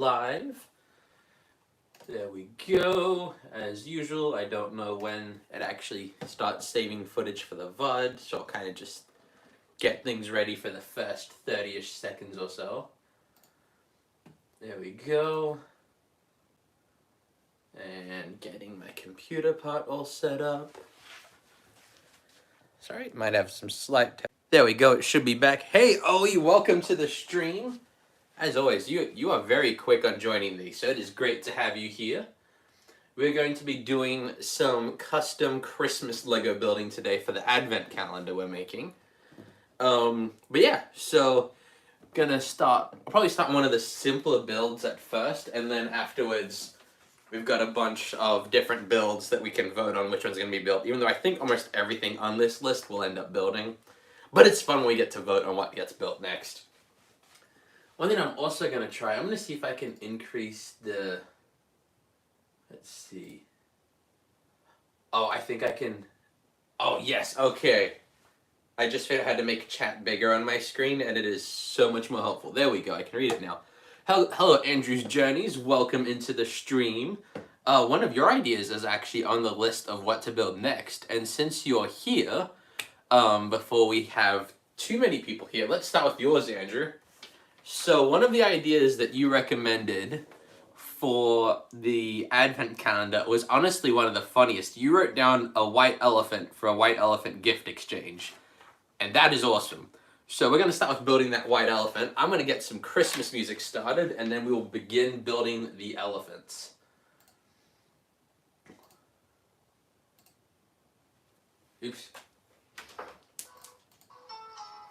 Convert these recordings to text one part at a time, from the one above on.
Live. There we go. As usual, I don't know when it actually starts saving footage for the VOD, so I'll kind of just get things ready for the first 30-ish seconds or so. There we go. And getting my computer part all set up. Sorry, it might have some slight... There we go, it should be back. Hey, Owie, welcome to the stream. As always, you are very quick on joining these, so it is great to have you here. We're going to be doing some custom Christmas Lego building today for the Advent calendar we're making. But yeah, so gonna start, I'll probably start one of the simpler builds at first, and then afterwards we've got a bunch of different builds that we can vote on which one's gonna be built, even though I think almost everything on this list will end up building. But it's fun when we get to vote on what gets built next. One thing I'm also going to try, I'm going to see if I can increase the, let's see. Oh, I think I can, oh yes, okay. I just figured I had to make chat bigger on my screen and it is so much more helpful. There we go, I can read it now. Hello Andrew's Journeys, welcome into the stream. One of your ideas is actually on the list of what to build next, and since you're here, before we have too many people here, let's start with yours, Andrew. So one of the ideas that you recommended for the Advent calendar was honestly one of the funniest. You wrote down a white elephant for a white elephant gift exchange, and that is awesome. So we're going to start with building that white elephant. I'm going to get some Christmas music started, and then we will begin building the elephants. Oops.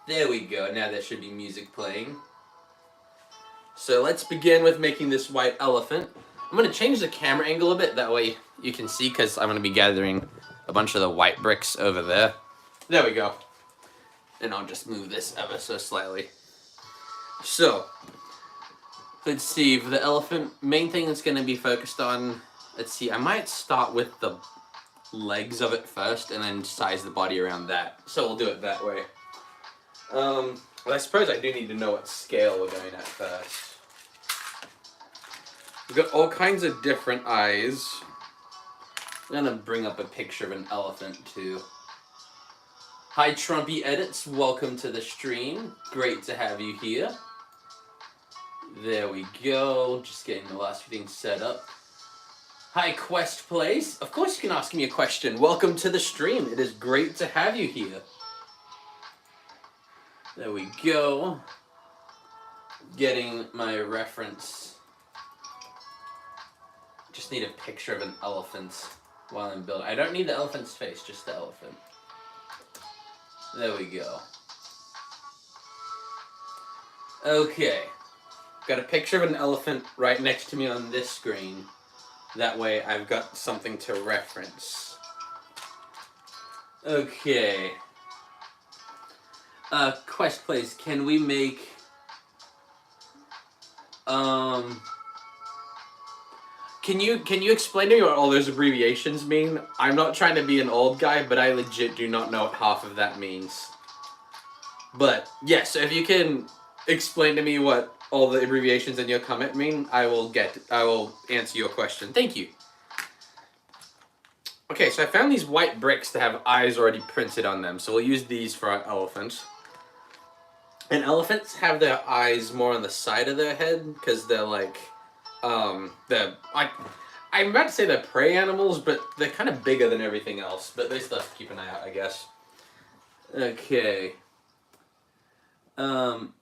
There we go. Now there should be music playing. So let's begin with making this white elephant. I'm going to change the camera angle a bit, that way you can see, because I'm going to be gathering a bunch of the white bricks over there. There we go. And I'll just move this ever so slightly. So, let's see, for the elephant, main thing that's going to be focused on, let's see, I might start with the legs of it first, and then size the body around that. So we'll do it that way. Well, I suppose I do need to know what scale we're going at first. We've got all kinds of different eyes. I'm gonna bring up a picture of an elephant too. Hi Trumpy Edits, welcome to the stream. Great to have you here. There we go, just getting the last few things set up. Hi Quest Place, of course you can ask me a question. Welcome to the stream, it is great to have you here. There we go. Getting my reference. Just need a picture of an elephant while I'm building. I don't need the elephant's face, just the elephant. There we go. Okay. Got a picture of an elephant right next to me on this screen. That way I've got something to reference. Okay. Quest Place, can we make, can you explain to me what all those abbreviations mean? I'm not trying to be an old guy, but I legit do not know what half of that means. But, yes, if you can explain to me what all the abbreviations in your comment mean, I will answer your question. Thank you. Okay, so I found these white bricks that have eyes already printed on them, so we'll use these for our elephants. And elephants have their eyes more on the side of their head, because they're like, I'm about to say they're prey animals, but they're kind of bigger than everything else, but they still have to keep an eye out, I guess. Okay. Can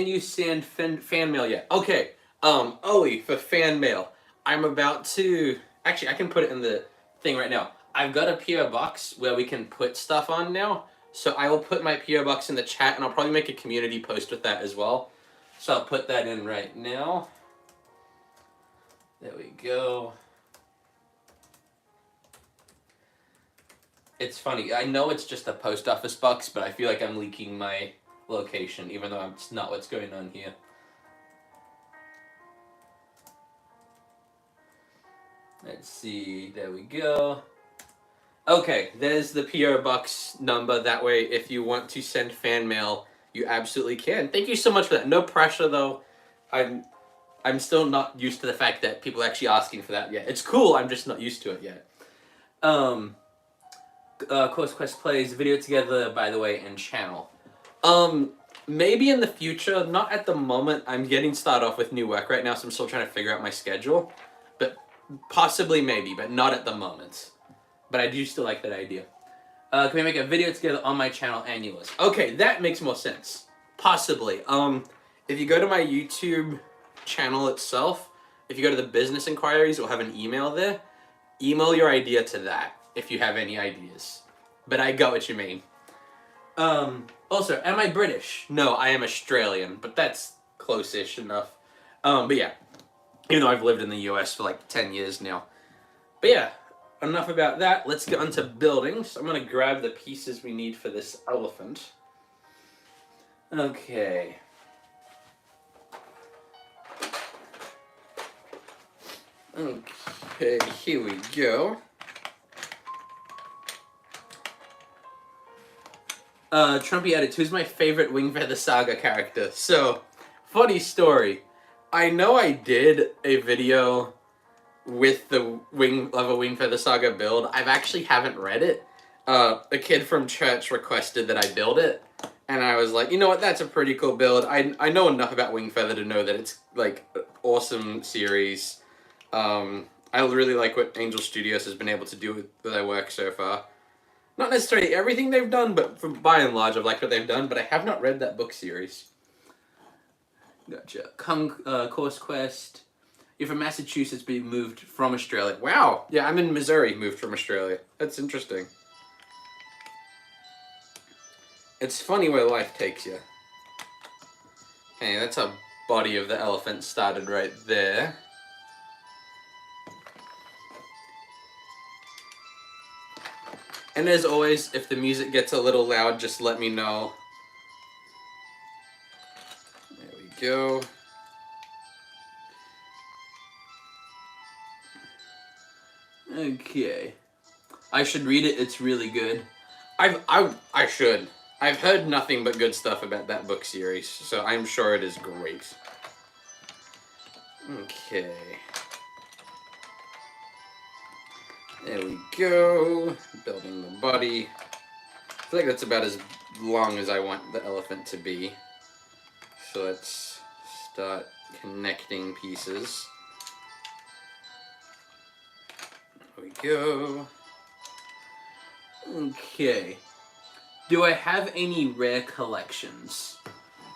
you send fan mail yet? Okay, Ollie, for fan mail, I'm about to, actually I can put it in the thing right now. I've got a PO box where we can put stuff on now, so I will put my PO box in the chat, and I'll probably make a community post with that as well. So I'll put that in right now. There we go. It's funny, I know it's just a post office box, but I feel like I'm leaking my location, even though it's not what's going on here. Let's see, there we go. Okay, there's the PO box number. That way, if you want to send fan mail, you absolutely can. Thank you so much for that. No pressure, though. I'm I'm still not used to the fact that people are actually asking for that yet. It's cool, I'm just not used to it yet. Course Quest plays video together, by the way, and channel. Maybe in the future, not at the moment. I'm getting started off with new work right now, so I'm still trying to figure out my schedule. But possibly, maybe, but not at the moment. But I do still like that idea. Can we make a video together on my channel and yours? Okay, that makes more sense. Possibly. If you go to my YouTube channel itself, if you go to the business inquiries, we'll have an email there. Email your idea to that if you have any ideas. But I got what you mean. Also, am I British? No, I am Australian, but that's close-ish enough. But yeah, even though I've lived in the US for like 10 years now. But yeah, enough about that. Let's get on to building. So I'm going to grab the pieces we need for this elephant. Okay. Okay, here we go. Trumpy added, who's my favorite Wing Feather Saga character? So, funny story. I know I did a video with the Wing Feather Saga build. I actually haven't read it. A kid from church requested that I build it. And I was like, you know what, that's a pretty cool build. I know enough about Wing Feather to know that it's like an awesome series. I really like what Angel Studios has been able to do with their work so far. Not necessarily everything they've done, but by and large, I've liked what they've done. But I have not read that book series. Gotcha. Course Quest. You're from Massachusetts, but you moved from Australia. Wow. Yeah, I'm in Missouri, moved from Australia. That's interesting. It's funny where life takes you. Okay, that's how body of the elephant started right there. And as always, if the music gets a little loud, just let me know. There we go. Okay. I should read it, it's really good. I should. I've heard nothing but good stuff about that book series, so I'm sure it is great. Okay. There we go. Building the body. I feel like that's about as long as I want the elephant to be. So let's start connecting pieces. There we go. Okay. Do I have any rare collections?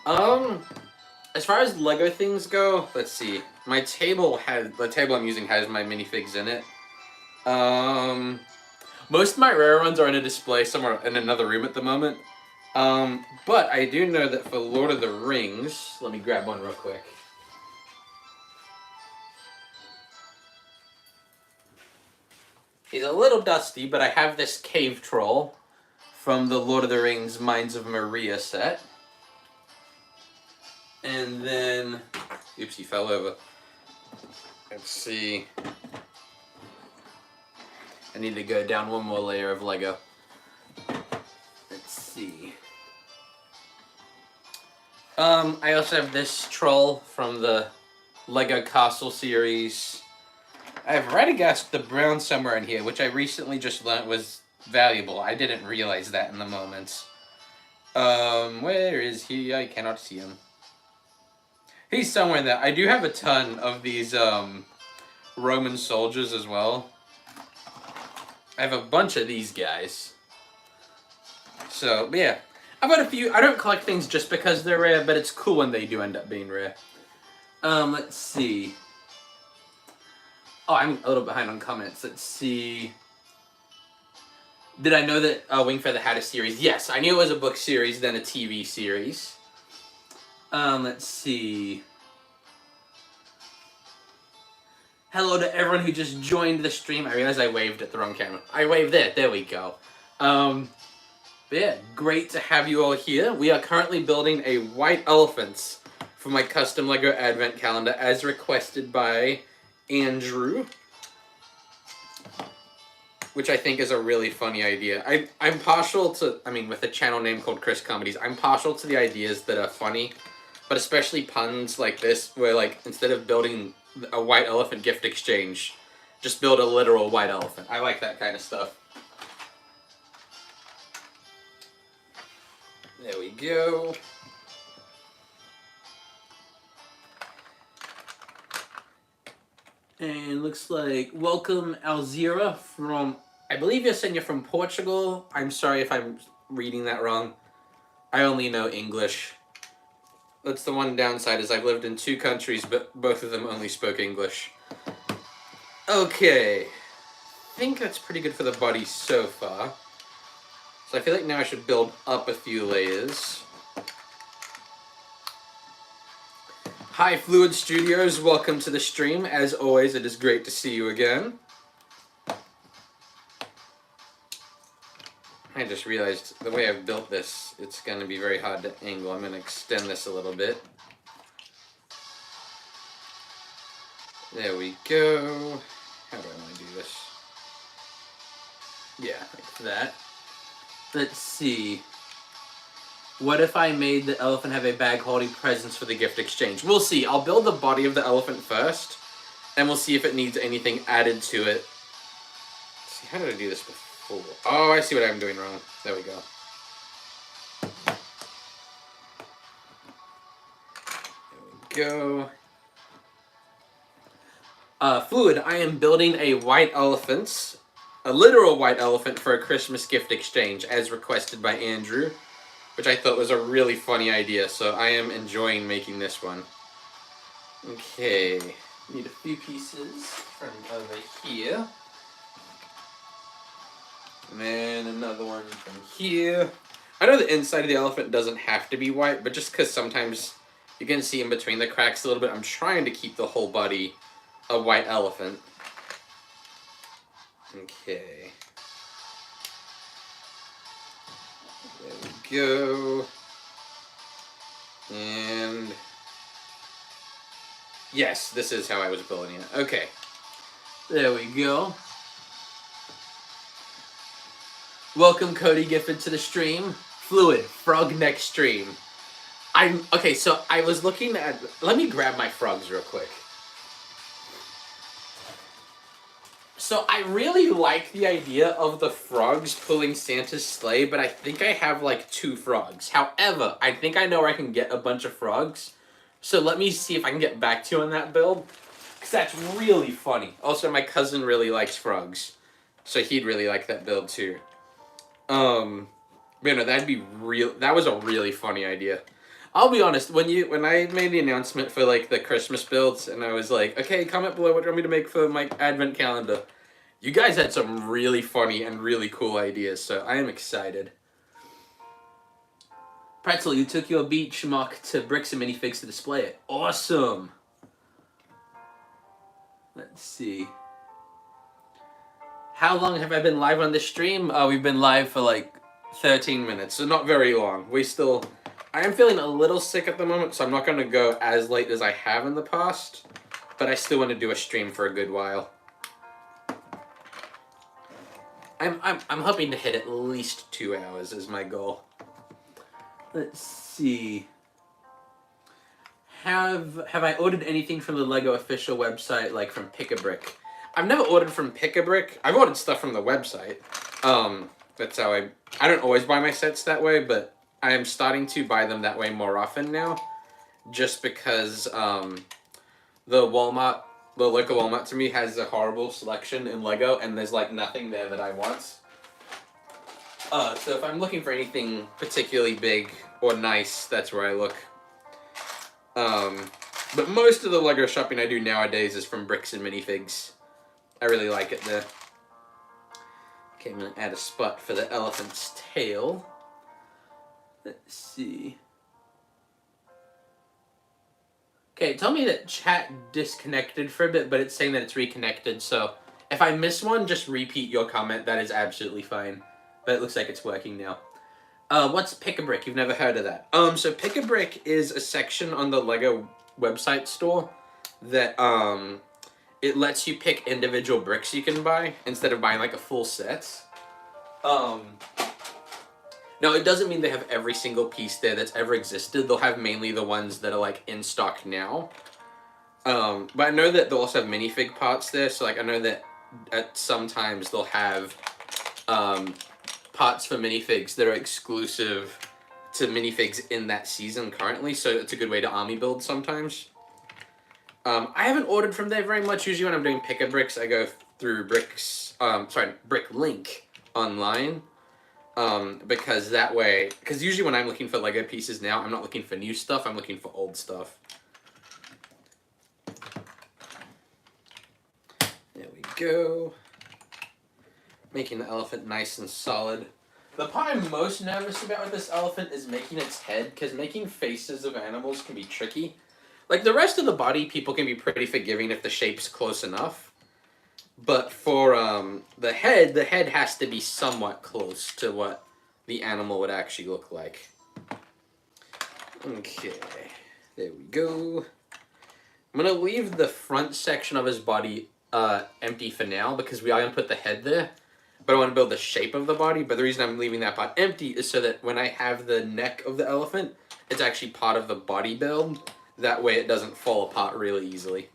As far as Lego things go, let's see. The table I'm using has my minifigs in it. Most of my rare ones are in a display somewhere in another room at the moment. But I do know that for Lord of the Rings, let me grab one real quick. He's a little dusty, but I have this cave troll from the Lord of the Rings Mines of Moria set. And then, oops, he fell over. Let's see. I need to go down one more layer of Lego. Let's see. I also have this troll from the Lego Castle series. I have Radagast the Brown somewhere in here, which I recently just learned was valuable. I didn't realize that in the moment. Where is he? I cannot see him. He's somewhere in there. I do have a ton of these Roman soldiers as well. I have a bunch of these guys. So, but yeah. I've got a few. I don't collect things just because they're rare, but it's cool when they do end up being rare. Let's see. Oh, I'm a little behind on comments. Let's see. Did I know that Wing Feather had a series? Yes, I knew it was a book series, then a TV series. Let's see. Hello to everyone who just joined the stream. I realized I waved at the wrong camera. I waved there. There we go. But yeah, great to have you all here. We are currently building a white elephant for my custom Lego Advent calendar as requested by Andrew, which I think is a really funny idea. I'm partial to, with a channel name called Chris Comedies, I'm partial to the ideas that are funny. but especially puns like this, where like instead of building a white elephant gift exchange, just build a literal white elephant. I like that kind of stuff. There we go. And looks like welcome Alzira from, I believe you're saying you're from Portugal. I'm sorry if I'm reading that wrong. I only know English. That's the one downside, is I've lived in 2 countries, but both of them only spoke English. Okay. I think that's pretty good for the body so far. So I feel like now I should build up a few layers. Hi Fluid Studios, welcome to the stream. As always, it is great to see you again. I just realized the way I've built this, it's going to be very hard to angle. I'm going to extend this a little bit. There we go. How do I want to do this? Yeah, like that. Let's see. What if I made the elephant have a bag holding presents for the gift exchange? We'll see. I'll build the body of the elephant first, and we'll see if it needs anything added to it. Let's see, how did I do this before? Oh, I see what I'm doing wrong. There we go. There we go. Fluid, I am building a white elephant, a literal white elephant for a Christmas gift exchange, as requested by Andrew, which I thought was a really funny idea, so I am enjoying making this one. Okay, need a few pieces from over here. And then another one from here. I know the inside of the elephant doesn't have to be white, but just because sometimes you can see in between the cracks a little bit, I'm trying to keep the whole body a white elephant. Okay. There we go. And yes, this is how I was building it. Okay. There we go. Welcome Cody Gifford to the stream. Fluid, frog next stream. Okay, so I was looking at, let me grab my frogs real quick. So I really like the idea of the frogs pulling Santa's sleigh, but I think I have like 2 frogs. However, I think I know where I can get a bunch of frogs. So let me see if I can get back to you on that build, because that's really funny. Also, my cousin really likes frogs, so he'd really like that build too. Man, no, that'd be real. That was a really funny idea. I'll be honest, when I made the announcement for like the Christmas builds, and I was like, okay, comment below what you want me to make for my advent calendar. You guys had some really funny and really cool ideas, so I am excited. Pretzel, you took your beach mock to Bricks and Minifigs to display it. Awesome! Let's see. How long have I been live on this stream? We've been live for like 13 minutes, so not very long. I am feeling a little sick at the moment, so I'm not going to go as late as I have in the past, but I still want to do a stream for a good while. I'm hoping to hit at least 2 hours is my goal. Let's see. Have I ordered anything from the LEGO official website, like from Pick-a-Brick? I've never ordered from Pick-a-Brick. I've ordered stuff from the website. That's how I don't always buy my sets that way, but I am starting to buy them that way more often now, just because the local Walmart to me has a horrible selection in LEGO, and there's like nothing there that I want. So if I'm looking for anything particularly big or nice, that's where I look. But most of the LEGO shopping I do nowadays is from Bricks and Minifigs. I really like it there. Okay, I'm going to add a spot for the elephant's tail. Let's see. Okay, tell me that chat disconnected for a bit, but it's saying that it's reconnected, so if I miss one, just repeat your comment. That is absolutely fine. But it looks like it's working now. What's Pick-a-Brick? You've never heard of that. So Pick-a-Brick is a section on the LEGO website store that it lets you pick individual bricks you can buy instead of buying like a full set. Now, it doesn't mean they have every single piece there that's ever existed. They'll have mainly the ones that are, like, in stock now. But I know that they'll also have minifig parts there, so, like, I know that at sometimes they'll have parts for minifigs that are exclusive to minifigs in that season currently, so it's a good way to army build sometimes. I haven't ordered from there very much. Usually when I'm doing pick-a-bricks, I go through Bricklink online. Because that way, because usually when I'm looking for Lego pieces now, I'm not looking for new stuff, I'm looking for old stuff. There we go. Making the elephant nice and solid. The part I'm most nervous about with this elephant is making its head, because making faces of animals can be tricky. Like, the rest of the body, people can be pretty forgiving if the shape's close enough. But for the head has to be somewhat close to what the animal would actually look like. Okay, there we go. I'm going to leave the front section of his body empty for now, because we are going to put the head there. But I want to build the shape of the body, but the reason I'm leaving that part empty is so that when I have the neck of the elephant, it's actually part of the body build. That way it doesn't fall apart really easily.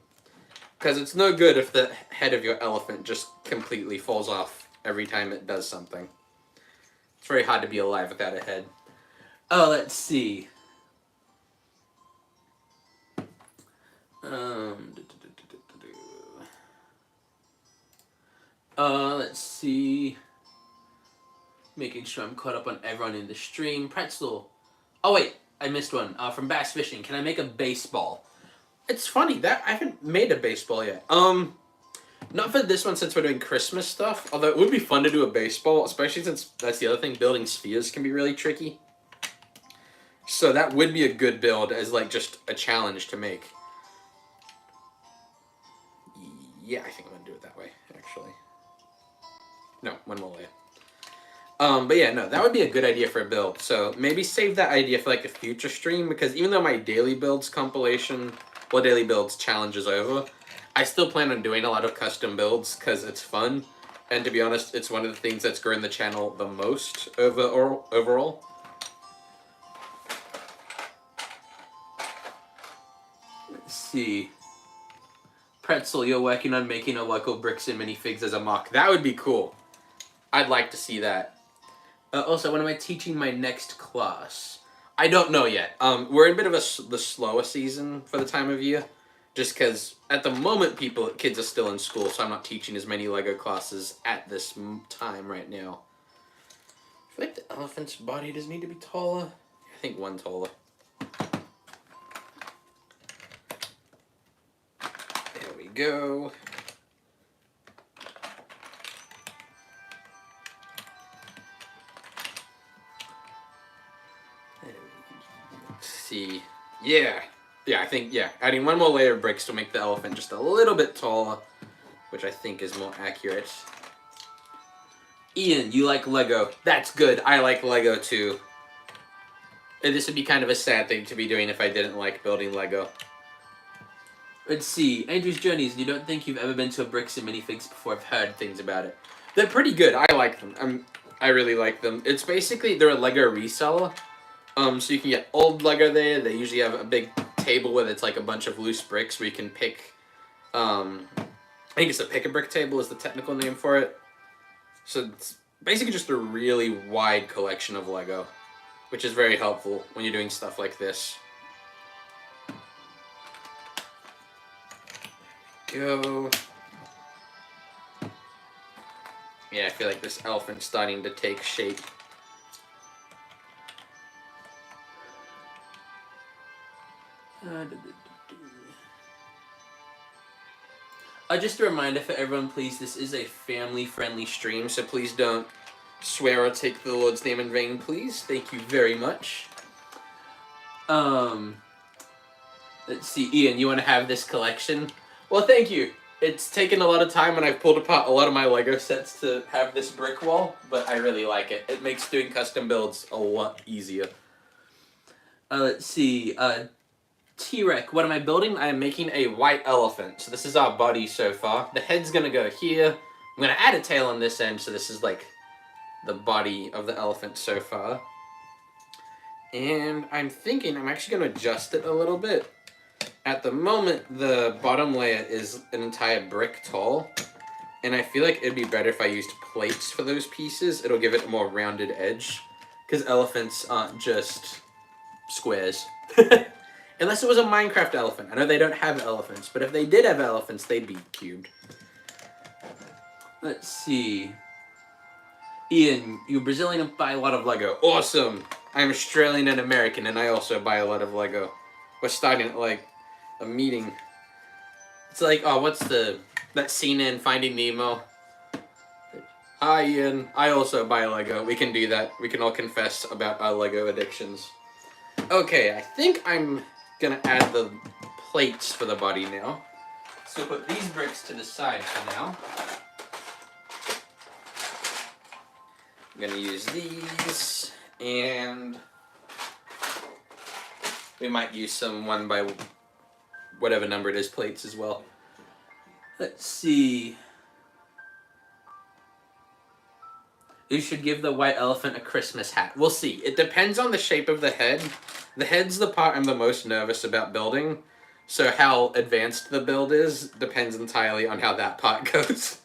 Because it's no good if the head of your elephant just completely falls off every time it does something. It's very hard to be alive without a head. Oh, let's see. Let's see. Making sure I'm caught up on everyone in the stream. Pretzel. Oh, wait. I missed one. From Bass Fishing. Can I make a baseball? It's funny that I haven't made a baseball yet. Not for this one since we're doing Christmas stuff. Although it would be fun to do a baseball, especially since that's the other thing. Building spheres can be really tricky. So that would be a good build as like just a challenge to make. Yeah, I think I'm gonna do it that way, actually. No, one more layer. But yeah, no, that would be a good idea for a build. So maybe save that idea for like a future stream, because even though my daily builds compilation, well, daily builds challenge is over, I still plan on doing a lot of custom builds because it's fun. And to be honest, it's one of the things that's grown the channel the most overall. Let's see. Pretzel, you're working on making a local bricks and minifigs as a mock. That would be cool. I'd like to see that. Also, when am I teaching my next class? I don't know yet. We're in a bit of the slower season for the time of year. Just because at the moment kids are still in school, so I'm not teaching as many Lego classes at this time right now. I feel like the elephant's body does need to be taller. I think one taller. There we go. Let's see. Yeah, I think, adding one more layer of bricks to make the elephant just a little bit taller, which I think is more accurate. Ian, you like Lego. That's good. I like Lego too. And this would be kind of a sad thing to be doing if I didn't like building Lego. Let's see. Andrew's Journeys. You don't think you've ever been to a Bricks and Minifigs before? I've heard things about it. They're pretty good. I like them. I really like them. It's basically, they're a Lego reseller. So you can get old Lego there. They usually have a big table where it's like a bunch of loose bricks where you can pick, I think it's a pick-a-brick table is the technical name for it. So it's basically just a really wide collection of Lego, which is very helpful when you're doing stuff like this. Go. Yeah, I feel like this elephant's starting to take shape. Just a reminder for everyone, please, this is a family-friendly stream, so please don't swear or take the Lord's name in vain, please. Thank you very much. Let's see, Ian, you want to have this collection? Well, thank you. It's taken a lot of time, and I've pulled apart a lot of my Lego sets to have this brick wall, but I really like it. It makes doing custom builds a lot easier. Let's see, T-Rex, what am I building? I am making a white elephant. So this is our body so far. The head's gonna go here. I'm gonna add a tail on this end, so this is like the body of the elephant so far. And I'm thinking I'm actually going to adjust it a little bit. At the moment, the bottom layer is an entire brick tall. And I feel like it'd be better if I used plates for those pieces. It'll give it a more rounded edge. Because elephants aren't just squares. Unless it was a Minecraft elephant. I know they don't have elephants, but if they did have elephants, they'd be cubed. Let's see. Ian, you Brazilian and buy a lot of Lego. Awesome! I'm Australian and American, and I also buy a lot of Lego. We're starting at, like, a meeting. It's like, oh, what's that scene in Finding Nemo? Hi, Ian. I also buy Lego. We can do that. We can all confess about our Lego addictions. Okay, I think I'm gonna add the plates for the body now. So put these bricks to the side for now. I'm gonna use these, and we might use some 1 by whatever number it is plates as well. Let's see. You should give the white elephant a Christmas hat. We'll see. It depends on the shape of the head. The head's the part I'm the most nervous about building. So how advanced the build is depends entirely on how that part goes.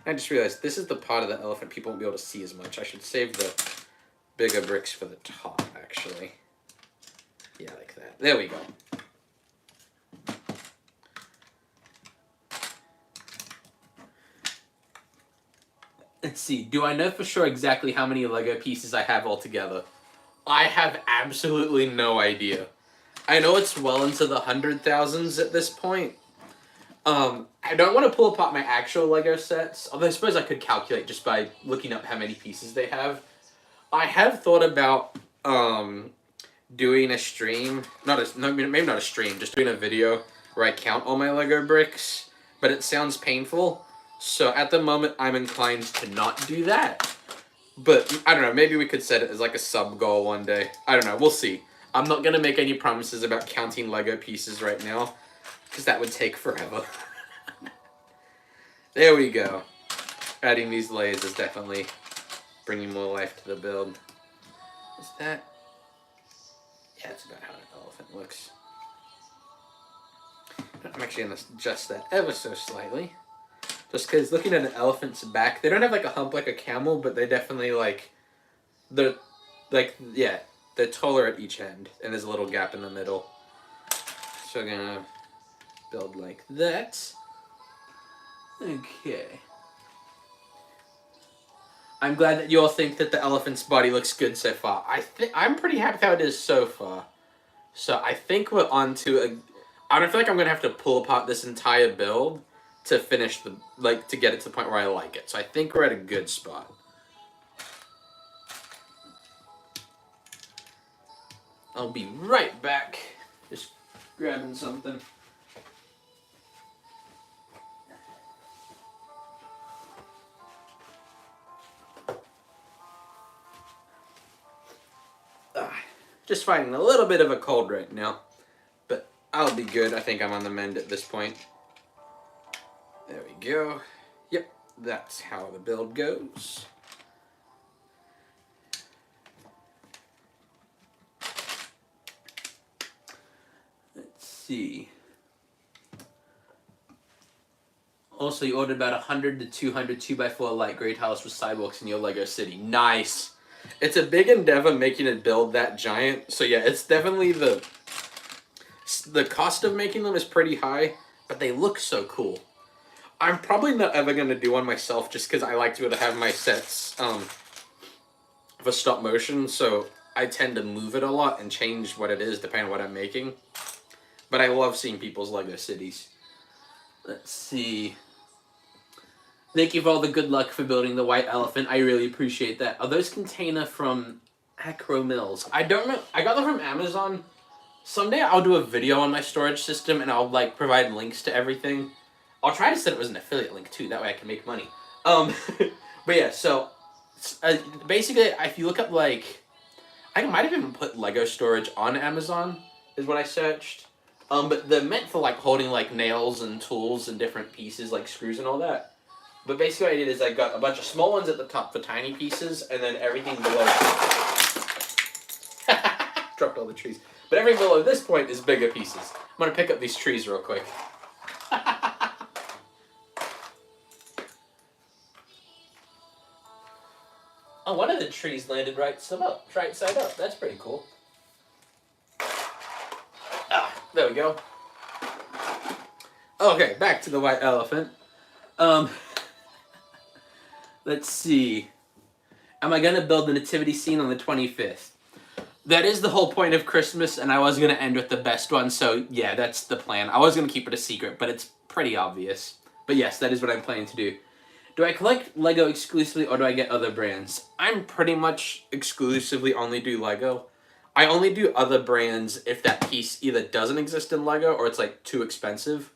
I just realized this is the part of the elephant people won't be able to see as much. I should save the bigger bricks for the top, actually. Yeah, like that. There we go. Let's see. Do I know for sure exactly how many Lego pieces I have altogether? I have absolutely no idea. I know it's well into the 100,000s at this point. I don't want to pull apart my actual Lego sets, although I suppose I could calculate just by looking up how many pieces they have. I have thought about doing a stream, maybe not a stream, just doing a video where I count all my Lego bricks, but it sounds painful, so at the moment I'm inclined to not do that. But, I don't know, maybe we could set it as like a sub-goal one day. I don't know, we'll see. I'm not going to make any promises about counting Lego pieces right now, because that would take forever. There we go. Adding these layers is definitely bringing more life to the build. Is that... yeah, that's about how an elephant looks. I'm actually going to adjust that ever so slightly. Just because looking at an elephant's back, they don't have like a hump like a camel, but they definitely they're taller at each end, and there's a little gap in the middle. So I'm going to build like that. Okay. I'm glad that you all think that the elephant's body looks good so far. I'm pretty happy with how it is so far. So I think we're on to I don't feel like I'm going to have to pull apart this entire build to finish to get it to the point where I like it. So I think we're at a good spot. I'll be right back. Just grabbing something. Just fighting a little bit of a cold right now, but I'll be good. I think I'm on the mend at this point. There we go. Yep, that's how the build goes. Let's see. Also, you ordered about 100 to 200 2x4 light gray tiles for sidewalks in your Lego city. Nice! It's a big endeavor making a build that giant, so yeah, it's definitely the cost of making them is pretty high, but they look so cool. I'm probably not ever going to do one myself just because I like to be able to have my sets for stop motion, so I tend to move it a lot and change what it is depending on what I'm making. But I love seeing people's Lego cities. Let's see. Thank you for all the good luck for building the white elephant. I really appreciate that. Are those container from Acro Mills? I don't know. I got them from Amazon. Someday I'll do a video on my storage system and I'll provide links to everything. I'll try to set it as an affiliate link too. That way I can make money. But yeah, so basically if you look up I might have even put Lego storage on Amazon is what I searched. But they're meant for holding nails and tools and different pieces like screws and all that. But basically what I did is I got a bunch of small ones at the top for tiny pieces, and then everything below. Dropped all the trees. But everything below this point is bigger pieces. I'm gonna pick up these trees real quick. Oh, one of the trees landed right side up. That's pretty cool. Ah, there we go. Okay, back to the white elephant. Let's see. Am I gonna build the nativity scene on the 25th? That is the whole point of Christmas, and I was gonna end with the best one, so yeah, that's the plan. I was gonna keep it a secret, but it's pretty obvious. But yes, that is what I'm planning to do. Do I collect Lego exclusively, or do I get other brands? I'm pretty much exclusively only do Lego. I only do other brands if that piece either doesn't exist in Lego, or it's like too expensive.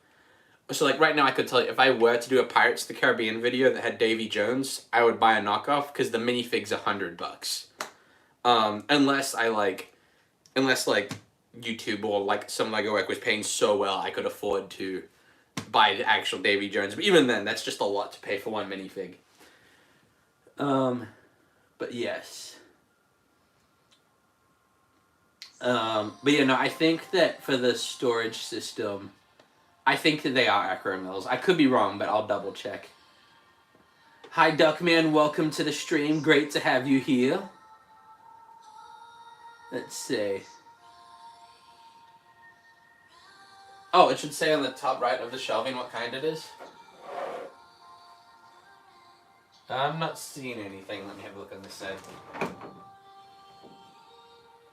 So like right now I could tell you, if I were to do a Pirates of the Caribbean video that had Davy Jones, I would buy a knockoff because the minifig's $100. Unless YouTube or like some Lego work was paying so well I could afford to buy the actual Davy Jones. But even then, that's just a lot to pay for one minifig. But yes. But yeah, no, I think that for the storage system, I think that they are Acro Mills. I could be wrong, but I'll double check. Hi, Duckman. Welcome to the stream. Great to have you here. Let's see. Oh, it should say on the top right of the shelving what kind it is. I'm not seeing anything. Let me have a look on this side.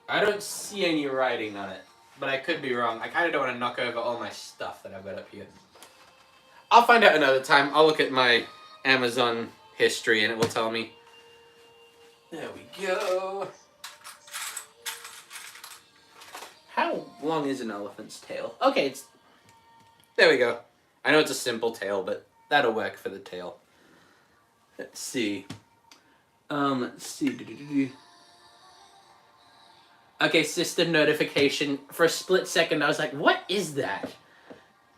I don't see any writing on it, but I could be wrong. I kind of don't want to knock over all my stuff that I've got up here. I'll find out another time. I'll look at my Amazon history and it will tell me. There we go. How long is an elephant's tail? Okay, it's... There we go. I know it's a simple tail, but that'll work for the tail. Let's see. Let's see. Okay, system notification. For a split second, I was like, what is that?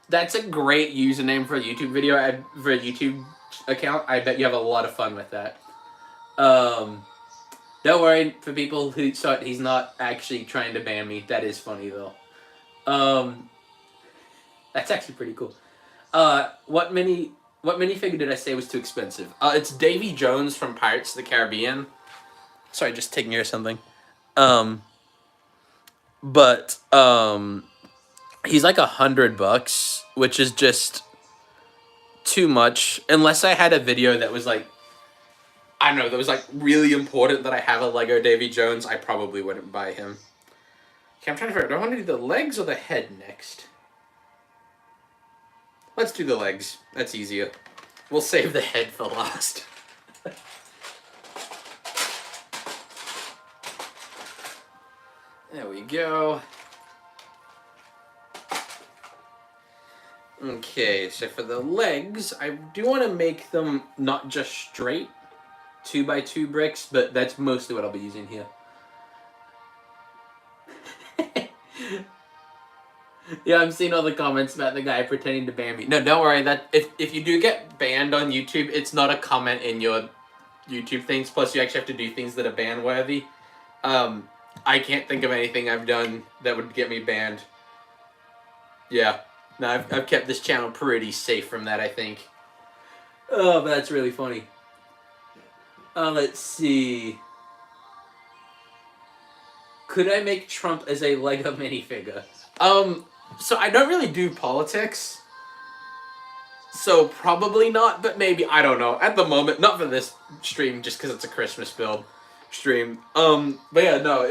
That's a great username for a YouTube video, for a YouTube account. I bet you have a lot of fun with that. Don't worry, for people who thought he's not actually trying to ban me. That is funny, though. That's actually pretty cool. What minifigure did I say was too expensive? It's Davy Jones from Pirates of the Caribbean. Sorry, just taking care of something. He's like $100, which is just too much. Unless I had a video that was like, I don't know, that was like really important that I have a Lego Davy Jones, I probably wouldn't buy him. Okay, I'm trying to figure out, do I want to do the legs or the head next? Let's do the legs. That's easier. We'll save the head for last. There we go. Okay, so for the legs, I do want to make them not just straight 2x2 bricks, but that's mostly what I'll be using here. Yeah, I'm seeing all the comments about the guy pretending to ban me. No, don't worry. That if you do get banned on YouTube, it's not a comment in your YouTube things. Plus, you actually have to do things that are ban worthy. I can't think of anything I've done that would get me banned. Yeah, no, I've kept this channel pretty safe from that, I think. Oh, but that's really funny. Let's see. Could I make Trump as a Lego minifigure? So I don't really do politics. So probably not, but maybe, I don't know. At the moment, not for this stream, just because it's a Christmas build stream. But yeah, no,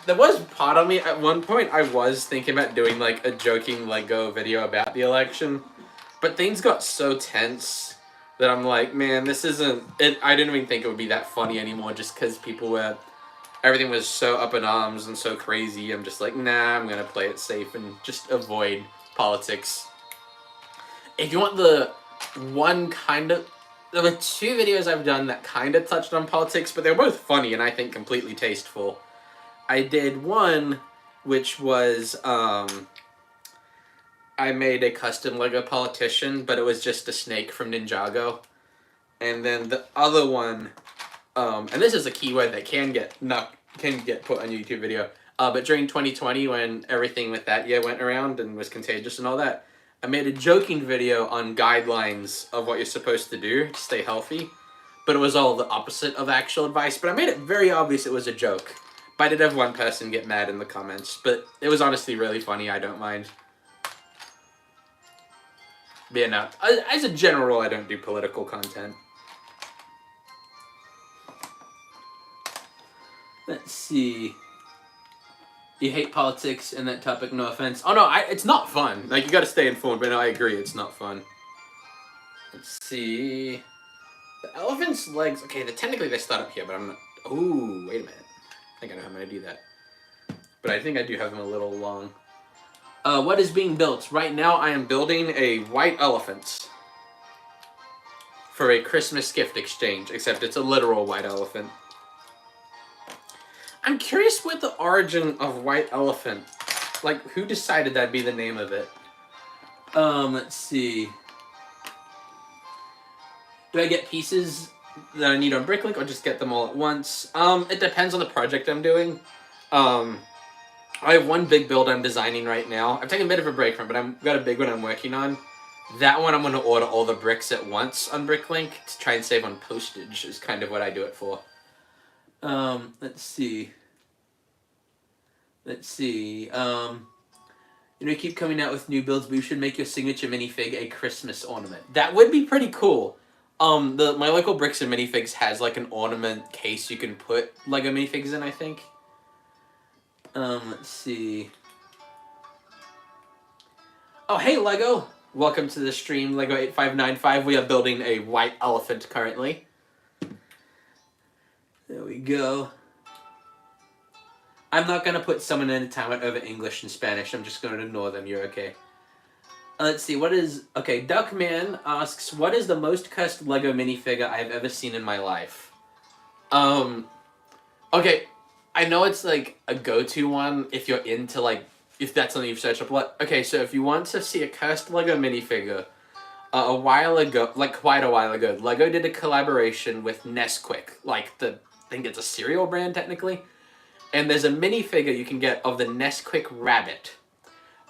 there was part of me, at one point, I was thinking about doing, like, a joking Lego video about the election. But things got so tense that I'm like, man, this isn't... I didn't even think it would be that funny anymore, just because everything was so up in arms and so crazy. I'm just like, nah, I'm gonna play it safe and just avoid politics. If you want the one kind of... There were two videos I've done that kind of touched on politics, but they're both funny and I think completely tasteful. I did one, which was, I made a custom Lego politician, but it was just a snake from Ninjago. And then the other one, and this is a keyword that can can get put on a YouTube video. But during 2020, when everything with that year went around and was contagious and all that, I made a joking video on guidelines of what you're supposed to do to stay healthy. But it was all the opposite of actual advice. But I made it very obvious it was a joke. But I did have one person get mad in the comments. But it was honestly really funny. I don't mind. But yeah, no. As a general rule, I don't do political content. Let's see. You hate politics and that topic, no offense. Oh no, it's not fun. Like, you gotta stay informed, but no, I agree, it's not fun. Let's see. The elephant's legs, okay, technically they start up here, but I'm not, ooh, wait a minute. I think I know how I'm gonna do that. But I think I do have them a little long. What is being built? Right now I am building a white elephant for a Christmas gift exchange, except it's a literal white elephant. I'm curious what the origin of white elephant, like, who decided that'd be the name of it? Let's see. Do I get pieces that I need on Bricklink or just get them all at once? It depends on the project I'm doing. I have one big build I'm designing right now. I'm taking a bit of a break from it, but I've got a big one I'm working on. That one I'm going to order all the bricks at once on Bricklink to try and save on postage is kind of what I do it for. Let's see. You know, you keep coming out with new builds, but you should make your signature minifig a Christmas ornament. That would be pretty cool. My local Bricks and Minifigs has like an ornament case you can put Lego minifigs in, I think. Let's see. Oh, hey Lego! Welcome to the stream, Lego8595. We are building a white elephant currently. There we go. I'm not going to put Summon Entertainment over English and Spanish. I'm just going to ignore them. You're okay. Let's see. What is... Okay, Duckman asks, what is the most cursed Lego minifigure I've ever seen in my life? Okay, I know it's like a go-to one if you're into like... If that's something you've searched up. Okay, so if you want to see a cursed Lego minifigure, a while ago, like quite a while ago, Lego did a collaboration with Nesquik. Like I think it's a cereal brand technically. And there's a minifigure you can get of the Nesquik rabbit.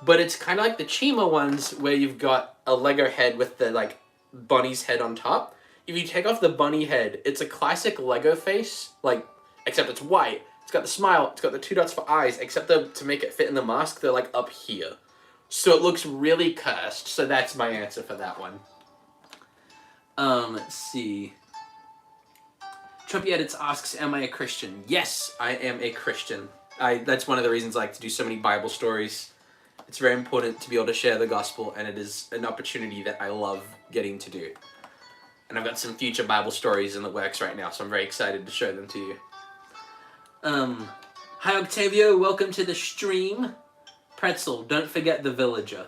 But it's kind of like the Chima ones where you've got a Lego head with the like bunny's head on top. If you take off the bunny head, it's a classic Lego face, like except it's white. It's got the smile, it's got the 2 dots for eyes, except to make it fit in the mask, they're like up here. So it looks really cursed, so that's my answer for that one. Let's see. Trumpy Edits asks, am I a Christian? Yes, I am a Christian. That's one of the reasons I like to do so many Bible stories. It's very important to be able to share the gospel, and it is an opportunity that I love getting to do. And I've got some future Bible stories in the works right now, so I'm very excited to show them to you. Hi Octavio, welcome to the stream. Pretzel, don't forget the villager.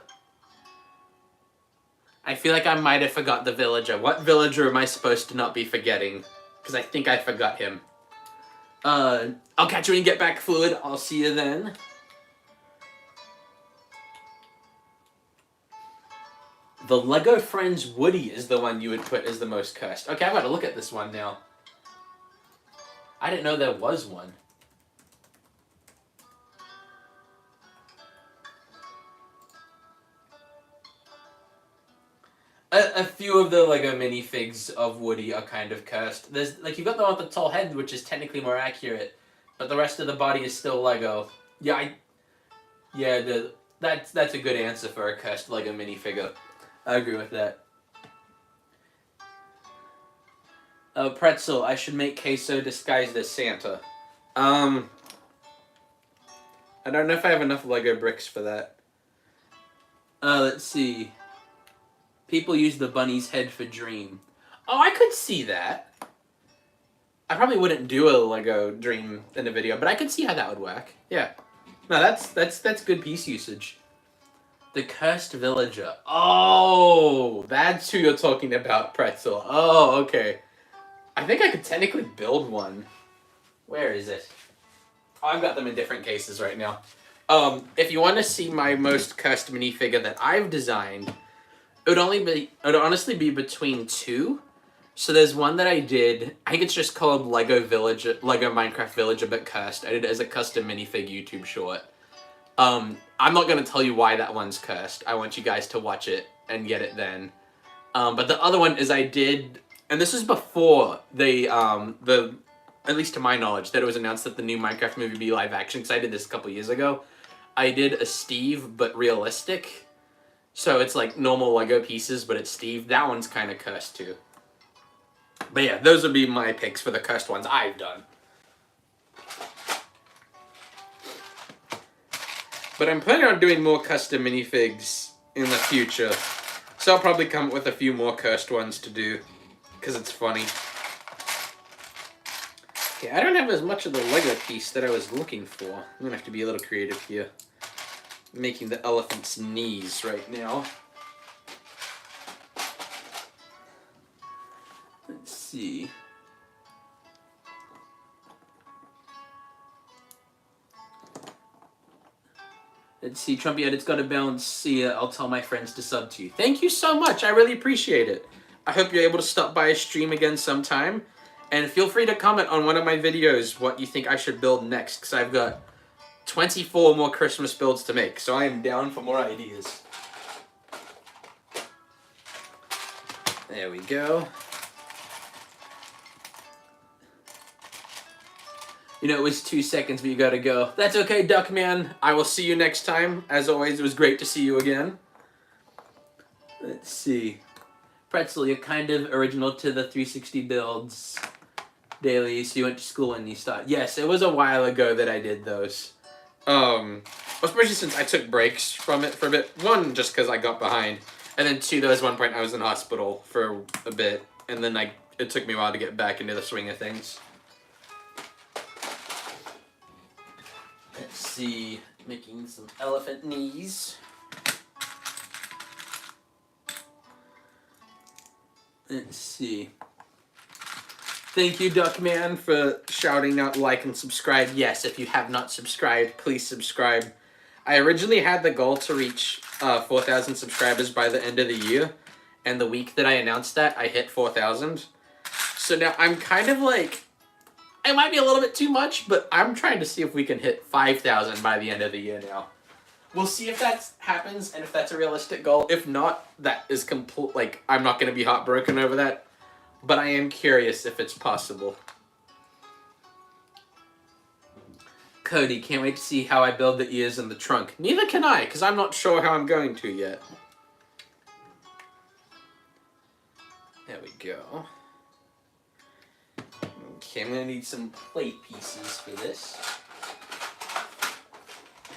I feel like I might have forgot the villager. What villager am I supposed to not be forgetting? Because I think I forgot him. I'll catch you when you get back, Fluid. I'll see you then. The Lego Friends Woody is the one you would put as the most cursed. Okay, I've got to look at this one now. I didn't know there was one. A few of the Lego minifigs of Woody are kind of cursed. There's like you've got the one with the tall head, which is technically more accurate, but the rest of the body is still Lego. Yeah, that's a good answer for a cursed Lego minifigure. I agree with that. Pretzel, I should make queso disguised as Santa. I don't know if I have enough Lego bricks for that. Let's see. People use the bunny's head for Dream. Oh, I could see that. I probably wouldn't do a Lego Dream in a video, but I could see how that would work. Yeah. No, that's good piece usage. The Cursed Villager. Oh, that's who you're talking about, Pretzel. Oh, okay. I think I could technically build one. Where is it? Oh, I've got them in different cases right now. If you want to see my most cursed minifigure that I've designed, it would honestly be between two. So there's one that I did. I think it's just called Lego Minecraft Village a bit cursed. I did it as a custom minifig YouTube short. I'm not gonna tell you why that one's cursed. I want you guys to watch it and get it then. But the other one is I did, and this is before at least to my knowledge, that it was announced that the new Minecraft movie would be live action, because I did this a couple years ago. I did a Steve, but realistic. So it's like normal Lego pieces, but it's Steve. That one's kind of cursed too. But yeah, those would be my picks for the cursed ones I've done. But I'm planning on doing more custom minifigs in the future. So I'll probably come up with a few more cursed ones to do, because it's funny. Okay, I don't have as much of the Lego piece that I was looking for. I'm going to have to be a little creative here. I'm making the elephant's knees right now. Let's see. Let's see, Trumpy, it's got to bounce. See ya. I'll tell my friends to sub to you. Thank you so much. I really appreciate it. I hope you're able to stop by a stream again sometime. And feel free to comment on one of my videos what you think I should build next, because I've got 24 more Christmas builds to make, so I am down for more ideas. There we go. You know, it was 2 seconds, but you gotta go. That's okay, Duckman. I will see you next time. As always, it was great to see you again. Let's see. Pretzel, you're kind of original to the 360 builds daily, so you went to school and you started. Yes, it was a while ago that I did those. Especially since I took breaks from it for a bit. One, just because I got behind. And then two, there was one point I was in hospital for a bit. And then it took me a while to get back into the swing of things. Let's see. Making some elephant knees. Let's see. Thank you, Duckman, for shouting out like and subscribe. Yes, if you have not subscribed, please subscribe. I originally had the goal to reach 4,000 subscribers by the end of the year, and the week that I announced that, I hit 4,000. So now I'm kind of like, it might be a little bit too much, but I'm trying to see if we can hit 5,000 by the end of the year now. We'll see if that happens and if that's a realistic goal. If not, that is complete. Like, I'm not going to be heartbroken over that. But I am curious if it's possible. Cody, can't wait to see how I build the ears and the trunk. Neither can I, because I'm not sure how I'm going to yet. There we go. Okay, I'm going to need some plate pieces for this.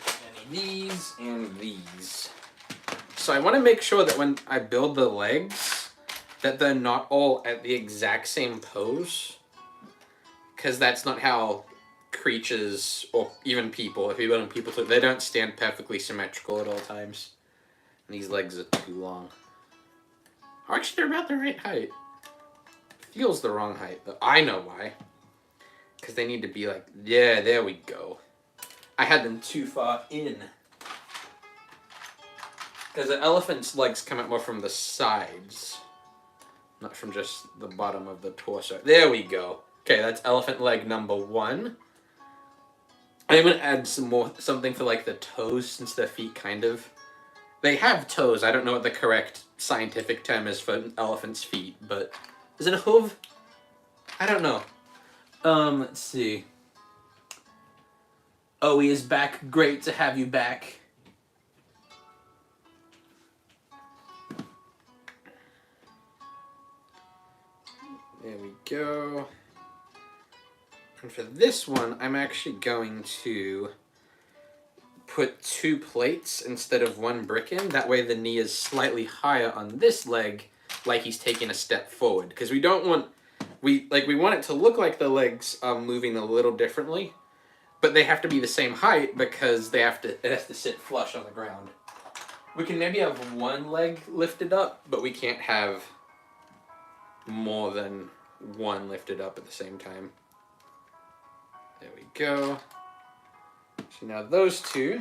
I need these and these. So I want to make sure that when I build the legs, that they're not all at the exact same pose, because that's not how creatures, or even people, if you build people, they don't stand perfectly symmetrical at all times. And these legs are too long. Actually, they're about the right height. Feels the wrong height, but I know why. Because they need to be like, yeah, there we go. I had them too far in. Because the elephant's legs come out more from the sides. Not from just the bottom of the torso. There we go. Okay, that's elephant leg number 1. I'm going to add something for like the toes, since their feet kind of... They have toes. I don't know what the correct scientific term is for an elephant's feet, but... Is it a hoof? I don't know. Let's see. Oh, he is back. Great to have you back. There we go. And for this one, I'm actually going to put 2 plates instead of 1 brick in. That way the knee is slightly higher on this leg, like he's taking a step forward. Because we don't want... We want it to look like the legs are moving a little differently, but they have to be the same height because it has to sit flush on the ground. We can maybe have 1 leg lifted up, but we can't have more than 1 lifted up at the same time. There we go. So now those 2,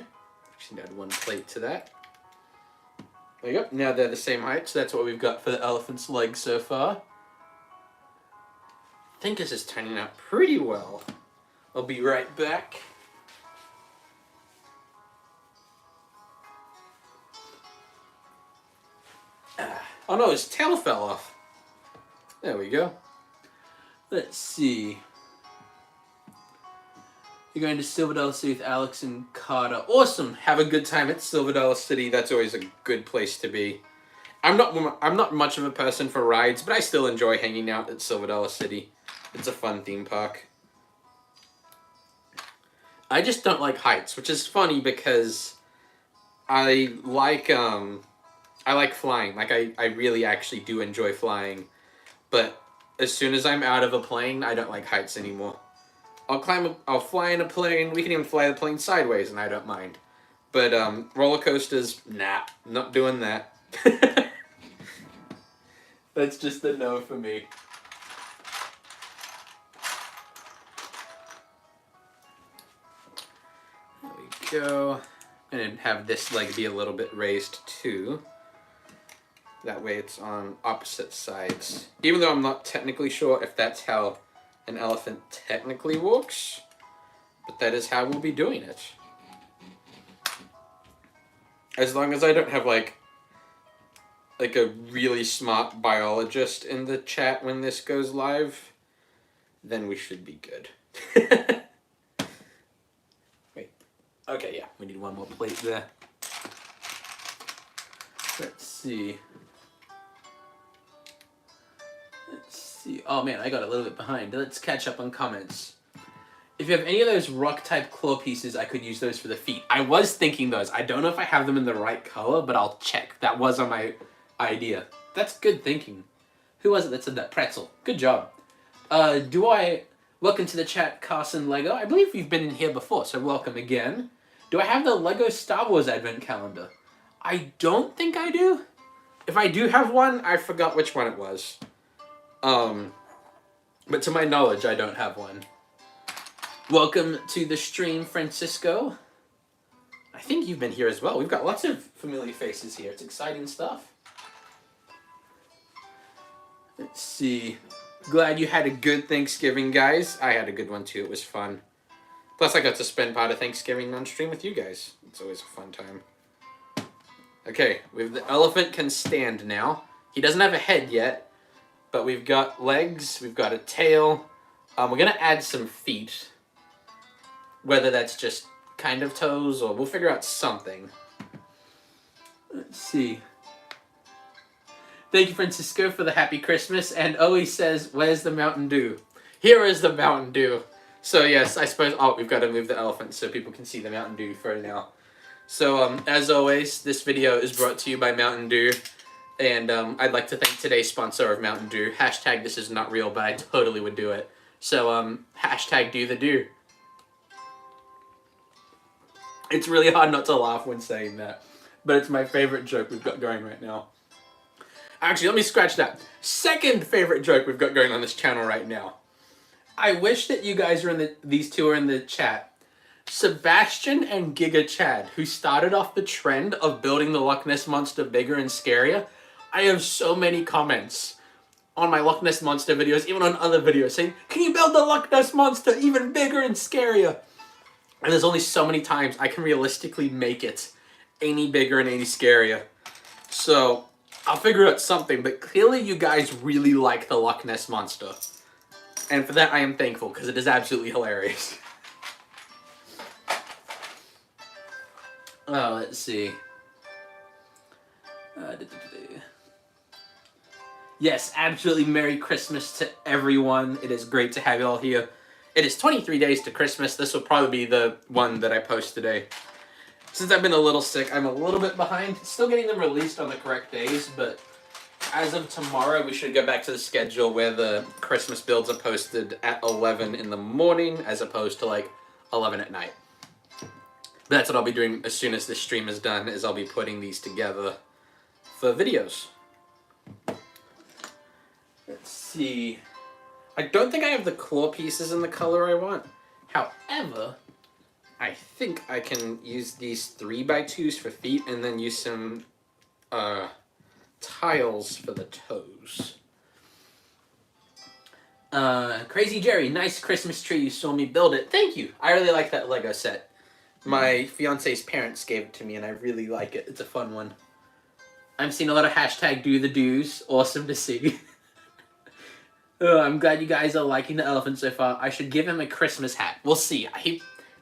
actually add 1 plate to that. There you go. Now they're the same height, so that's what we've got for the elephant's legs so far. I think this is turning out pretty well. I'll be right back. Oh no, his tail fell off. There we go. Let's see. You're going to Silver Dollar City with Alex and Carter. Awesome. Have a good time at Silver Dollar City. That's always a good place to be. I'm not much of a person for rides, but I still enjoy hanging out at Silver Dollar City. It's a fun theme park. I just don't like heights, which is funny because I like flying. Like I really actually do enjoy flying. But as soon as I'm out of a plane, I don't like heights anymore. I'll fly in a plane. We can even fly the plane sideways, and I don't mind. But roller coasters, nah, not doing that. That's just a no for me. There we go. I'm gonna have this leg be a little bit raised too. That way it's on opposite sides. Even though I'm not technically sure if that's how an elephant technically walks, but that is how we'll be doing it. As long as I don't have like a really smart biologist in the chat when this goes live, then we should be good. Wait. Okay, yeah, we need one more plate there. Let's see. Oh man, I got a little bit behind. Let's catch up on comments. If you have any of those rock-type claw pieces, I could use those for the feet. I was thinking those. I don't know if I have them in the right color, but I'll check. That was on my idea. That's good thinking. Who was it that said that? Pretzel. Good job. Welcome to the chat, Carson Lego. I believe you've been in here before, so welcome again. Do I have the Lego Star Wars Advent Calendar? I don't think I do. If I do have one, I forgot which one it was. But to my knowledge, I don't have one. Welcome to the stream, Francisco. I think you've been here as well. We've got lots of familiar faces here. It's exciting stuff. Let's see. Glad you had a good Thanksgiving, guys. I had a good one too. It was fun. Plus, I got to spend part of Thanksgiving on stream with you guys. It's always a fun time. Okay, the elephant can stand now. He doesn't have a head yet, but we've got legs, we've got a tail. We're going to add some feet. Whether that's just kind of toes, or we'll figure out something. Let's see. Thank you, Francisco, for the happy Christmas. And Owie says, where's the Mountain Dew? Here is the Mountain Dew. So yes, I suppose, we've got to move the elephant so people can see the Mountain Dew for now. So, as always, this video is brought to you by Mountain Dew. And I'd like to thank today's sponsor of Mountain Dew. Hashtag this is not real, but I totally would do it. So, hashtag do the do. It's really hard not to laugh when saying that. But it's my favorite joke we've got going right now. Actually, let me scratch that. Second favorite joke we've got going on this channel right now. I wish that you guys are these two are in the chat. Sebastian and Giga Chad, who started off the trend of building the Loch Ness Monster bigger and scarier. I have so many comments on my Loch Ness Monster videos, even on other videos, saying, can you build the Loch Ness Monster even bigger and scarier? And there's only so many times I can realistically make it any bigger and any scarier. So, I'll figure out something, but clearly you guys really like the Loch Ness Monster. And for that I am thankful, because it is absolutely hilarious. Oh, let's see. Yes, absolutely Merry Christmas to everyone. It is great to have you all here. It is 23 days to Christmas. This will probably be the one that I post today. Since I've been a little sick, I'm a little bit behind. Still getting them released on the correct days, but as of tomorrow, we should go back to the schedule where the Christmas builds are posted at 11 in the morning as opposed to like 11 at night. But that's what I'll be doing as soon as this stream is done, is I'll be putting these together for videos. Let's see. I don't think I have the claw pieces in the color I want. However, I think I can use these 3x2s for feet and then use some tiles for the toes. Crazy Jerry, nice Christmas tree. You saw me build it. Thank you. I really like that Lego set. My fiance's parents gave it to me, and I really like it. It's a fun one. I'm seeing a lot of hashtag do the do's. Awesome to see. I'm glad you guys are liking the elephant so far. I should give him a Christmas hat. We'll see.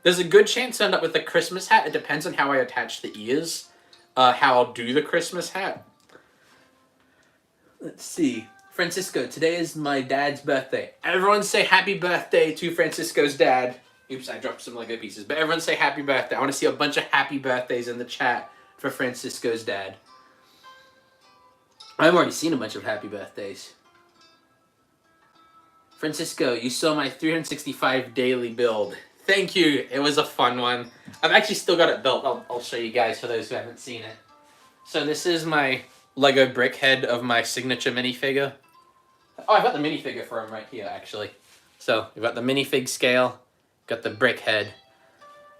There's a good chance to end up with a Christmas hat. It depends on how I attach the ears. How I'll do the Christmas hat. Let's see. Francisco, today is my dad's birthday. Everyone say happy birthday to Francisco's dad. Oops, I dropped some Lego pieces. But everyone say happy birthday. I want to see a bunch of happy birthdays in the chat for Francisco's dad. I've already seen a bunch of happy birthdays. Francisco, you saw my 365 daily build. Thank you. It was a fun one. I've actually still got it built. I'll show you guys for those who haven't seen it. So this is my Lego brick head of my signature minifigure. Oh, I've got the minifigure for him right here, actually. So we've got the minifig scale, got the brick head.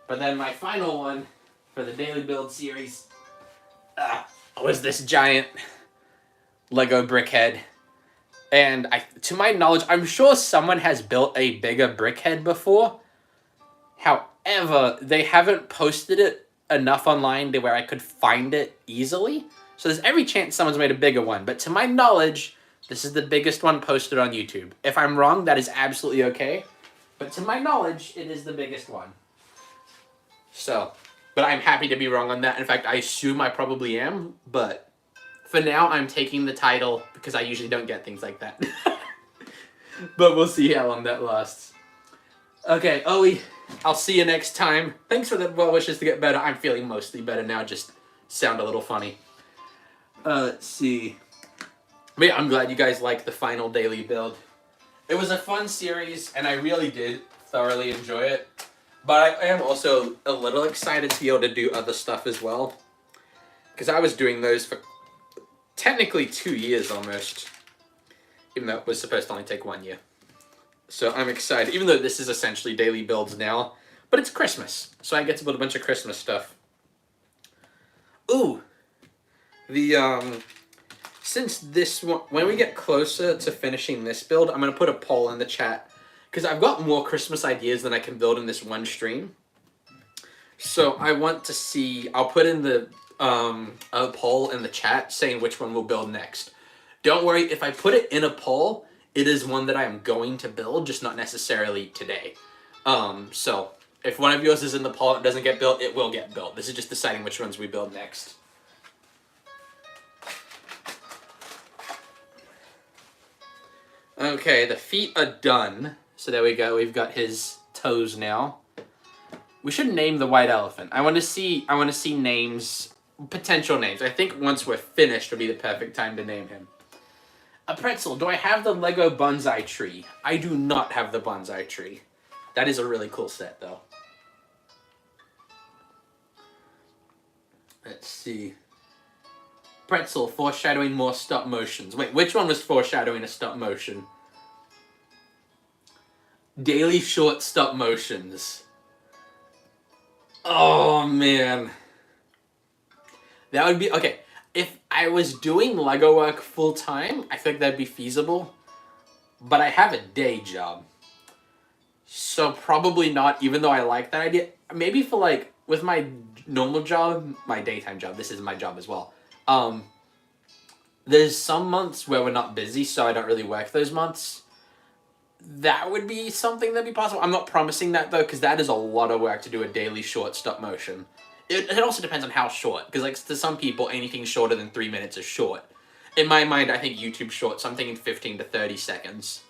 But then my final one for the daily build series was this giant Lego brick head. And to my knowledge, I'm sure someone has built a bigger brick head before. However, they haven't posted it enough online to where I could find it easily. So there's every chance someone's made a bigger one. But to my knowledge, this is the biggest one posted on YouTube. If I'm wrong, that is absolutely okay. But to my knowledge, it is the biggest one. So, but I'm happy to be wrong on that. In fact, I assume I probably am. But for now, I'm taking the title because I usually don't get things like that. But we'll see how long that lasts. Okay, Owie, I'll see you next time. Thanks for the well wishes to get better. I'm feeling mostly better now, just sound a little funny. Let's see. But yeah, I'm glad you guys liked the final daily build. It was a fun series, and I really did thoroughly enjoy it. But I am also a little excited to be able to do other stuff as well. Because I was doing those for technically 2 years almost. Even though it was supposed to only take 1 year. So I'm excited, even though this is essentially daily builds now. But it's Christmas, so I get to build a bunch of Christmas stuff. Ooh! Since this one, when we get closer to finishing this build, I'm going to put a poll in the chat. Because I've got more Christmas ideas than I can build in this one stream. So I want to see, I'll put in the a poll in the chat saying which one we'll build next. Don't worry, if I put it in a poll, it is one that I am going to build, just not necessarily today. So if one of yours is in the poll and doesn't get built, it will get built. This is just deciding which ones we build next. Okay, the feet are done. So there we go. We've got his toes now. We should name the white elephant. I want to see names, potential names. I think once we're finished will be the perfect time to name him. A pretzel. Do I have the Lego bonsai tree? I do not have the bonsai tree. That is a really cool set, though. Let's see. Pretzel, foreshadowing more stop motions. Wait, which one was foreshadowing a stop motion? Daily short stop motions. Oh, man. That would be... Okay, if I was doing Lego work full-time, I think that'd be feasible. But I have a day job. So probably not, even though I like that idea. Maybe for, like, with my normal job, my daytime job, this is my job as well. There's some months where we're not busy, so I don't really work those months. That would be something that'd be possible. I'm not promising that, though, because that is a lot of work to do a daily short stop motion. It also depends on how short, because like to some people, anything shorter than 3 minutes is short. In my mind, I think YouTube short, so I'm thinking 15 to 30 seconds.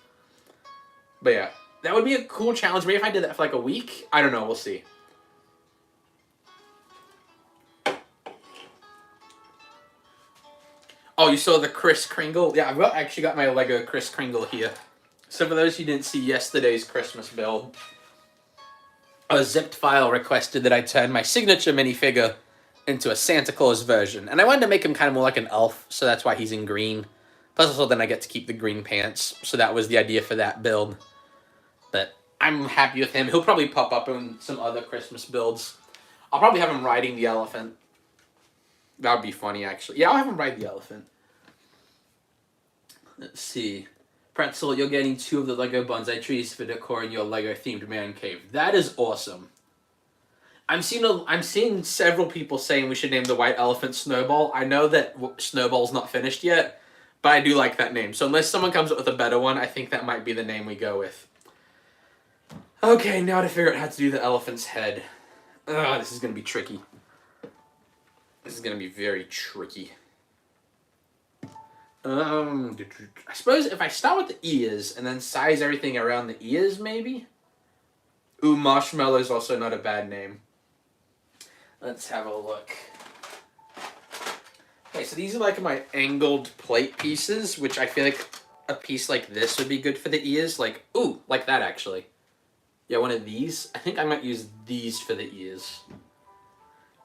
But yeah, that would be a cool challenge. Maybe if I did that for like a week, I don't know, we'll see. Oh, you saw the Kris Kringle? Yeah, I've actually got my Lego Kris Kringle here. So for those who didn't see yesterday's Christmas build, a zipped file requested that I turn my signature minifigure into a Santa Claus version. And I wanted to make him kind of more like an elf, so that's why he's in green. Plus also then I get to keep the green pants, so that was the idea for that build. But I'm happy with him. He'll probably pop up in some other Christmas builds. I'll probably have him riding the elephant. That would be funny, actually. Yeah, I'll have him ride the elephant. Let's see. Pretzel, you're getting 2 of the Lego bonsai trees for decor in your Lego-themed man cave. That is awesome. I'm seeing several people saying we should name the white elephant Snowball. I know that Snowball's not finished yet, but I do like that name. So unless someone comes up with a better one, I think that might be the name we go with. Okay, now to figure out how to do the elephant's head. Ugh, this is going to be tricky. This is going to be very tricky. I suppose if I start with the ears and then size everything around the ears, maybe? Ooh, Marshmallow's also not a bad name. Let's have a look. Okay, so these are like my angled plate pieces, which I feel like a piece like this would be good for the ears. Like, ooh, like that actually. Yeah, one of these. I think I might use these for the ears.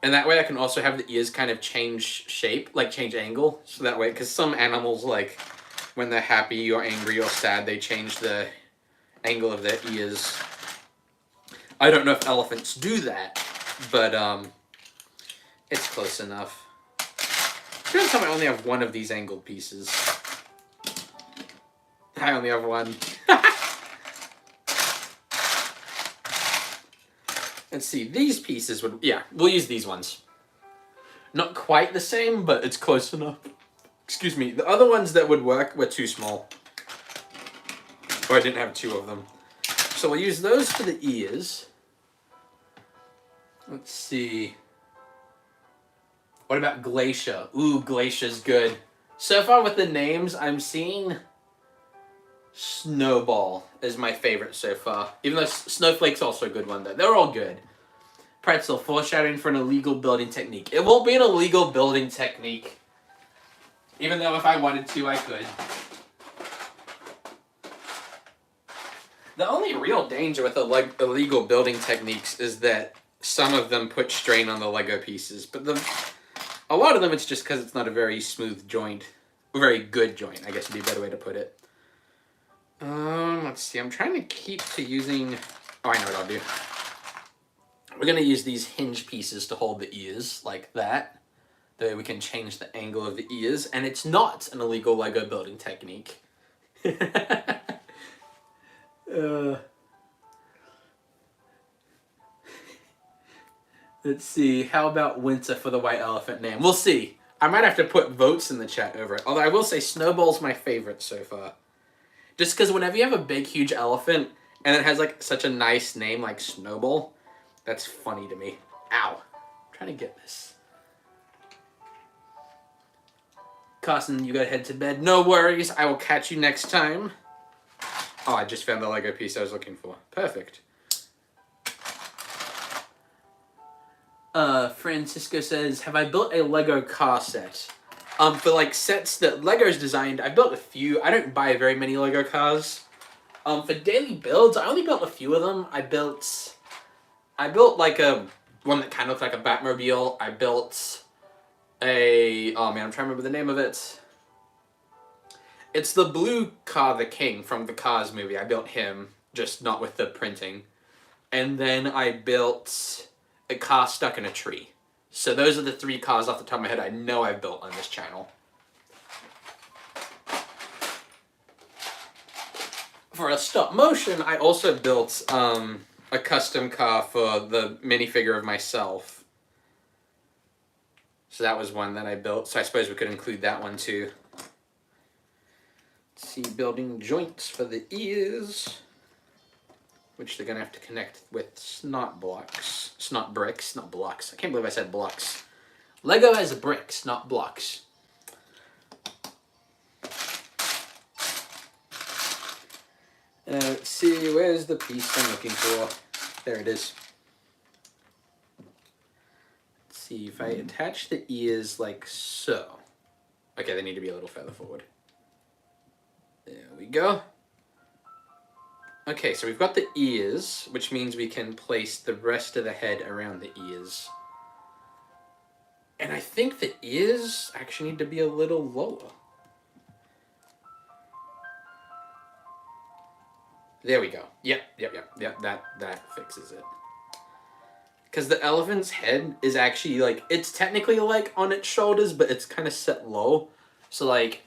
And that way I can also have the ears kind of change shape, like change angle. So that way, because some animals, like, when they're happy or angry or sad, they change the angle of their ears. I don't know if elephants do that, but it's close enough. Every time I only have one of these angled pieces. I only have one. Let's see, these pieces would, yeah, we'll use these ones. Not quite the same, but it's close enough. Excuse me, the other ones that would work were too small. Or I didn't have 2 of them. So we'll use those for the ears. Let's see. What about Glacier? Ooh, Glacier's good. So far with the names, I'm seeing Snowball is my favorite so far. Even though Snowflake's also a good one, though. They're all good. Pretzel, foreshadowing for an illegal building technique. It won't be an illegal building technique. Even though if I wanted to, I could. The only real danger with illegal building techniques is that some of them put strain on the Lego pieces. But a lot of them, it's just because it's not a very smooth joint. A very good joint, I guess would be a better way to put it. Let's see. I'm trying to keep to using... Oh, I know what I'll do. We're going to use these hinge pieces to hold the ears, like that. That way we can change the angle of the ears. And it's not an illegal Lego building technique. Let's see. How about Winter for the white elephant name? We'll see. I might have to put votes in the chat over it. Although I will say Snowball's my favorite so far. Just because whenever you have a big, huge elephant, and it has like such a nice name like Snowball, that's funny to me. Ow. I'm trying to get this. Carson, you gotta head to bed. No worries. I will catch you next time. Oh, I just found the Lego piece I was looking for. Perfect. Francisco says, have I built a Lego car set? For like sets that Lego's designed, I've built a few. I don't buy very many Lego cars. For daily builds, I only built a few of them. I built like one that kind of looked like a Batmobile. I built a, oh man, I'm trying to remember the name of it. It's the blue car, the King from the Cars movie. I built him, just not with the printing. And then I built a car stuck in a tree. So those are the 3 cars off the top of my head I know I've built on this channel. For a stop motion, I also built a custom car for the minifigure of myself. So that was one that I built. So I suppose we could include that one too. Let's see, building joints for the ears, which they're gonna have to connect with snot blocks. Snot bricks, not blocks. I can't believe I said blocks. Lego has bricks, not blocks. Let's see, where's the piece I'm looking for? There it is. Let's see, if I attach the ears like so. Okay, they need to be a little further forward. There we go. Okay, so we've got the ears, which means we can place the rest of the head around the ears. And I think the ears actually need to be a little lower. There we go. Yep, that fixes it. Because the elephant's head is actually, like, it's technically, like, on its shoulders, but it's kind of set low. So, like,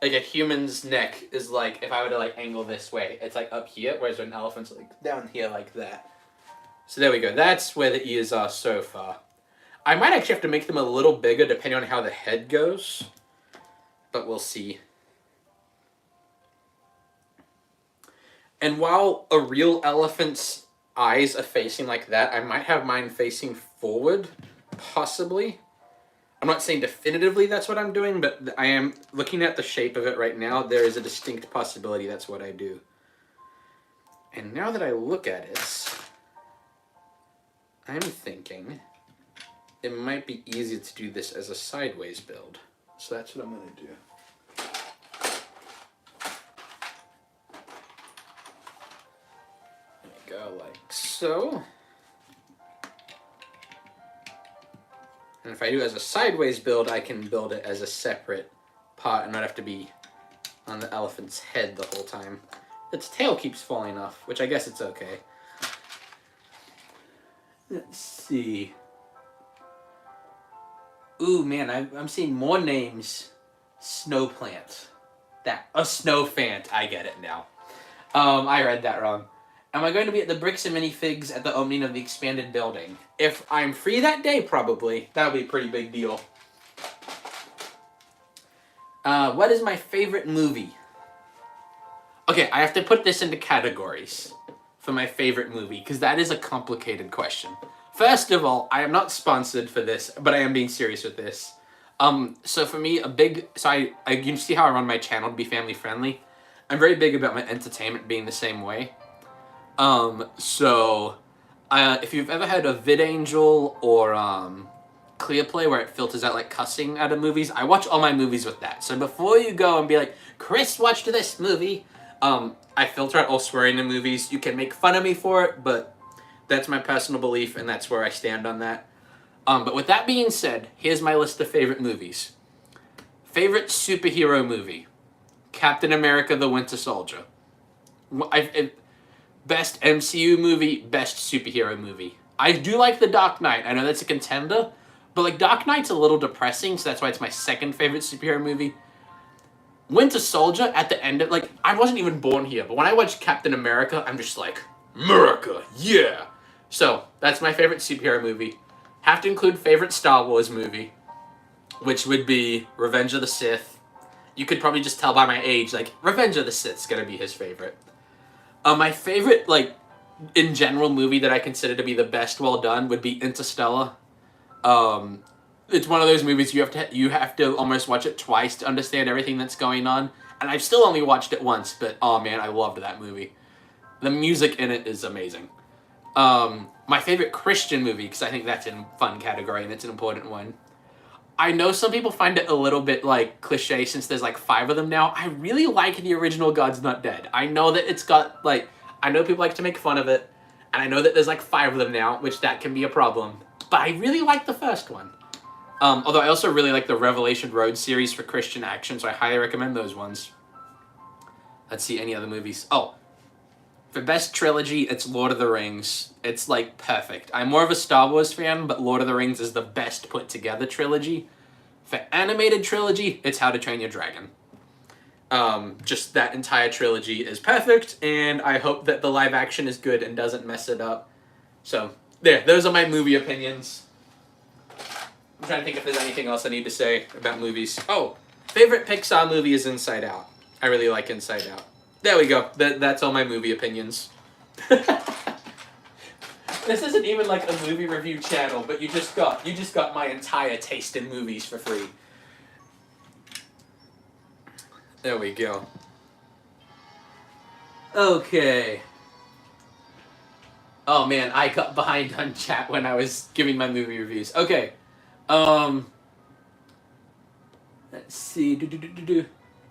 like a human's neck is like, if I were to like angle this way, it's like up here, whereas an elephant's like down here like that. So there we go. That's where the ears are so far. I might actually have to make them a little bigger depending on how the head goes, but we'll see. And while a real elephant's eyes are facing like that, I might have mine facing forward, possibly. I'm not saying definitively that's what I'm doing, but I am looking at the shape of it right now. There is a distinct possibility that's what I do. And now that I look at it, I'm thinking it might be easier to do this as a sideways build. So that's what I'm going to do. There we go, like so. And if I do it as a sideways build, I can build it as a separate part and not have to be on the elephant's head the whole time. Its tail keeps falling off, which I guess it's okay. Let's see. Ooh, man, I'm seeing more names. Snow plant. A snow fant. I get it now. I read that wrong. Am I going to be at the Bricks and Minifigs at the opening of the expanded building? If I'm free that day, probably. That would be a pretty big deal. What is my favorite movie? Okay, I have to put this into categories for my favorite movie, because that is a complicated question. First of all, I am not sponsored for this, but I am being serious with this. So for me, you can see how I run my channel to be family friendly. I'm very big about my entertainment being the same way. If you've ever heard of VidAngel or ClearPlay, where it filters out like cussing out of movies, I watch all my movies with that. So before you go and be like, Chris watched this movie, I filter out all swearing in movies. You can make fun of me for it, but that's my personal belief, and that's where I stand on that. But with that being said, here's my list of favorite movies. Favorite superhero movie: Captain America: The Winter Soldier. Best MCU movie, best superhero movie. I do like The Dark Knight. I know that's a contender, but like Dark Knight's a little depressing, so that's why it's my second favorite superhero movie. Winter Soldier, at the end of, like, I wasn't even born here, but when I watch Captain America, I'm just like, America, yeah! So, that's my favorite superhero movie. Have to include favorite Star Wars movie, which would be Revenge of the Sith. You could probably just tell by my age, like, Revenge of the Sith's gonna be his favorite. My favorite, like, in general movie that I consider to be the best well done would be Interstellar. It's one of those movies you have to almost watch it twice to understand everything that's going on. And I've still only watched it once, but oh man, I loved that movie. The music in it is amazing. My favorite Christian movie, because I think that's in fun category and it's an important one. I know some people find it a little bit like cliche since there's like 5 of them now. I really like the original God's Not Dead. I know that it's got like, I know people like to make fun of it, and I know that there's like 5 of them now, which that can be a problem. But I really like the first one. Although I also really like the Revelation Road series for Christian action, so I highly recommend those ones. Let's see, any other movies. Oh, for best trilogy, it's Lord of the Rings. It's like perfect. I'm more of a Star Wars fan, but Lord of the Rings is the best put together trilogy. For animated trilogy, it's How to Train Your Dragon. Just that entire trilogy is perfect, and I hope that the live action is good and doesn't mess it up. So, there, those are my movie opinions. I'm trying to think if there's anything else I need to say about movies. Oh, favorite Pixar movie is Inside Out. I really like Inside Out. There we go. That's all my movie opinions. This isn't even like a movie review channel, but you just got my entire taste in movies for free. There we go. Okay. Oh man, I got behind on chat when I was giving my movie reviews. Okay. Let's see.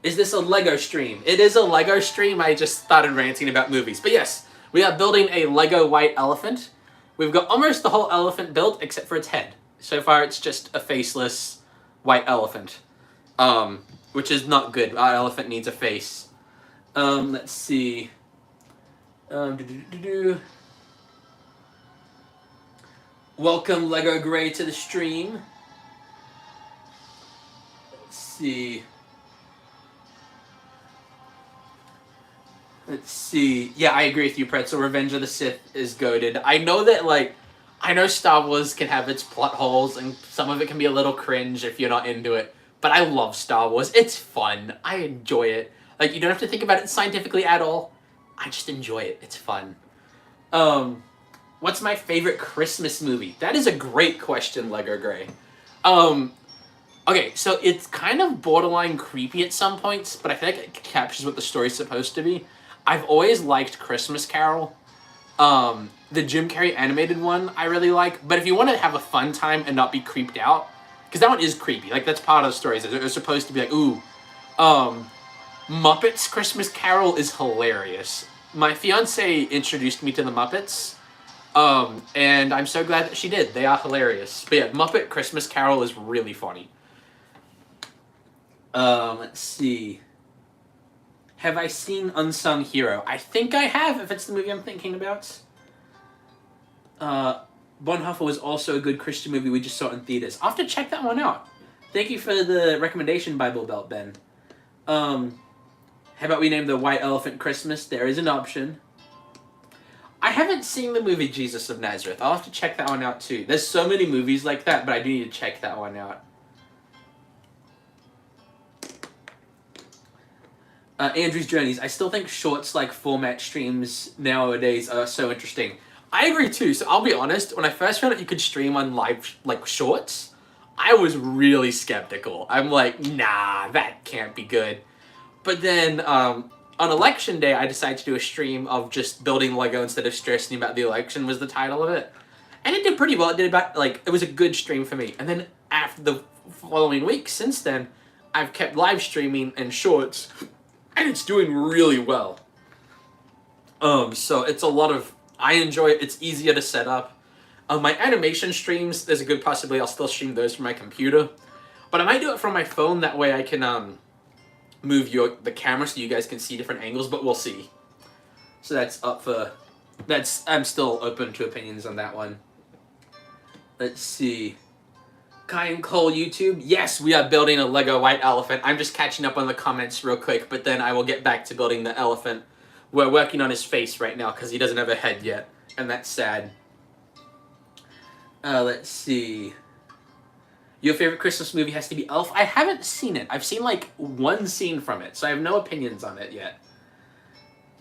Is this a Lego stream? It is a Lego stream. I just started ranting about movies. But yes, we are building a Lego white elephant. We've got almost the whole elephant built except for its head. So far, it's just a faceless white elephant. Which is not good. Our elephant needs a face. Let's see. Welcome, Lego Gray, to the stream. Let's see. Let's see. Yeah, I agree with you, Pretzel. Revenge of the Sith is goated. I know that, like, I know Star Wars can have its plot holes, and some of it can be a little cringe if you're not into it. But I love Star Wars. It's fun. I enjoy it. Like, you don't have to think about it scientifically at all. I just enjoy it. It's fun. What's my favorite Christmas movie? That is a great question, Lego Gray. Okay, so it's kind of borderline creepy at some points, but I feel like it captures what the story's supposed to be. I've always liked Christmas Carol. The Jim Carrey animated one I really like, but if you want to have a fun time and not be creeped out, because that one is creepy, like that's part of the story. They're supposed to be like, ooh, Muppets Christmas Carol is hilarious. My fiance introduced me to the Muppets, and I'm so glad that she did. They are hilarious. But yeah, Muppet Christmas Carol is really funny. Let's see. Have I seen Unsung Hero? I think I have, if it's the movie I'm thinking about. Bonhoeffer was also a good Christian movie. We just saw it in theaters. I'll have to check that one out. Thank you for the recommendation, Bible Belt Ben. How about we name the White Elephant Christmas? There is an option. I haven't seen the movie Jesus of Nazareth. I'll have to check that one out too. There's so many movies like that, but I do need to check that one out. Andrew's Journeys. I still think shorts like format streams nowadays are so interesting. I agree too. So I'll be honest, when I first found out you could stream on live like shorts, I was really skeptical. I'm like, nah, that can't be good. But then on election day, I decided to do a stream of just building Lego instead of stressing about the election was the title of it. And it did pretty well. It did about, like, it was a good stream for me. And then after the following week, since then, I've kept live streaming and shorts, and it's doing really well. So it's a lot of, I enjoy it. It's easier to set up. My animation streams, there's a good possibility I'll still stream those from my computer. But I might do it from my phone. That way I can move the camera so you guys can see different angles, but we'll see. So that's up for, I'm still open to opinions on that one. Let's see. Kai and Cole YouTube. Yes, we are building a Lego white elephant. I'm just catching up on the comments real quick, but then I will get back to building the elephant. We're working on his face right now because he doesn't have a head yet, and that's sad. Let's see. Your favorite Christmas movie has to be Elf? I haven't seen it. I've seen like one scene from it, so I have no opinions on it yet.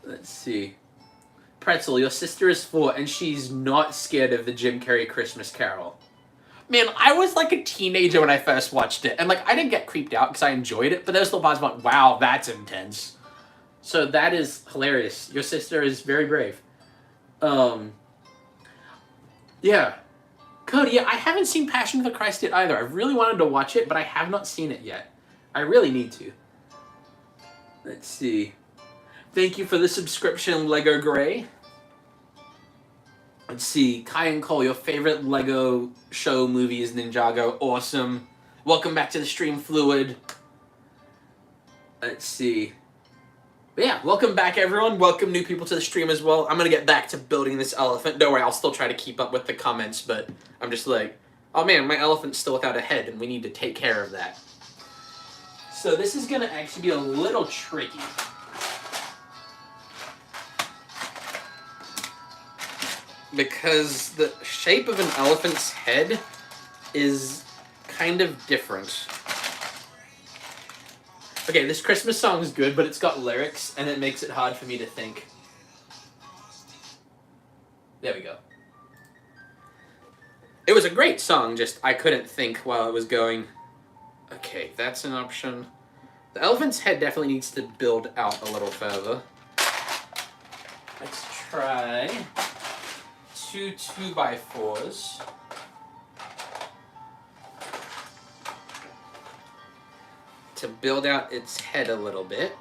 Let's see. Pretzel, your sister is 4 and she's not scared of the Jim Carrey Christmas Carol. Man, I was like a teenager when I first watched it, and like I didn't get creeped out because I enjoyed it, but those little parts went, wow, that's intense. So that is hilarious. Your sister is very brave. Yeah. Cody, yeah, I haven't seen Passion of the Christ yet either. I really wanted to watch it, but I have not seen it yet. I really need to. Let's see. Thank you for the subscription, Lego Gray. Let's see. Kai and Cole, your favorite Lego show movie is Ninjago. Awesome. Welcome back to the stream, Fluid. Let's see. But yeah, welcome back, everyone. Welcome new people to the stream as well. I'm going to get back to building this elephant. Don't worry, I'll still try to keep up with the comments, but I'm just like, oh man, my elephant's still without a head, and we need to take care of that. So this is going to actually be a little tricky. Because the shape of an elephant's head is kind of different. Okay, this Christmas song is good, but it's got lyrics, and it makes it hard for me to think. There we go. It was a great song, just I couldn't think while it was going. Okay, that's an option. The elephant's head definitely needs to build out a little further. Let's try 2 2x4s. To build out its head a little bit.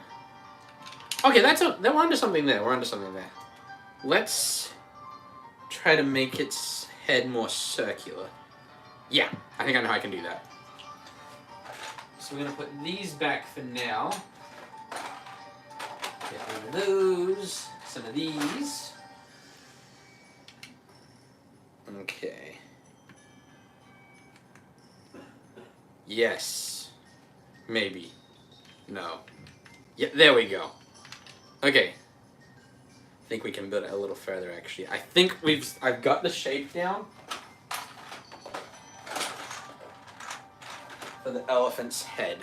Okay, we're onto something there. We're onto something there. Let's try to make its head more circular. Yeah, I think I know how I can do that. So we're gonna put these back for now. Get one of those, some of these. Okay. Yes. Maybe. No. Yeah, there we go. Okay. think we can build it a little further, actually. I think I've got the shape down for the elephant's head.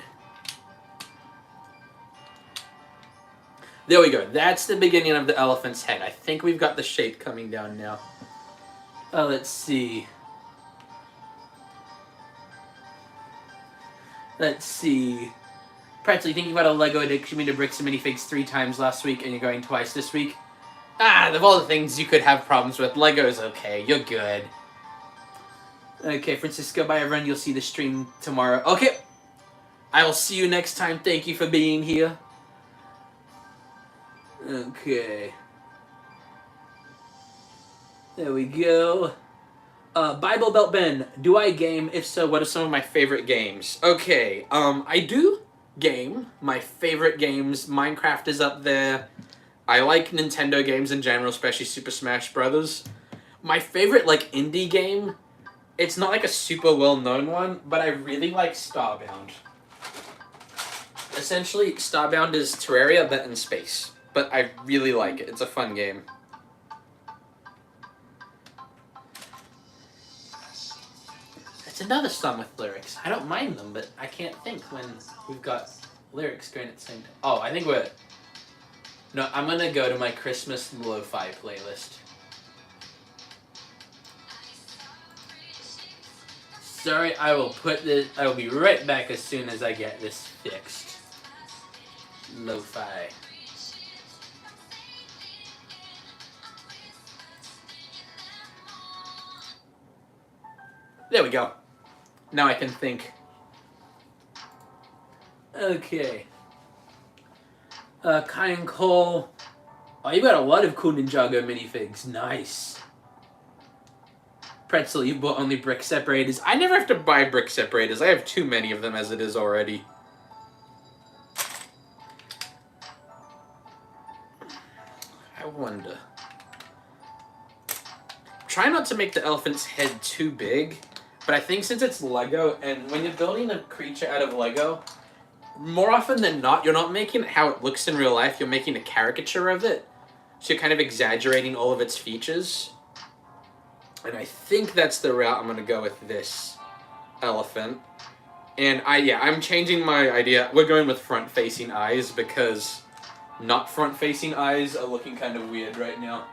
There we go. That's the beginning of the elephant's head. I think we've got the shape coming down now. Let's see. Pretzel, you think you've got a Lego addiction to bricks and minifigs 3 times last week and you're going twice this week? Of all the things you could have problems with, Lego's okay. You're good. Okay, Francisco, bye everyone. You'll see the stream tomorrow. Okay. I will see you next time. Thank you for being here. Okay. There we go. Bible Belt Ben, do I game? If so, what are some of my favorite games? Okay, I do game. My favorite games, Minecraft is up there. I like Nintendo games in general, especially Super Smash Brothers. My favorite, like, indie game, it's not like a super well-known one, but I really like Starbound. Essentially, Starbound is Terraria, but in space. But I really like it. It's a fun game. It's another song with lyrics. I don't mind them, but I can't think when we've got lyrics going at the same time. Oh, I think we're... No, I'm gonna go to my Christmas lo-fi playlist. Sorry, I will be right back as soon as I get this fixed. Lo-fi. There we go. Now I can think. Okay. Kai and Cole. Oh, you got a lot of cool Ninjago minifigs. Nice. Pretzel, you bought only brick separators. I never have to buy brick separators. I have too many of them as it is already. I wonder. Try not to make the elephant's head too big. But I think since it's Lego, and when you're building a creature out of Lego, more often than not, you're not making it how it looks in real life, you're making a caricature of it. So you're kind of exaggerating all of its features. And I think that's the route I'm going to go with this elephant. And I'm changing my idea. We're going with front-facing eyes because not front-facing eyes are looking kind of weird right now.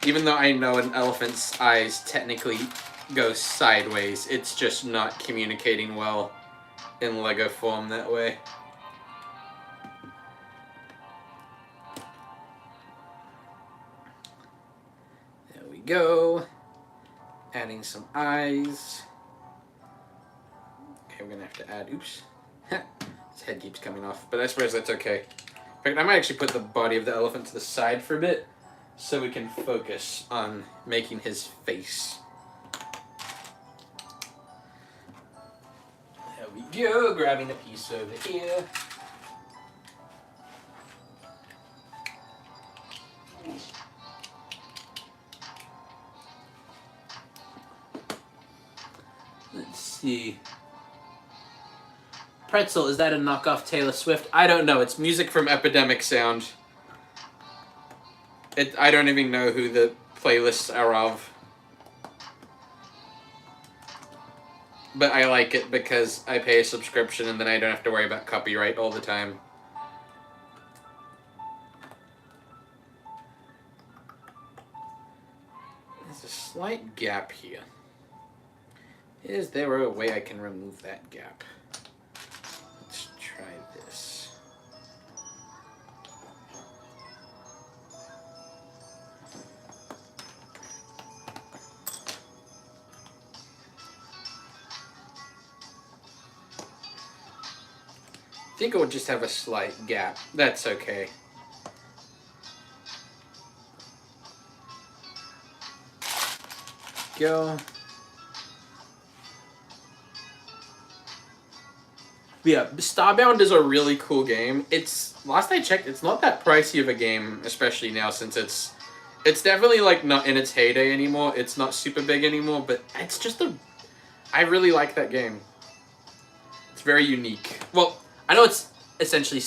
Even though I know an elephant's eyes technically go sideways, it's just not communicating well in Lego form that way. There we go. Adding some eyes. Okay, we're gonna have to add, oops. His head keeps coming off, but I suppose that's okay. In fact, I might actually put the body of the elephant to the side for a bit, so we can focus on making his face. There we go, grabbing a piece over here. Let's see. Pretzel, is that a knockoff Taylor Swift? I don't know, it's music from Epidemic Sound. I don't even know who the playlists are of. But I like it because I pay a subscription and then I don't have to worry about copyright all the time. There's a slight gap here. Is there a way I can remove that gap? Let's try this. I think it would just have a slight gap. That's okay. Go. Yeah, Starbound is a really cool game. Last I checked, it's not that pricey of a game, especially now since it's definitely like not in its heyday anymore. It's not super big anymore, but it's just I really like that game. It's very unique. Well, I know it's essentially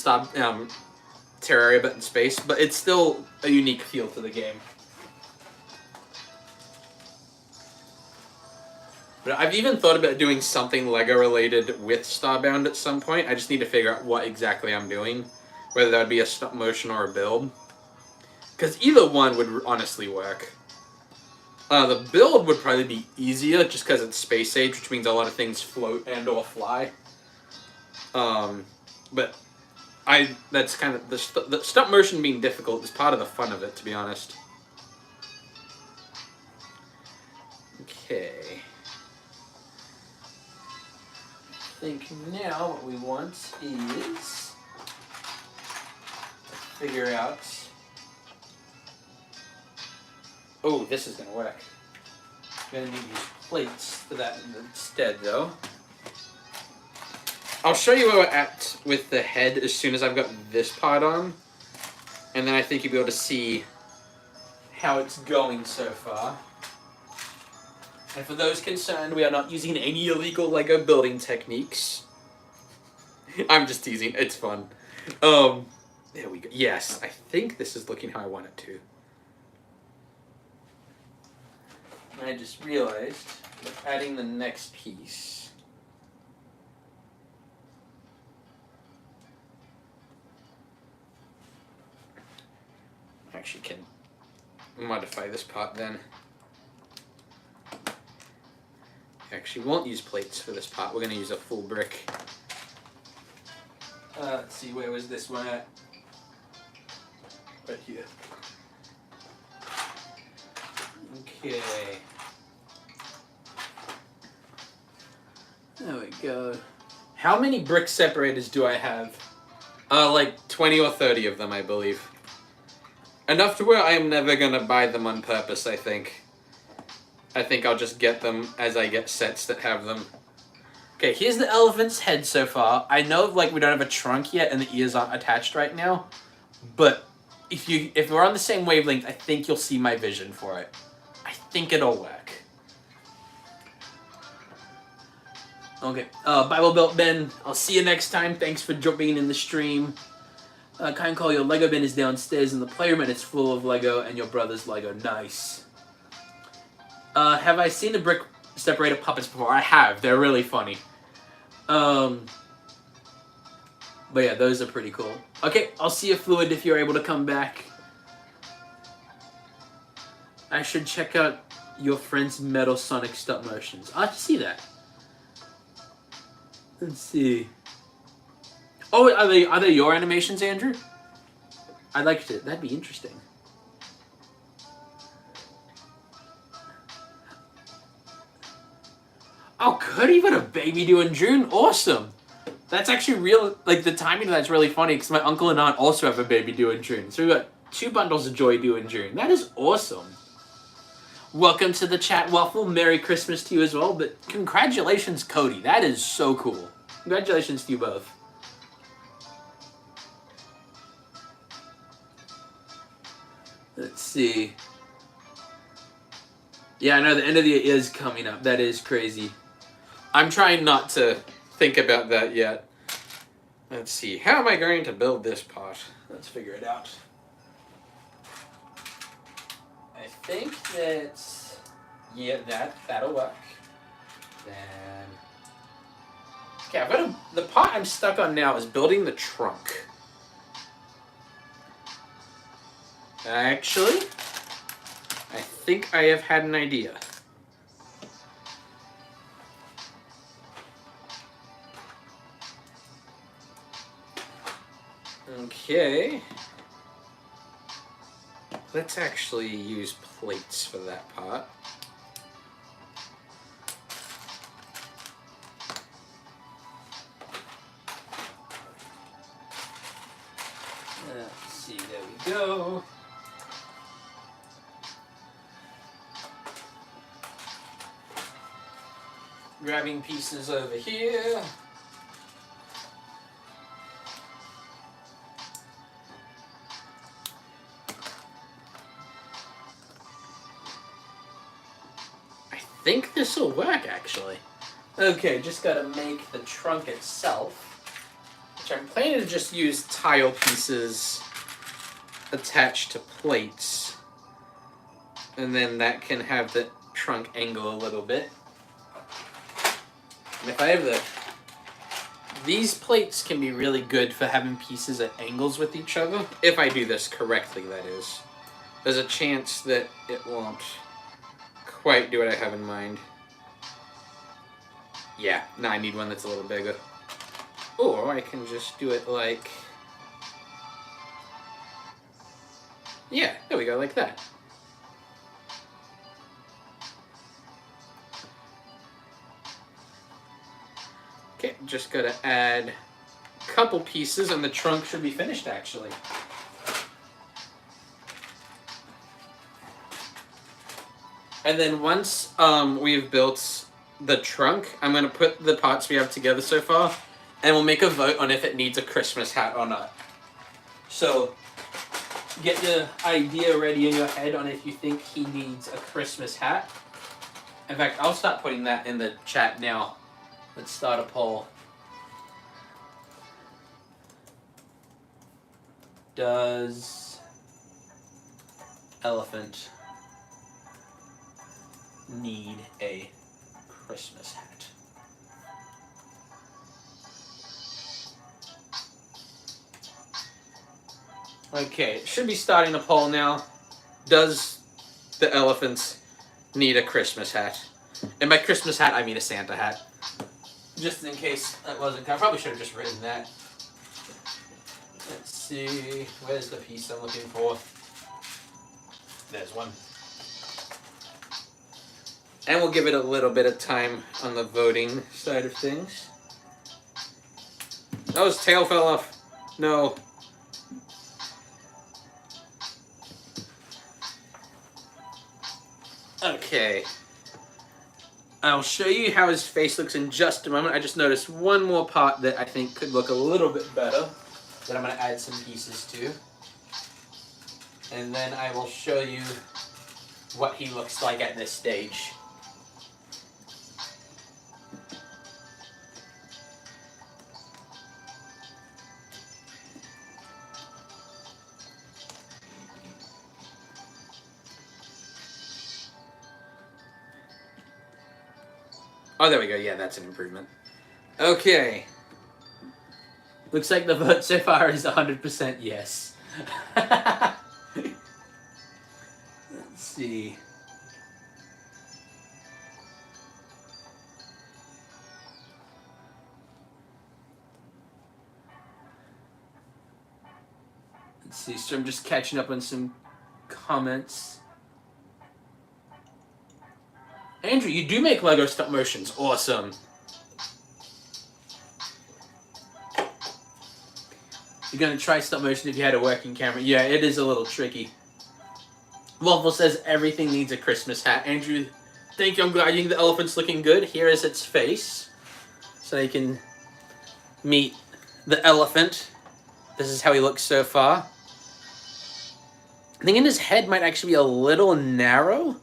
Terraria but in space, but it's still a unique feel to the game. But I've even thought about doing something LEGO related with Starbound at some point. I just need to figure out what exactly I'm doing. Whether that would be a stop motion or a build. Because either one would honestly work. The build would probably be easier just because it's space age, which means a lot of things float and or fly. But that's kind of... The stop motion being difficult is part of the fun of it, to be honest. Okay. I think now what we want is to figure out... Oh, this is going to work. I'm going to need to use plates for that instead, though. I'll show you where we're at with the head as soon as I've got this part on. And then I think you'll be able to see how it's going so far. And for those concerned, we are not using any illegal LEGO building techniques. I'm just teasing. It's fun. There we go. Yes, I think this is looking how I want it to. And I just realized that adding the next piece. I actually can modify this part then. Actually won't use plates for this part. We're going to use a full brick. Let's see, where was this one at? Right here. Okay. There we go. How many brick separators do I have? Like 20 or 30 of them, I believe. Enough to where I am never going to buy them on purpose, I think. I think I'll just get them as I get sets that have them. Okay, here's the elephant's head so far. I know like we don't have a trunk yet and the ears aren't attached right now, but if we're on the same wavelength, I think you'll see my vision for it. I think it'll work. Okay, Bible Belt Ben, I'll see you next time. Thanks for being in the stream. Kind call, your Lego bin is downstairs in the playroom and it's full of Lego and your brother's Lego. Nice. Have I seen the brick separator puppets before? I have. They're really funny. But yeah, those are pretty cool. Okay, I'll see you, Fluid, if you're able to come back. I should check out your friend's Metal Sonic stop motions. I'll have to see that. Let's see. Oh, are they your animations, Andrew? I'd like to. That'd be interesting. Oh, good. You've got a baby due in June. Awesome. That's actually real. Like, the timing of that's really funny because my uncle and aunt also have a baby due in June. So we've got 2 bundles of joy due in June. That is awesome. Welcome to the chat, Waffle. Merry Christmas to you as well. But congratulations, Cody. That is so cool. Congratulations to you both. Let's see. Yeah, I know the end of the year is coming up. That is crazy. I'm trying not to think about that yet. Let's see. How am I going to build this part? Let's figure it out. I think that... Yeah, that'll work. Then... Okay, I've got the part I'm stuck on now is building the trunk. Actually, I think I have had an idea. Okay. Let's actually use plates for that part. Let's see, there we go. Grabbing pieces over here. I think this will work, actually. Okay, just gotta make the trunk itself, which I'm planning to just use tile pieces attached to plates. And then that can have the trunk angle a little bit. And if I have these plates can be really good for having pieces at angles with each other. If I do this correctly, that is. There's a chance that it won't quite do what I have in mind. Yeah, now I need one that's a little bigger. Or I can just do it like... Yeah, there we go, like that. Okay, just gotta add a couple pieces and the trunk should be finished actually. And then once we've built the trunk, I'm gonna put the parts we have together so far and we'll make a vote on if it needs a Christmas hat or not. So get the idea ready in your head on if you think he needs a Christmas hat. In fact, I'll start putting that in the chat now. Let's start a poll. Does elephant need a Christmas hat? Okay, it should be starting a poll now. Does the elephant need a Christmas hat? And by Christmas hat, I mean a Santa hat. Just in case that wasn't... I probably should have just written that. Let's see... Where's the piece I'm looking for? There's one. And we'll give it a little bit of time on the voting side of things. Oh, his tail fell off. No. Okay. I'll show you how his face looks in just a moment. I just noticed one more part that I think could look a little bit better that I'm going to add some pieces to. And then I will show you what he looks like at this stage. Oh, there we go. Yeah, that's an improvement. Okay. Looks like the vote so far is 100% yes. Let's see. Let's see. So I'm just catching up on some comments. Andrew, you do make Lego stop motions. Awesome. You're going to try stop motion if you had a working camera. Yeah, it is a little tricky. Waffle says everything needs a Christmas hat. Andrew, thank you. I'm glad you think the elephant's looking good. Here is its face. So you can meet the elephant. This is how he looks so far. I think in his head might actually be a little narrow.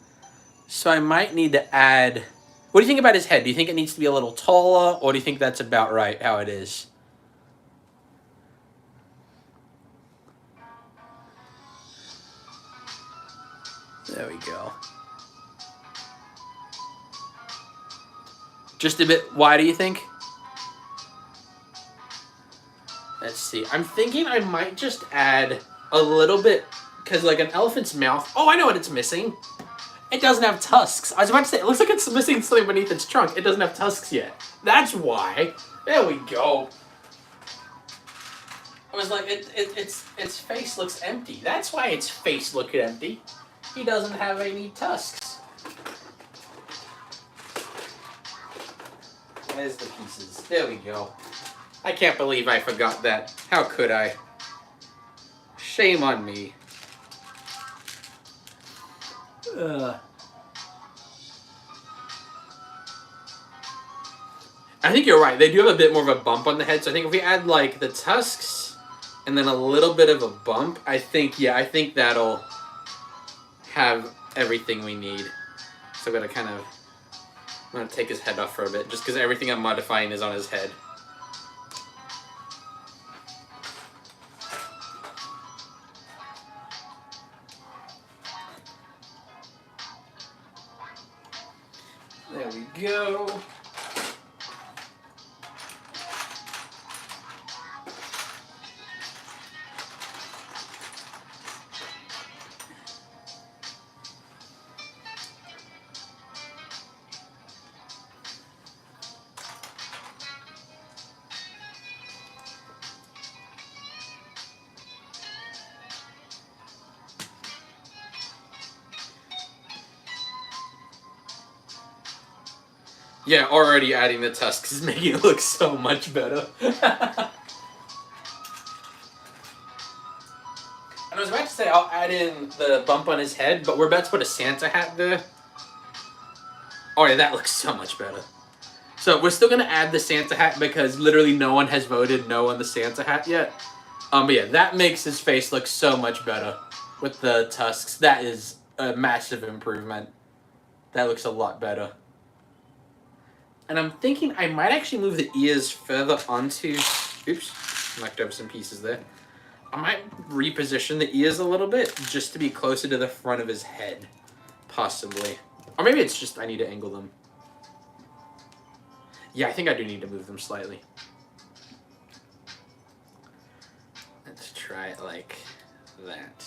So I might need to add... What do you think about his head? Do you think it needs to be a little taller, or do you think that's about right, how it is? There we go. Just a bit wider, you think? Let's see. I'm thinking I might just add a little bit, because like an elephant's mouth... Oh, I know what it's missing. It doesn't have tusks. I was about to say, it looks like it's missing something beneath its trunk. It doesn't have tusks yet. That's why. There we go. I was like, its face looks empty. That's why its face looked empty. He doesn't have any tusks. There's the pieces. There we go. I can't believe I forgot that. How could I? Shame on me. I think you're right. They do have a bit more of a bump on the head. So I think if we add like the tusks and then a little bit of a bump, I think that'll have everything we need. So I'm gonna take his head off for a bit, just because everything I'm modifying is on his head. go. Yeah, already adding the tusks is making it look so much better. And I was about to say I'll add in the bump on his head, but we're about to put a Santa hat there. Oh yeah, that looks so much better. So we're still gonna add the Santa hat because literally no one has voted no on the Santa hat yet. But yeah, that makes his face look so much better with the tusks. That is a massive improvement. That looks a lot better. And I'm thinking I might actually move the ears further onto... Oops, knocked over some pieces there. I might reposition the ears a little bit just to be closer to the front of his head, possibly. Or maybe it's just I need to angle them. Yeah, I think I do need to move them slightly. Let's try it like that.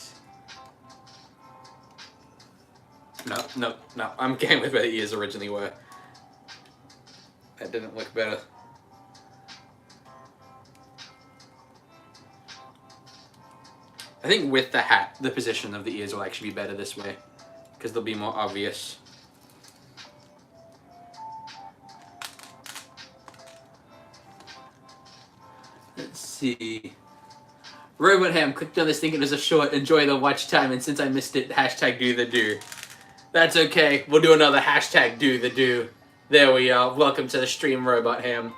No. I'm okay with where the ears originally were. That didn't look better. I think with the hat, the position of the ears will actually be better this way, because they'll be more obvious. Let's see. Robot Ham clicked on this thinking it was a short. Enjoy the watch time, and since I missed it, hashtag do the do. That's okay. We'll do another hashtag do the do. There we are. Welcome to the stream, Robot Ham.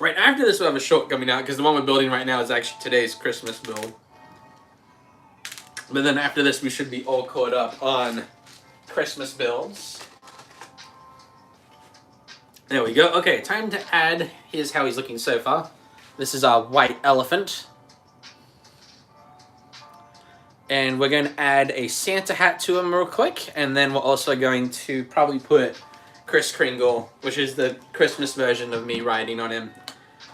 Right after this, we'll have a short coming out because the one we're building right now is actually today's Christmas build. But then after this, we should be all caught up on Christmas builds. There we go. Okay, time to add. Here's how he's looking so far. This is our white elephant. And we're going to add a Santa hat to him real quick. And then we're also going to probably put Kris Kringle, which is the Christmas version of me riding on him.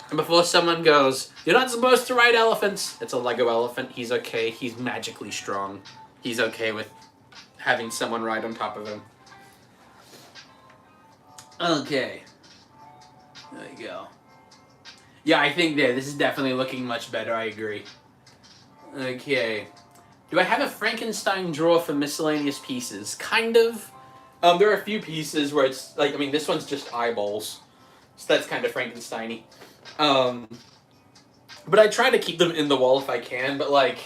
And before someone goes, you're not supposed to ride elephants. It's a Lego elephant. He's okay. He's magically strong. He's okay with having someone ride on top of him. Okay. There you go. Yeah, I think this is definitely looking much better. I agree. Okay. Do I have a Frankenstein drawer for miscellaneous pieces? Kind of. There are a few pieces where it's like, I mean, this one's just eyeballs. So that's kind of Frankenstein-y. But I try to keep them in the wall if I can, but like,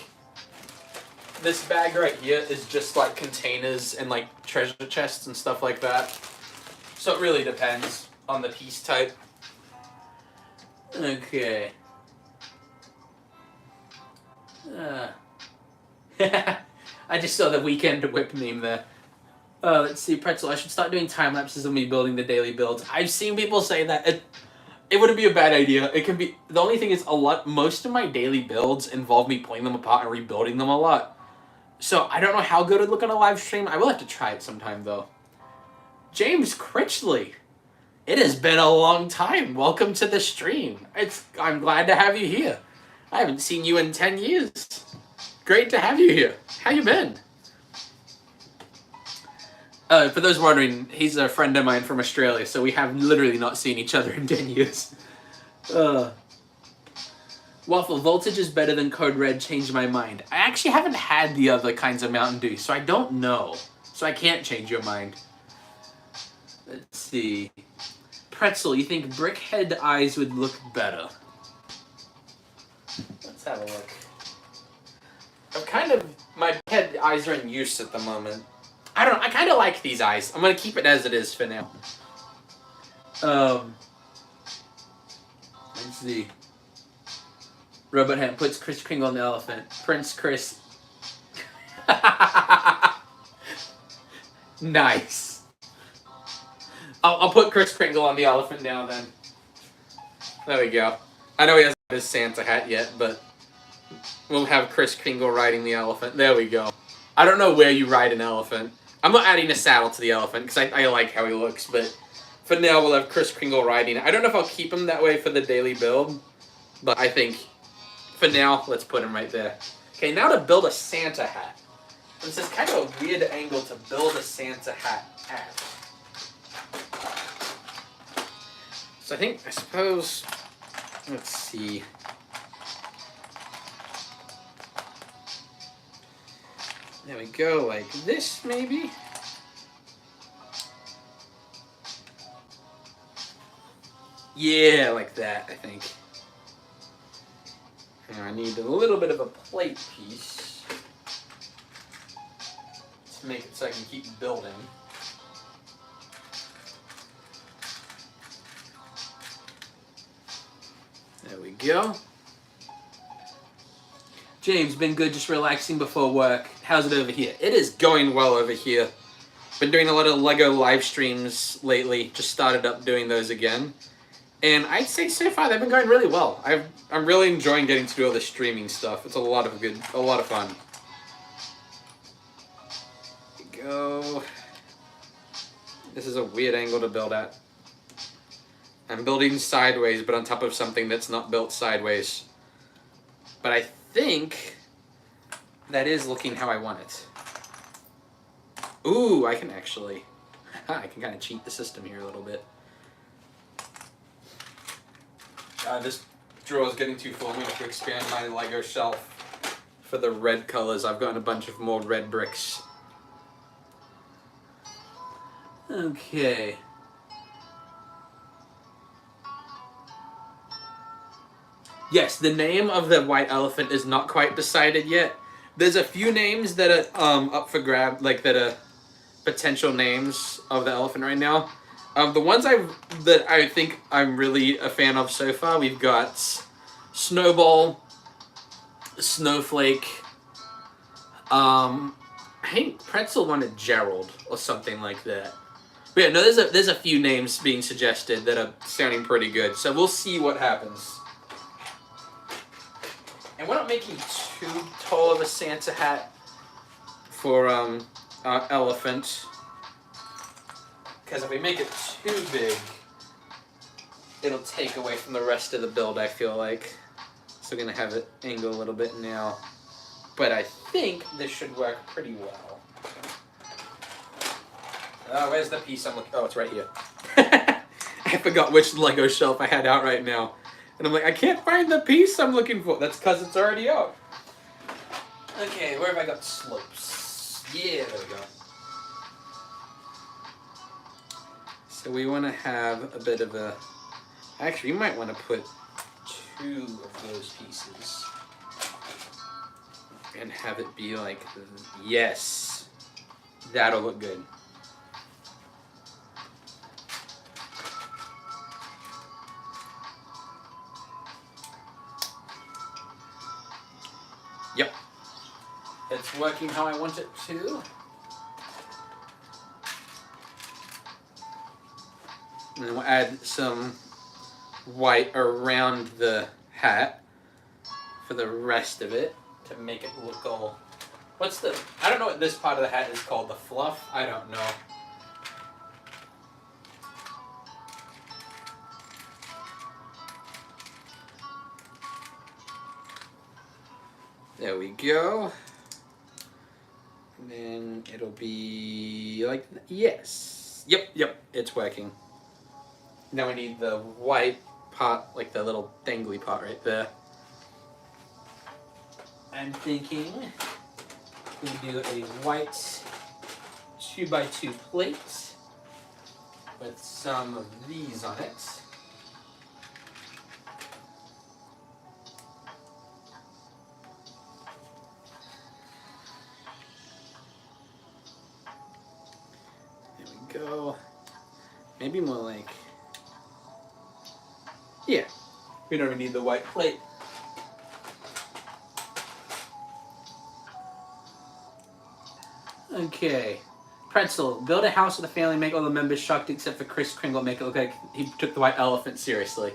this bag right here is just like containers and like treasure chests and stuff like that. So it really depends on the piece type. Okay. I just saw the Weekend Whip meme there. Let's see, Pretzel. I should start doing time lapses of me building the daily builds. I've seen people say that it wouldn't be a bad idea. It can be. The only thing is most of my daily builds involve me pulling them apart and rebuilding them a lot. So I don't know how good it'd look on a live stream. I will have to try it sometime though. James Critchley, it has been a long time. Welcome to the stream. I'm glad to have you here. I haven't seen you in 10 years. Great to have you here. How you been? For those wondering, he's a friend of mine from Australia, so we have literally not seen each other in 10 years. Waffle, voltage is better than Code Red, changed my mind. I actually haven't had the other kinds of Mountain Dew, so I don't know. So I can't change your mind. Let's see. Pretzel, you think brickhead eyes would look better? Let's have a look. My head eyes are in use at the moment. I don't know, I kind of like these eyes. I'm going to keep it as it is for now. Let's see. Robot Hand puts Kris Kringle on the elephant. Prince Chris. Nice. I'll put Kris Kringle on the elephant now then. There we go. I know he hasn't got his Santa hat yet, but we'll have Kris Kringle riding the elephant. There we go. I don't know where you ride an elephant. I'm not adding a saddle to the elephant because I like how he looks, but for now we'll have Kris Kringle riding. I don't know if I'll keep him that way for the daily build, but I think for now, let's put him right there. Okay, now to build a Santa hat. This is kind of a weird angle to build a Santa hat at. So I suppose, let's see. There we go, like this maybe? Yeah, like that, I think. Now I need a little bit of a plate piece to make it so I can keep building. There we go. James, been good just relaxing before work. How's it over here? It is going well over here. Been doing a lot of LEGO live streams lately. Just started up doing those again. And I'd say so far they've been going really well. I'm really enjoying getting to do all the streaming stuff. It's a lot of fun. There we go. This is a weird angle to build at. I'm building sideways, but on top of something that's not built sideways. But I think that is looking how I want it. Ooh, I can actually... I can kind of cheat the system here a little bit. This drawer is getting too full. I'm going to have to expand my LEGO shelf for the red colors. I've gotten a bunch of more red bricks. Okay. Yes, the name of the white elephant is not quite decided yet. There's a few names that are up for grab, like that are potential names of the elephant right now. The ones that I think I'm really a fan of so far, we've got Snowball, Snowflake. I think Pretzel wanted Gerald or something like that. But yeah, no, there's a few names being suggested that are sounding pretty good. So we'll see what happens. And we're not making too tall of a Santa hat for our elephant. Because if we make it too big, it'll take away from the rest of the build, I feel like. So we're going to have it angle a little bit now. But I think this should work pretty well. Where's the piece I'm looking for? Oh, it's right here. I forgot which LEGO shelf I had out right now. And I'm like, I can't find the piece I'm looking for. That's because it's already out. Okay, where have I got slopes? Yeah, there we go. So we want to have a bit of a... Actually, you might want to put 2 of those pieces. And have it be like... Yes. That'll look good. Yep. It's working how I want it to. And then we'll add some white around the hat for the rest of it to make it look all... What's the... I don't know what this part of the hat is called. The fluff? I don't know. There we go. And then it'll be like... Yes. Yep. It's working. Now we need the white part, like the little dangly part right there. I'm thinking we do a white 2x2 plate with some of these on it. There we go. Maybe more like... Yeah, we don't even need the white plate. Okay. Pretzel, build a house with a family, make all the members shocked except for Kris Kringle, make it look like he took the white elephant seriously.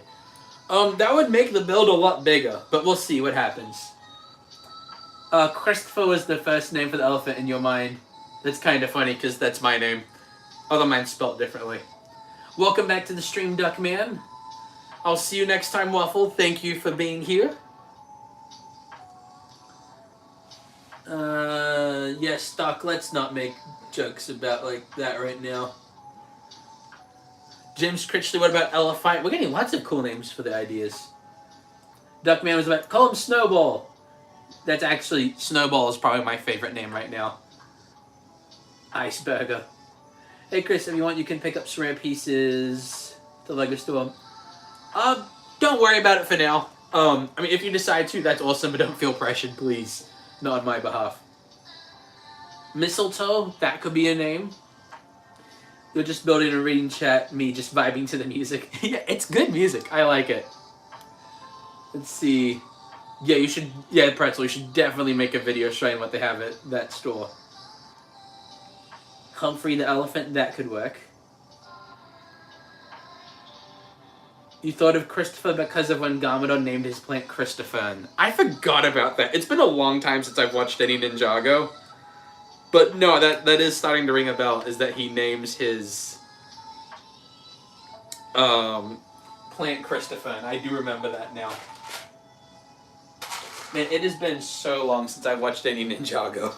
That would make the build a lot bigger, but we'll see what happens. Christopher was the first name for the elephant in your mind. That's kind of funny because that's my name. Although mine's spelled differently. Welcome back to the stream, Duckman. I'll see you next time, Waffle. Thank you for being here. Yes, Doc, let's not make jokes about like that right now. James Critchley, what about Elephant? We're getting lots of cool names for the ideas. Duckman was about, call him Snowball. That's actually, Snowball is probably my favorite name right now. Iceberger. Hey Chris, if you want, you can pick up some rare pieces at the Lego store. Don't worry about it for now. I mean, if you decide to, that's awesome, but don't feel pressured, please. Not on my behalf. Mistletoe, that could be a name. You're just building a reading chat, me just vibing to the music. Yeah, it's good music. I like it. Let's see. Yeah, you should. Yeah, Pretzel, you should definitely make a video showing what they have at that store. Humphrey the Elephant, that could work. You thought of Christopher because of when Garmadon named his plant Christopher. I forgot about that. It's been a long time since I've watched any Ninjago. But no, that is starting to ring a bell, is that he names his plant Christopher. I do remember that now. Man, it has been so long since I've watched any Ninjago.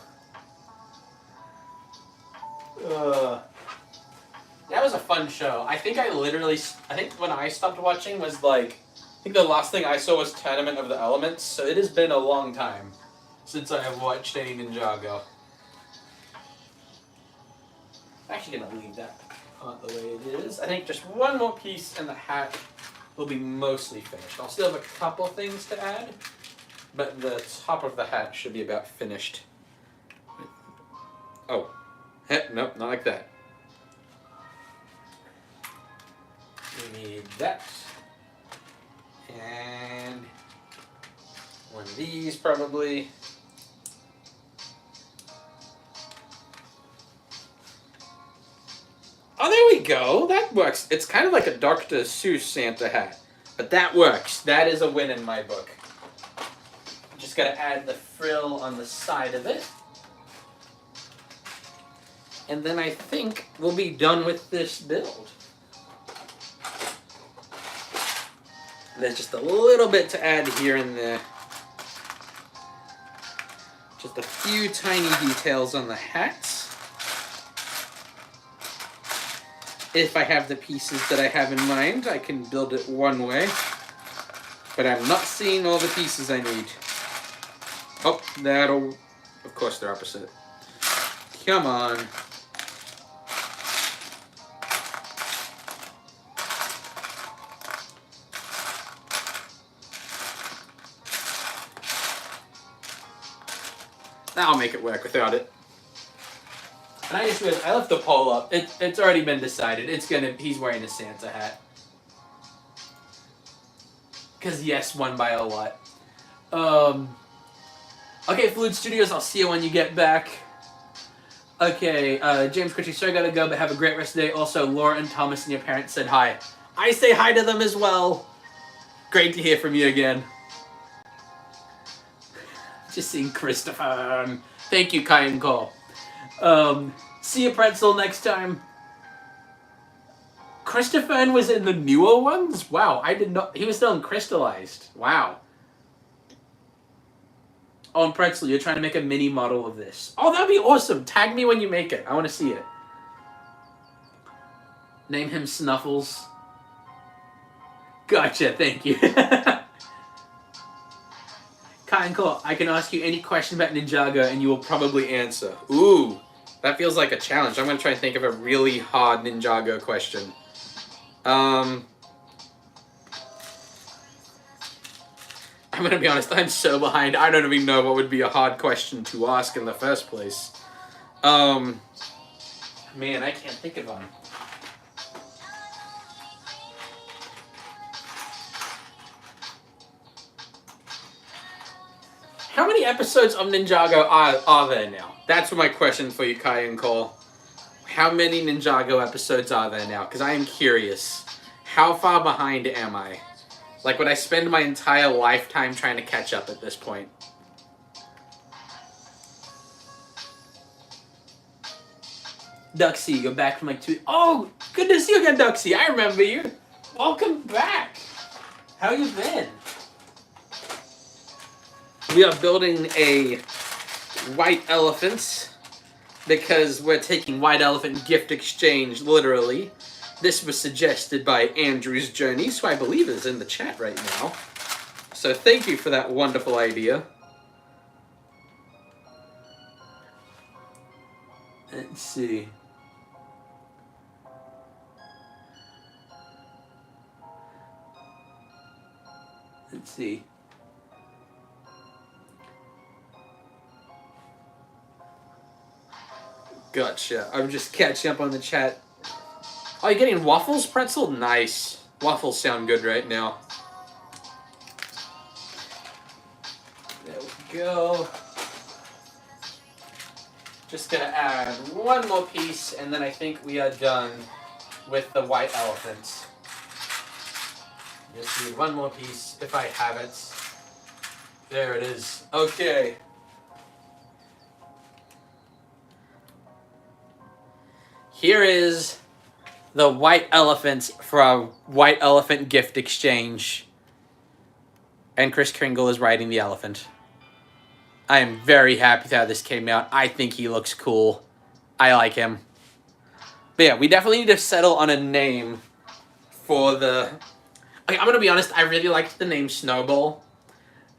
That was a fun show. I think when I stopped watching was like, I think the last thing I saw was Tournament of the Elements, so it has been a long time since I have watched any Ninjago. I'm actually going to leave that part the way it is. I think just one more piece and the hat will be mostly finished. I'll still have a couple things to add, but the top of the hat should be about finished. Oh, nope, not like that. We need that. And one of these probably. Oh, there we go. That works. It's kind of like a Dr. Seuss Santa hat. But that works. That is a win in my book. Just gotta add the frill on the side of it. And then I think we'll be done with this build. There's just a little bit to add here and there. Just a few tiny details on the hats. If I have the pieces that I have in mind, I can build it one way. But I'm not seeing all the pieces I need. Oh, that'll... Of course they're opposite. Come on. I'll make it work without it. And I just realized I left the poll up. It's already been decided. He's wearing a Santa hat. Cause yes, won by a lot. Okay, Fluid Studios, I'll see you when you get back. Okay, James Critchley, sorry I gotta go, but have a great rest of the day. Also, Laura and Thomas and your parents said hi. I say hi to them as well. Great to hear from you again. Just seeing Christopher. Thank you, Kai and Cole. See you, Pretzel, next time. Christopher was in the newer ones? Wow, I did not... He was still in Crystallized. Wow. Oh, and Pretzel, you're trying to make a mini model of this. Oh, that'd be awesome. Tag me when you make it. I want to see it. Name him Snuffles. Gotcha, thank you. Kai and Cole, I can ask you any question about Ninjago and you will probably answer. Ooh, that feels like a challenge. I'm going to try and think of a really hard Ninjago question. I'm going to be honest, I'm so behind. I don't even know what would be a hard question to ask in the first place. Man, I can't think of one. How many episodes of Ninjago are there now? That's my question for you, Kai and Cole. How many Ninjago episodes are there now? Because I am curious. How far behind am I? Like, would I spend my entire lifetime trying to catch up at this point? Duxie, you're back from like 2... Oh, good to see you again, Duxie. I remember you. Welcome back. How you been? We are building a white elephant because we're taking white elephant gift exchange literally. This was suggested by Andrew's Journeys, who I believe is in the chat right now. So thank you for that wonderful idea. Let's see. Let's see. Gotcha. I'm just catching up on the chat. Oh, you're getting waffles, pretzel? Nice. Waffles sound good right now. There we go. Just gonna add one more piece, and then I think we are done with the white elephant. Just need one more piece, if I have it. There it is. Okay. Here is the white elephant for our white elephant gift exchange. And Chris Kringle is riding the elephant. I am very happy with how this came out. I think he looks cool. I like him. But yeah, we definitely need to settle on a name for the... Okay, I'm going to be honest, I really liked the name Snowball.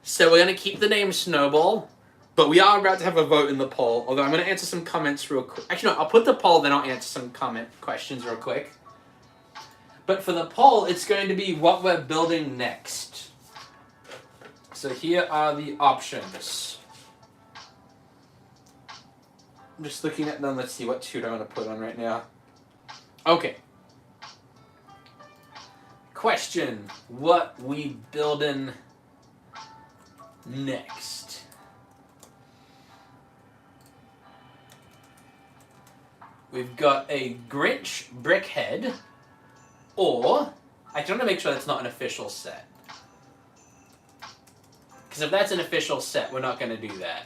So we're going to keep the name Snowball, but we are about to have a vote in the poll, although I'm going to answer some comments real quick. Actually, no, I'll put the poll, then I'll answer some comment questions real quick. But for the poll, it's going to be what we're building next. So here are the options. I'm just looking at them. Let's see what tune I want to put on right now. Okay. Question, what we building next? We've got a Grinch Brickhead, or I want to make sure that's not an official set. Because if that's an official set, we're not going to do that.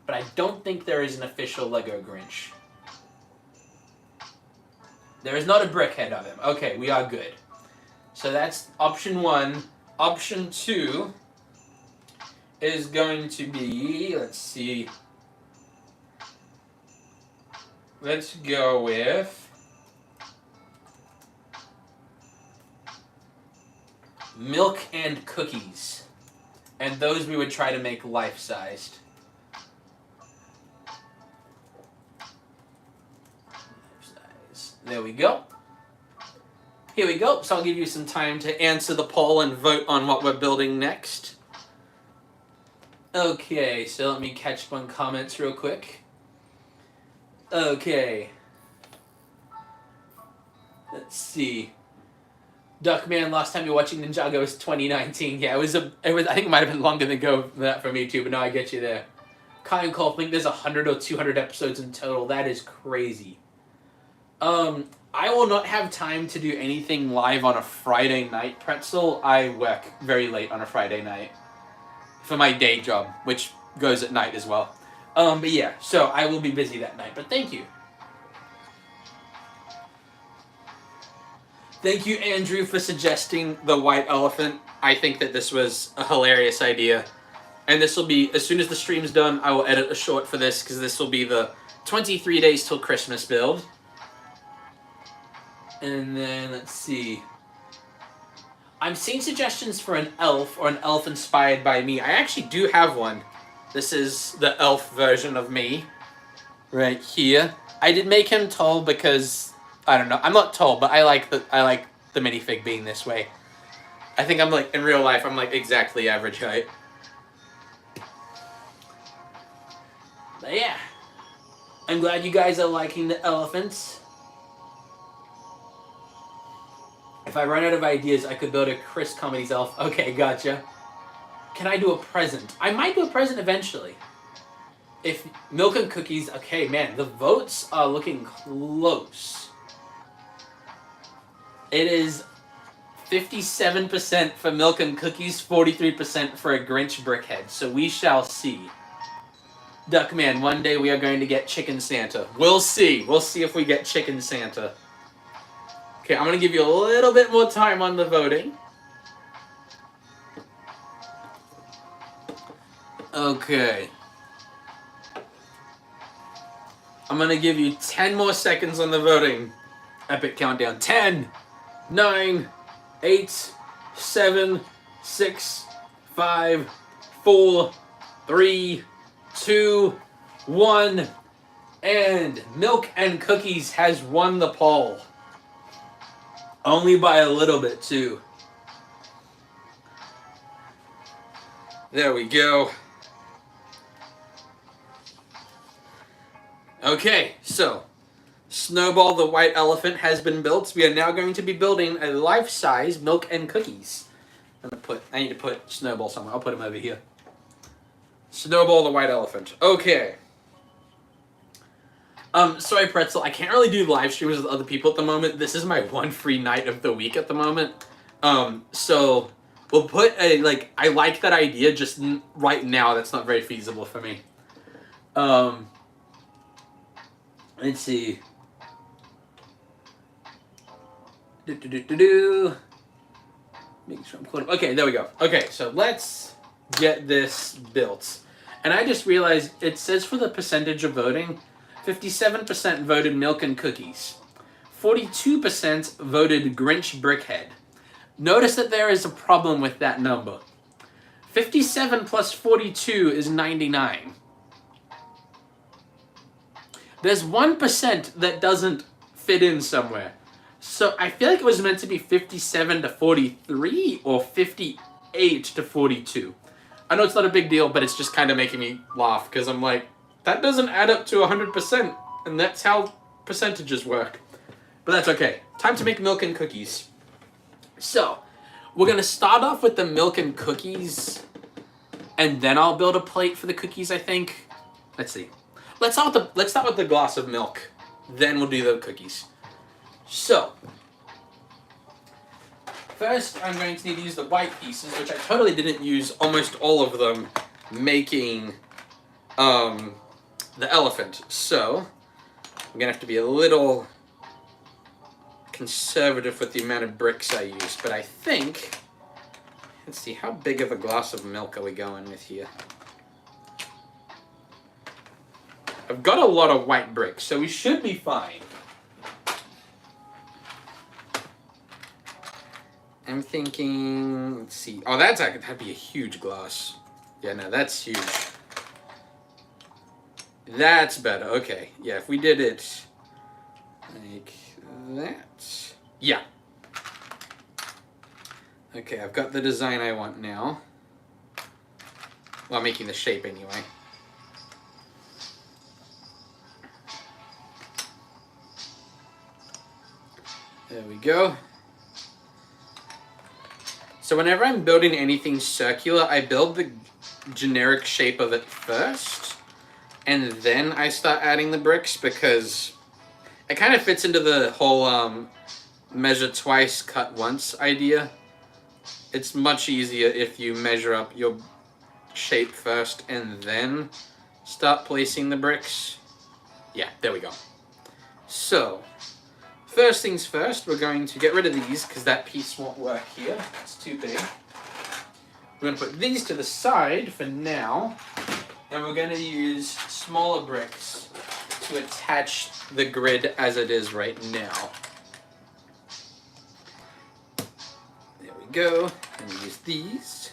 But I don't think there is an official Lego Grinch. There is not a brickhead of him. Okay, we are good. So that's option 1. Option 2 is going to be, let's see. Let's go with milk and cookies. And those we would try to make life-sized. There we go. Here we go. So I'll give you some time to answer the poll and vote on what we're building next. Okay, so let me catch up on comments real quick. Okay. Let's see. Duckman, last time you were watching Ninjago was 2019. Yeah, it was. I think it might have been longer than that for me too, but now I get you there. Kyle Cole, I think there's 100 or 200 episodes in total. That is crazy. I will not have time to do anything live on a Friday night, Pretzel. I work very late on a Friday night for my day job, which goes at night as well. But yeah, so I will be busy that night, but thank you. Thank you, Andrew, for suggesting the white elephant. I think that this was a hilarious idea. And this will be, as soon as the stream's done, I will edit a short for this, because this will be the 23 days till Christmas build. And then, let's see. I'm seeing suggestions for an elf, or an elf inspired by me. I actually do have one. This is the elf version of me. Right here. I did make him tall because, I don't know. I'm not tall, but I like the minifig being this way. I think I'm like, in real life, I'm like exactly average height. But yeah. I'm glad you guys are liking the elephants. If I run out of ideas, I could build a Chris Comedy's elf. Okay, gotcha. Can I do a present? I might do a present eventually. If milk and cookies... Okay, man, the votes are looking close. It is 57% for milk and cookies, 43% for a Grinch Brickhead. So we shall see. Duckman, one day we are going to get Chicken Santa. We'll see. We'll see if we get Chicken Santa. Okay, I'm going to give you a little bit more time on the voting. Okay. I'm going to give you 10 more seconds on the voting. Epic countdown. 10, 9, 8, 7, 6, 5, 4, 3, 2, 1. And Milk and Cookies has won the poll. Only by a little bit, too. There we go. Okay, so Snowball the White Elephant has been built. We are now going to be building a life-size Milk and Cookies. I need to put Snowball somewhere. I'll put him over here. Snowball the White Elephant. Okay. Sorry, Pretzel. I can't really do live streams with other people at the moment. This is my one free night of the week at the moment. So we'll put a, I like that idea, just right now that's not very feasible for me. Let's see. Make sure I'm clear. Okay, there we go. Okay, so let's get this built. And I just realized it says for the percentage of voting, 57% voted Milk and Cookies. 42% voted Grinch Brickhead. Notice that there is a problem with that number. 57 plus 42 is 99. There's 1% that doesn't fit in somewhere. So I feel like it was meant to be 57 to 43 or 58 to 42. I know it's not a big deal, but it's just kind of making me laugh because I'm like, that doesn't add up to 100%, and that's how percentages work. But that's okay. Time to make Milk and Cookies. So, we're going to start off with the Milk and Cookies, and then I'll build a plate for the cookies, I think. Let's see. Let's start with the glass of milk. Then we'll do the cookies. So, first I'm going to need to use the white pieces, which I totally didn't use almost all of them making the elephant. So, I'm going to have to be a little conservative with the amount of bricks I use. But I think, let's see, how big of a glass of milk are we going with here? I've got a lot of white bricks, so we should be fine. I'm thinking, let's see. Oh, that'd be a huge glass. Yeah, no, that's huge. That's better. Okay. Yeah, if we did it like that. Yeah. Okay, I've got the design I want now. Well, I'm making the shape anyway. There we go. So whenever I'm building anything circular, I build the generic shape of it first, and then I start adding the bricks because it kind of fits into the whole measure twice, cut once idea. It's much easier if you measure up your shape first and then start placing the bricks. Yeah, there we go. So, first things first, we're going to get rid of these because that piece won't work here. It's too big. We're going to put these to the side for now, and we're going to use smaller bricks to attach the grid as it is right now. There we go. And use these.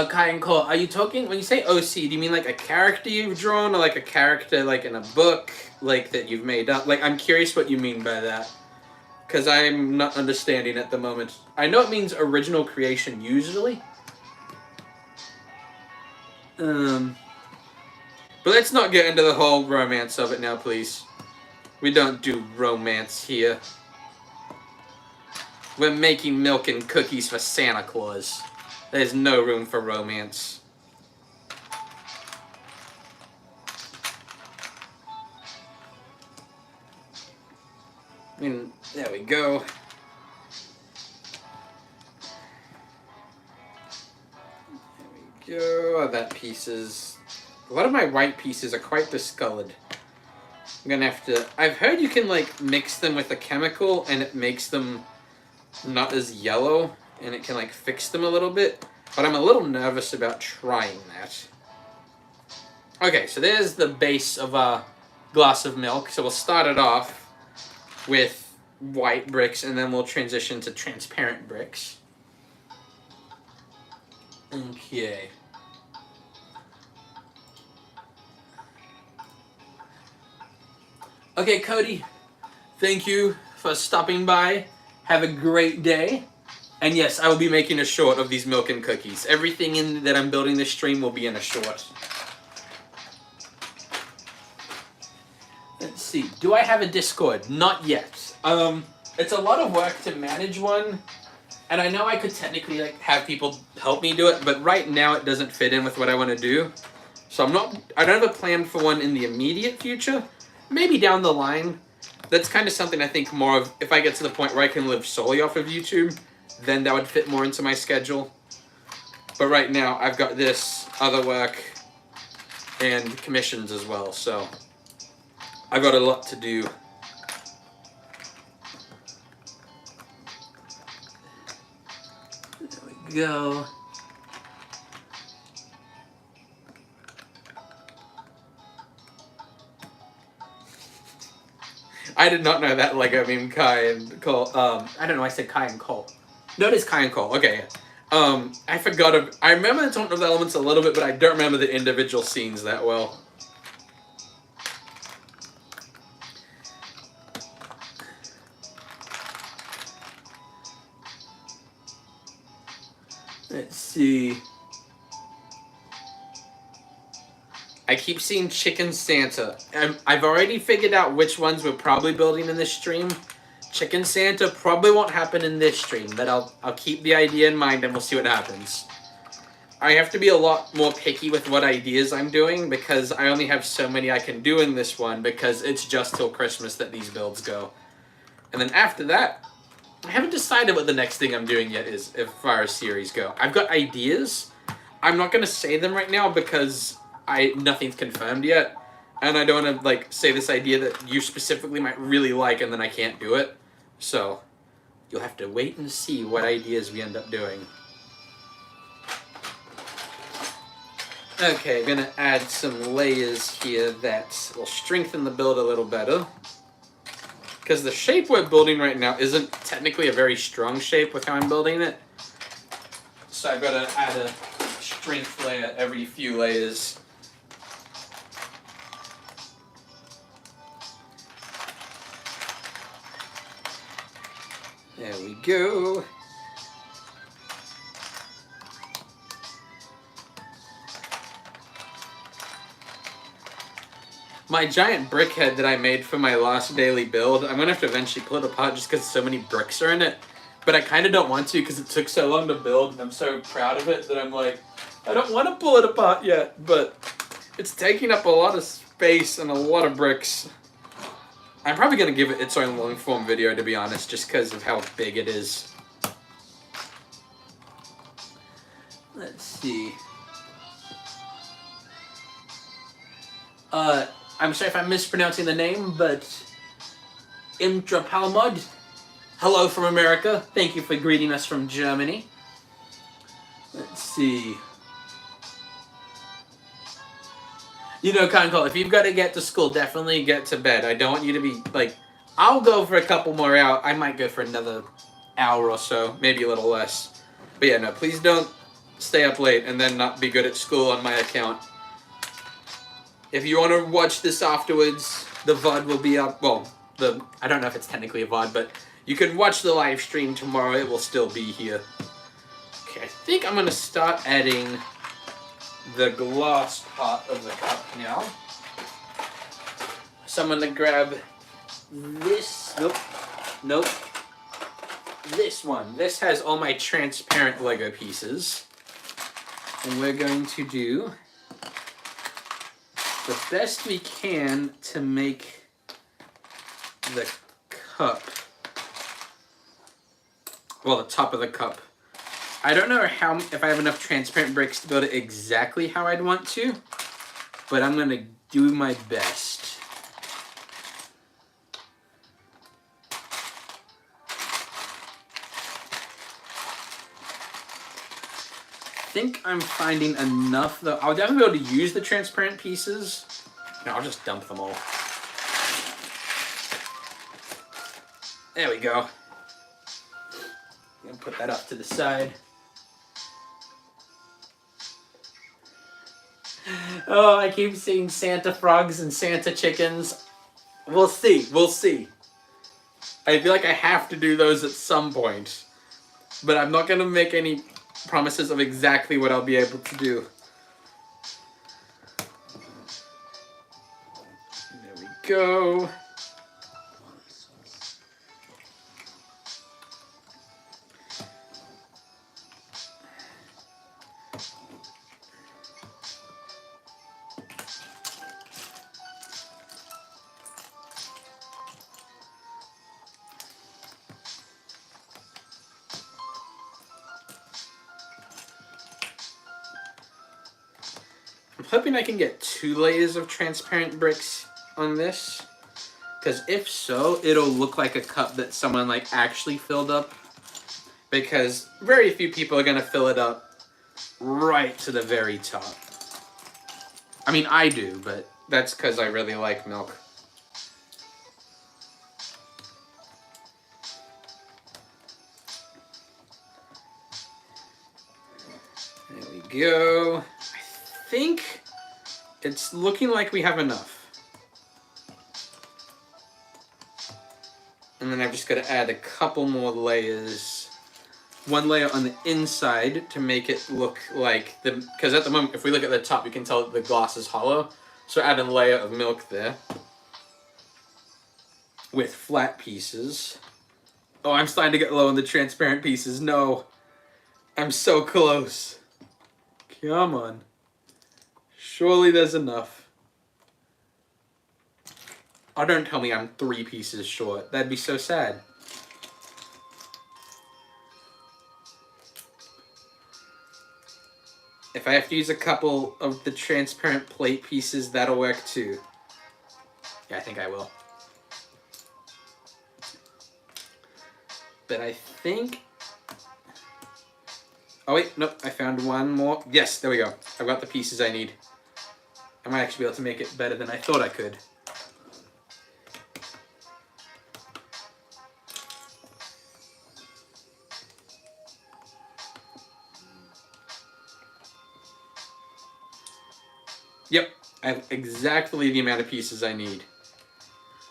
Kai and Cole, are you talking, when you say OC, do you mean like a character you've drawn, or like a character like in a book, like that you've made up? Like, I'm curious what you mean by that, because I'm not understanding at the moment. I know it means original creation usually. But let's not get into the whole romance of it now, please. We don't do romance here. We're making milk and cookies for Santa Claus. There's no room for romance. I mean, there we go. that piece is... A lot of my white pieces are quite discolored. I'm gonna have to... I've heard you can, like, mix them with a chemical and it makes them not as yellow and it can, like, fix them a little bit. But I'm a little nervous about trying that. Okay, so there's the base of a glass of milk. So we'll start it off with white bricks and then we'll transition to transparent bricks. Okay. Okay, Cody, thank you for stopping by. Have a great day. And yes, I will be making a short of these milk and cookies. Everything that I'm building this stream will be in a short. Let's see. Do I have a Discord? Not yet. It's a lot of work to manage one. And I know I could technically like have people help me do it, but right now it doesn't fit in with what I want to do. So I don't have a plan for one in the immediate future. Maybe down the line. That's kind of something I think more of, if I get to the point where I can live solely off of YouTube, then that would fit more into my schedule. But right now I've got this, other work, and commissions as well, so I've got a lot to do. There we go. I did not know that Lego meme Kai and Cole. I don't know. I said Kai and Cole. No, it is Kai and Cole. Okay. I forgot. I remember the Tournament of the Elements a little bit, but I don't remember the individual scenes that well. Let's see. I keep seeing Chicken Santa. I've already figured out which ones we're probably building in this stream. Chicken Santa probably won't happen in this stream, but I'll keep the idea in mind and we'll see what happens. I have to be a lot more picky with what ideas I'm doing because I only have so many I can do in this one because it's just till Christmas that these builds go. And then after that, I haven't decided what the next thing I'm doing yet is as far as series go. I've got ideas. I'm not going to say them right now because nothing's confirmed yet. And I don't want to like say this idea that you specifically might really like and then I can't do it. So you'll have to wait and see what ideas we end up doing. Okay, I'm going to add some layers here that will strengthen the build a little better. Because the shape we're building right now isn't technically a very strong shape with how I'm building it. So I've got to add a strength layer every few layers. There we go. My giant brick head that I made for my last daily build, I'm going to have to eventually pull it apart just because so many bricks are in it. But I kind of don't want to because it took so long to build and I'm so proud of it that I'm like, I don't want to pull it apart yet. But it's taking up a lot of space and a lot of bricks. I'm probably going to give it its own long form video to be honest, just because of how big it is. Let's see. I'm sorry if I'm mispronouncing the name, but Imtra Palmod, hello from America. Thank you for greeting us from Germany. Let's see. You know, Concol, if you've got to get to school, definitely get to bed. I don't want you to be, like, I'll go for a couple more hours. I might go for another hour or so, maybe a little less. But yeah, no, please don't stay up late and then not be good at school on my account. If you want to watch this afterwards, the VOD will be up. Well, I don't know if it's technically a VOD, but you can watch the live stream tomorrow. It will still be here. Okay, I think I'm going to start adding the glass part of the cup now. So I'm going to grab this. Nope. This one. This has all my transparent Lego pieces. And we're going to do the best we can to make the cup, well, the top of the cup I don't know if I have enough transparent bricks to build it exactly how I'd want to, but I'm going to do my best. I think I'm finding enough though. I'll definitely be able to use the transparent pieces. No, I'll just dump them all. There we go. I'm gonna put that up to the side. Oh, I keep seeing Santa frogs and Santa chickens. We'll see. We'll see. I feel like I have to do those at some point. But I'm not going to make any promises of exactly what I'll be able to do. There we go. I'm hoping I can get 2 layers of transparent bricks on this, because if so, it'll look like a cup that someone like actually filled up, because very few people are going to fill it up right to the very top. I mean, I do, but that's because I really like milk. There we go. I think it's looking like we have enough. And then I've just got to add a couple more layers. 1 layer on the inside to make it look like the... Because at the moment, if we look at the top, you can tell that the glass is hollow. So add a layer of milk there. With flat pieces. Oh, I'm starting to get low on the transparent pieces. No. I'm so close. Come on. Surely there's enough. Oh, don't tell me I'm 3 pieces short. That'd be so sad. If I have to use a couple of the transparent plate pieces, that'll work too. Yeah, I think I will. But I think... Oh wait, nope, I found 1 more. Yes, there we go. I've got the pieces I need. I might actually be able to make it better than I thought I could. Yep, I have exactly the amount of pieces I need.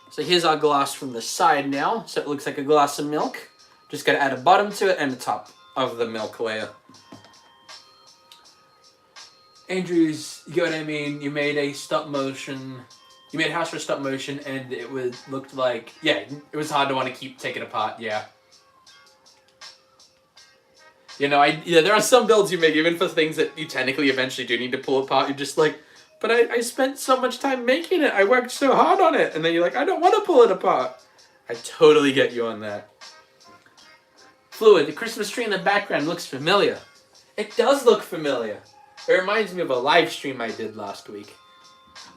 So here's our glass from the side now. So it looks like a glass of milk. Just gotta add a bottom to it and the top of the milk layer. Andrews, you know what I mean? You made a stop motion. You made a house for stop motion, and it looked like, yeah, it was hard to want to keep taking apart. Yeah. You know, there are some builds you make, even for things that you technically eventually do need to pull apart. You're just like, but I spent so much time making it. I worked so hard on it, and then you're like, I don't want to pull it apart. I totally get you on that. Fluid, the Christmas tree in the background looks familiar. It does look familiar. It reminds me of a live stream I did last week.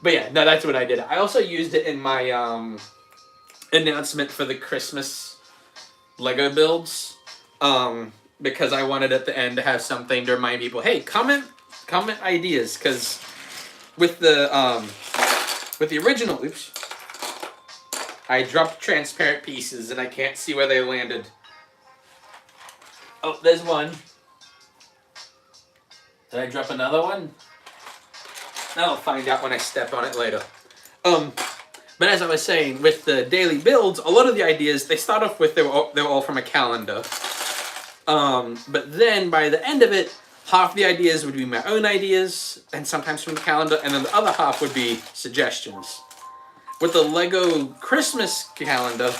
But yeah, no, that's what I did. I also used it in my announcement for the Christmas Lego builds. Because I wanted at the end to have something to remind people, hey, comment ideas. Because with the original, oops, I dropped transparent pieces and I can't see where they landed. Oh, there's one. Did I drop another one? I'll find out when I step on it later. But as I was saying, with the daily builds, a lot of the ideas, they start off with, they were all from a calendar. But then by the end of it, half the ideas would be my own ideas, and sometimes from the calendar, and then the other half would be suggestions. With the Lego Christmas calendar,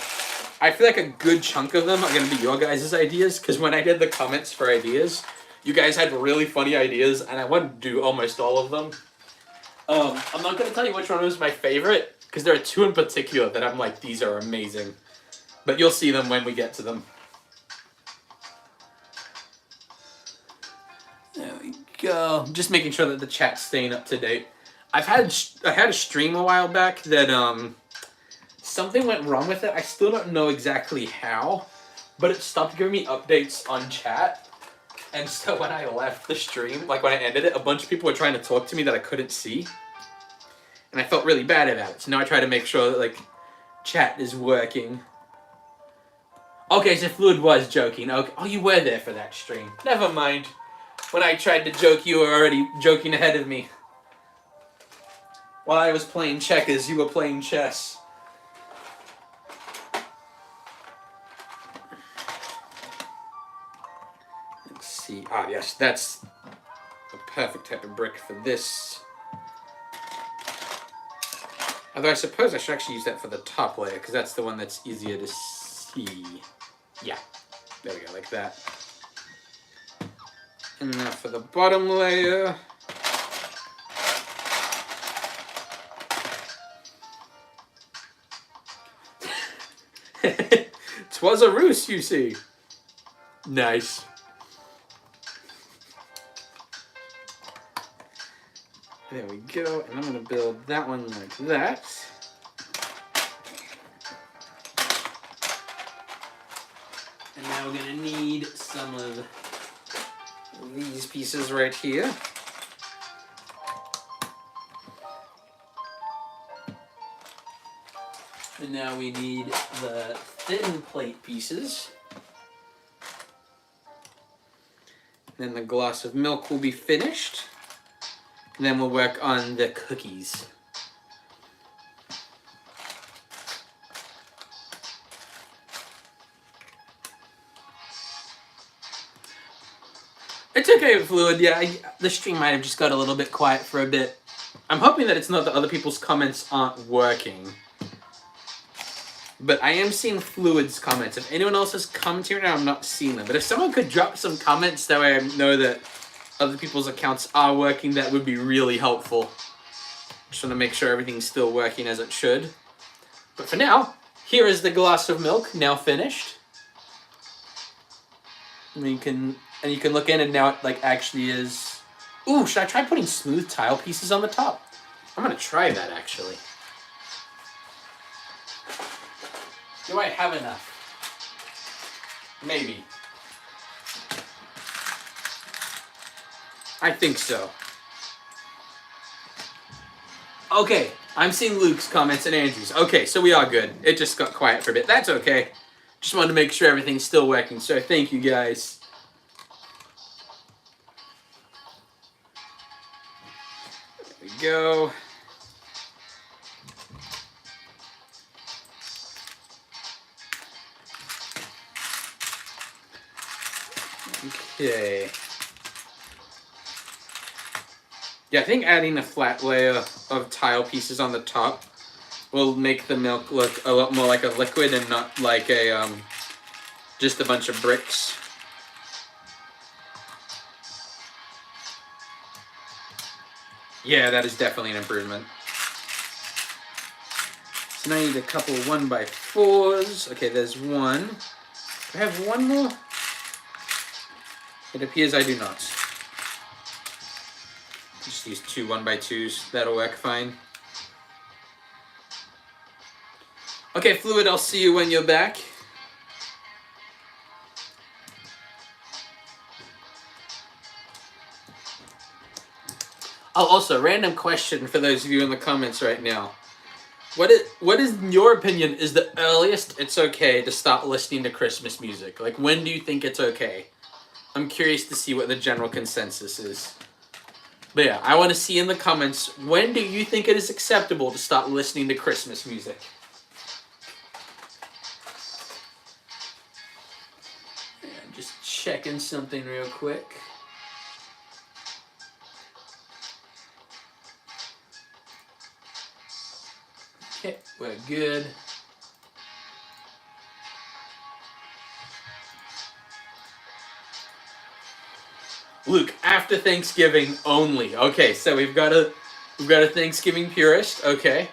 I feel like a good chunk of them are going to be your guys' ideas, because when I did the comments for ideas, you guys had really funny ideas, and I wanted to do almost all of them. I'm not going to tell you which one was my favorite, because there are 2 in particular that I'm like, these are amazing. But you'll see them when we get to them. go. Just making sure that the chat's staying up to date. I had a stream a while back that something went wrong with it. I still don't know exactly how, but it stopped giving me updates on chat. And so when I left the stream, like when I ended it, a bunch of people were trying to talk to me that I couldn't see. And I felt really bad about it. So now I try to make sure that like chat is working. Okay, so Fluid was joking. Okay. Oh, you were there for that stream. Never mind. When I tried to joke, you were already joking ahead of me. While I was playing checkers, you were playing chess. Let's see. Ah, yes, that's the perfect type of brick for this. Although I suppose I should actually use that for the top layer, because that's the one that's easier to see. Yeah, there we go, like that. And now for the bottom layer. Twas a ruse, you see. Nice. There we go, and I'm going to build that one like that. And now we're going to need some of these pieces right here. And now we need the thin plate pieces. Then the glass of milk will be finished. And then we'll work on the cookies. It's okay, Fluid. Yeah, the stream might have just got a little bit quiet for a bit. I'm hoping that it's not that other people's comments aren't working. But I am seeing Fluid's comments. If anyone else is commenting right now, I'm not seeing them. But if someone could drop some comments, that way I know that other people's accounts are working, that would be really helpful. Just want to make sure everything's still working as it should. But for now, here is the glass of milk, now finished. And you can look in, and now it like actually is. Ooh, should I try putting smooth tile pieces on the top? I'm gonna try that actually. Do I have enough? Maybe. I think so. Okay, I'm seeing Luke's comments and Andrew's. Okay, so we are good. It just got quiet for a bit. That's okay. Just wanted to make sure everything's still working, so thank you guys. There we go. Okay. Yeah, I think adding a flat layer of tile pieces on the top will make the milk look a lot more like a liquid and not like a just a bunch of bricks. Yeah, that is definitely an improvement. So now I need a couple 1x4s. Okay, there's one. Do I have one more? It appears I do not. Just use two 1x2s. That'll work fine. Okay, Fluid, I'll see you when you're back. Oh, also, random question for those of you in the comments right now. What is, in your opinion, is the earliest it's okay to start listening to Christmas music? Like, when do you think it's okay? I'm curious to see what the general consensus is. But yeah, I want to see in the comments, when do you think it is acceptable to start listening to Christmas music? Yeah, just checking something real quick. Okay, we're good. Luke, after Thanksgiving only. Okay, so we've got a Thanksgiving purist. Okay.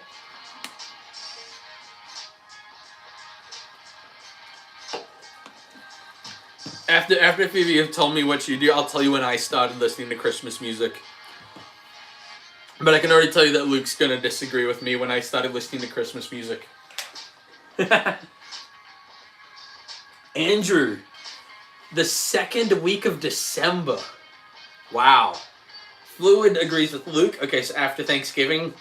After Phoebe have told me what you do, I'll tell you when I started listening to Christmas music. But I can already tell you that Luke's gonna disagree with me when I started listening to Christmas music. Andrew, the second week of December. Wow. Fluid agrees with Luke. Okay, so after Thanksgiving.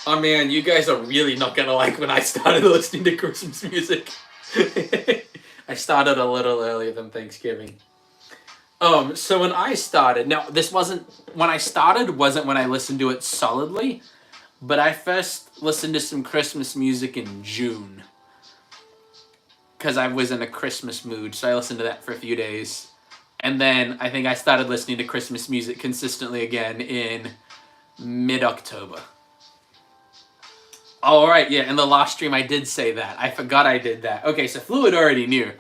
Oh man, you guys are really not gonna like when I started listening to Christmas music. I started a little earlier than Thanksgiving. So when I started, now this wasn't when I listened to it solidly, but I first listened to some Christmas music in June. Because I was in a Christmas mood, so I listened to that for a few days. And then I think I started listening to Christmas music consistently again in mid-October. All right, yeah, in the last stream I did say that. I forgot I did that. Okay, so Fluid already knew.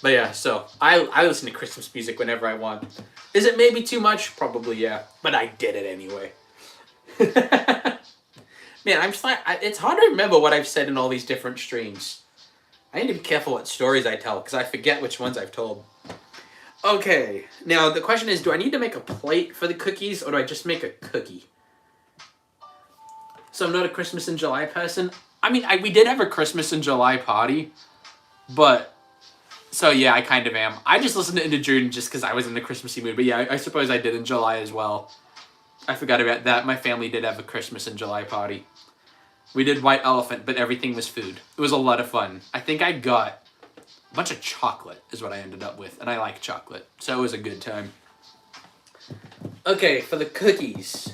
But yeah, so I listen to Christmas music whenever I want. Is it maybe too much? Probably, yeah. But I did it anyway. Man, I'm just like, it's hard to remember what I've said in all these different streams. I need to be careful what stories I tell, because I forget which ones I've told. Okay, now the question is, do I need to make a plate for the cookies, or do I just make a cookie? So I'm not a Christmas in July person. I mean, we did have a Christmas in July party, but, so yeah, I kind of am. I just listened to Into June just because I was in the Christmassy mood, but yeah, I suppose I did in July as well. I forgot about that. My family did have a Christmas in July party. We did White Elephant, but everything was food. It was a lot of fun. I think I got a bunch of chocolate is what I ended up with, and I like chocolate, so it was a good time. Okay, for the cookies.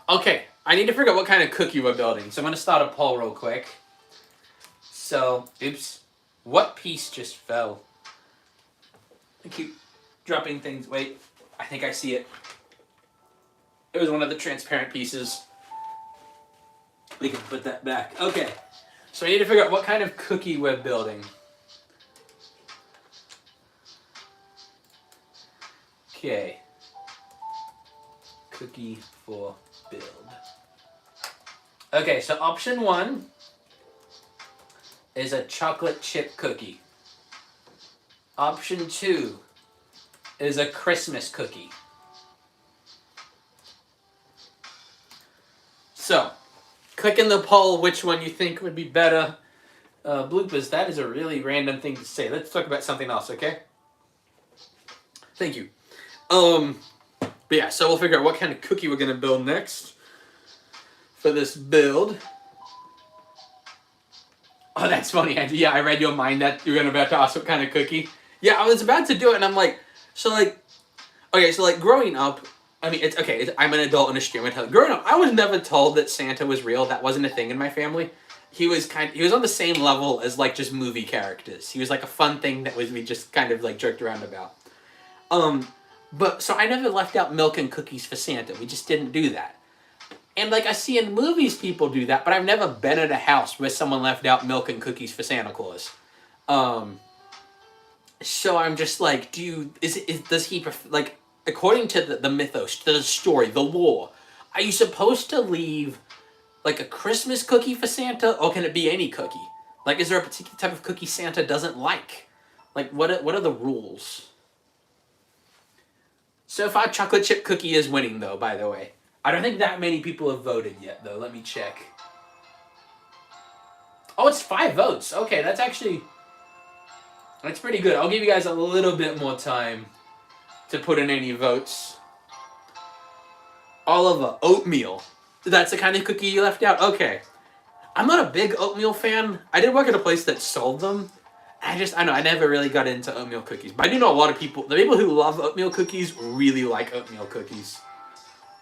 Okay, I need to figure out what kind of cookie we're building, so I'm going to start a poll real quick. So, oops. What piece just fell? I keep dropping things. Wait, I think I see it. It was one of the transparent pieces. We can put that back. Okay, so I need to figure out what kind of cookie we're building. Okay. Cookie for build. Okay, so option 1 is a chocolate chip cookie. Option 2 is a Christmas cookie. So, click in the poll which one you think would be better. Bloopers, that is a really random thing to say. Let's talk about something else, okay? Thank you. But yeah, so we'll figure out what kind of cookie we're going to build next for this build. Oh, that's funny, Andy. Yeah, I read your mind that you were about to ask what kind of cookie. Yeah, I was about to do it, and I'm like, okay, so growing up, I mean, it's okay. I'm an adult in a stream. Growing up, I was never told that Santa was real. That wasn't a thing in my family. He was on the same level as just movie characters. He was like a fun thing that we just kind of joked around about. But so I never left out milk and cookies for Santa. We just didn't do that. And I see in movies people do that, but I've never been at a house where someone left out milk and cookies for Santa Claus. So I'm just like, does he according to the mythos, the story, the lore, are you supposed to leave a Christmas cookie for Santa, or can it be any cookie? Is there a particular type of cookie Santa doesn't like? What are the rules? So far, chocolate chip cookie is winning, though, by the way. I don't think that many people have voted yet, though. Let me check. Oh, it's 5 votes. Okay, that's pretty good. I'll give you guys a little bit more time to put in any votes. Oliver, oatmeal. That's the kind of cookie you left out? Okay. I'm not a big oatmeal fan. I did work at a place that sold them. I never really got into oatmeal cookies. But I do know a lot of people, the people who love oatmeal cookies really like oatmeal cookies.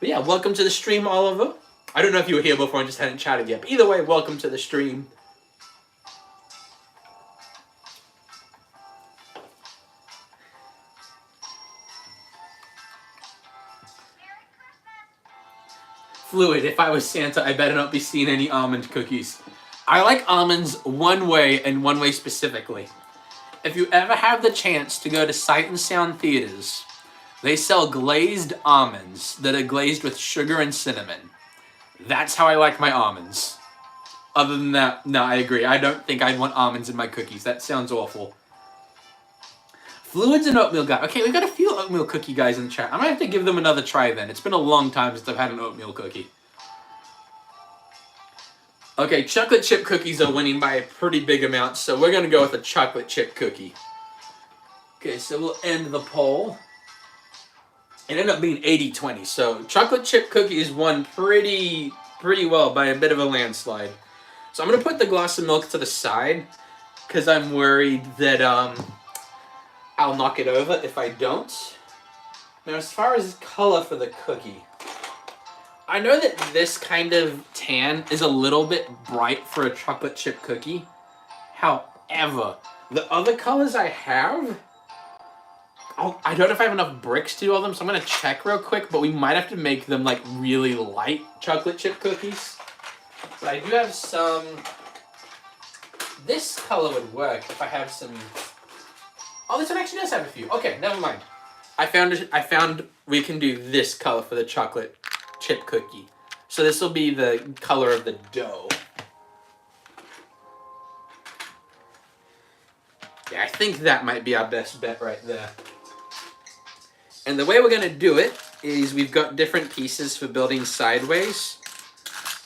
But yeah, welcome to the stream, Oliver. I don't know if you were here before and just hadn't chatted yet. But either way, welcome to the stream. Fluid, if I was Santa, I better not be seeing any almond cookies. I like almonds one way, and one way specifically. If you ever have the chance to go to Sight and Sound Theaters, they sell glazed almonds that are glazed with sugar and cinnamon. That's how I like my almonds. Other than that, no, I agree. I don't think I'd want almonds in my cookies. That sounds awful. Fluids and oatmeal guy. Okay, we've got a few oatmeal cookie guys in the chat. I might have to give them another try then. It's been a long time since I've had an oatmeal cookie. Okay, chocolate chip cookies are winning by a pretty big amount, so we're going to go with a chocolate chip cookie. Okay, so we'll end the poll. It ended up being 80-20, so chocolate chip cookies won pretty well by a bit of a landslide. So I'm going to put the glass of milk to the side, because I'm worried that I'll knock it over if I don't. Now, as far as color for the cookie, I know that this kind of tan is a little bit bright for a chocolate chip cookie. However, the other colors I have, I don't know if I have enough bricks to do all them, so I'm going to check real quick, but we might have to make them like really light chocolate chip cookies. But I do have some. This color would work if I have some. Oh, this one actually does have a few. Okay, never mind. I found we can do this color for the chocolate chip cookie. So this will be the color of the dough. Yeah, I think that might be our best bet right there. And the way we're going to do it is we've got different pieces for building sideways.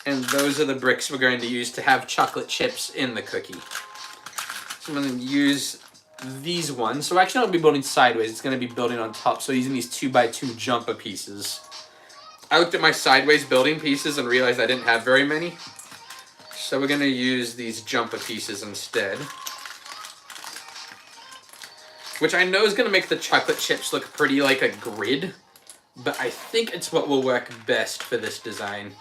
And those are the bricks we're going to use to have chocolate chips in the cookie. So I'm going to use these ones. So actually, I won't be building sideways. It's going to be building on top. So using these 2x2 jumper pieces. I looked at my sideways building pieces and realized I didn't have very many. So we're going to use these jumper pieces instead. Which I know is going to make the chocolate chips look pretty like a grid. But I think it's what will work best for this design.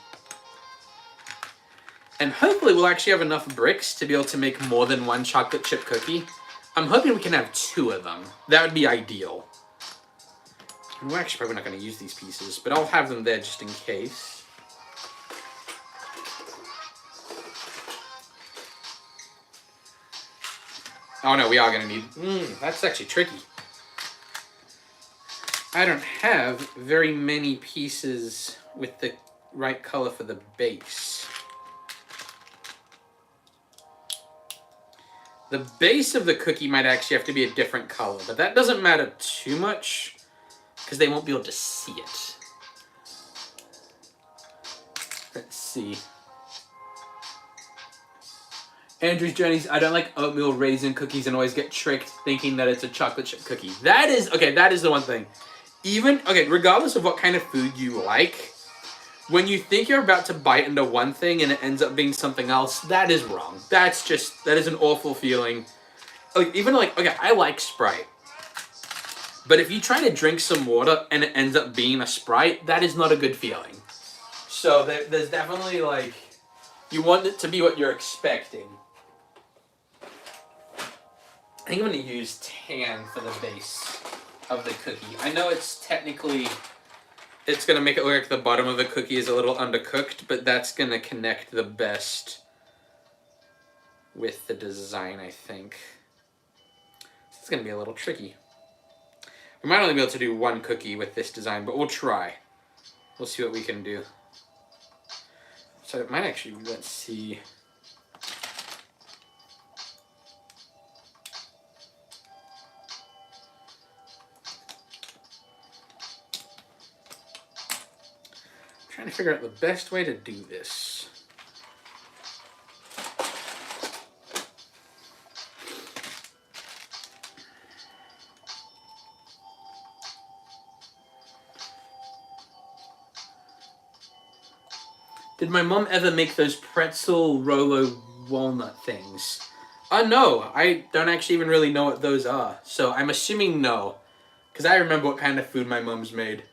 And hopefully we'll actually have enough bricks to be able to make more than one chocolate chip cookie. I'm hoping we can have 2 of them. That would be ideal. And we're actually probably not going to use these pieces, but I'll have them there just in case. Oh no, we are going to need... that's actually tricky. I don't have very many pieces with the right color for the base. The base of the cookie might actually have to be a different color, but that doesn't matter too much because they won't be able to see it. Let's see. Andrew's Journeys, I don't like oatmeal raisin cookies and always get tricked thinking that it's a chocolate chip cookie. That is the one thing. Regardless of what kind of food you like, when you think you're about to bite into one thing and it ends up being something else, that is wrong. That is an awful feeling. I like Sprite. But if you try to drink some water and it ends up being a Sprite, that is not a good feeling. So there's definitely you want it to be what you're expecting. I think I'm going to use tan for the base of the cookie. I know it's technically... It's going to make it look like the bottom of the cookie is a little undercooked, but that's going to connect the best with the design, I think. It's going to be a little tricky. We might only be able to do one cookie with this design, but we'll try. We'll see what we can do. So it might actually, let's see. Trying to figure out the best way to do this. Did my mom ever make those pretzel Rolo walnut things? No, I don't actually even really know what those are. So I'm assuming no, because I remember what kind of food my mom's made.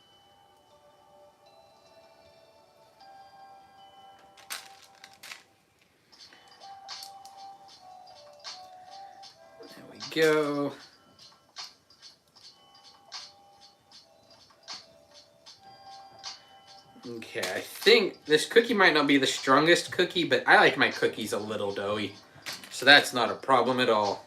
Go. Okay, I think this cookie might not be the strongest cookie, but I like my cookies a little doughy, so that's not a problem at all.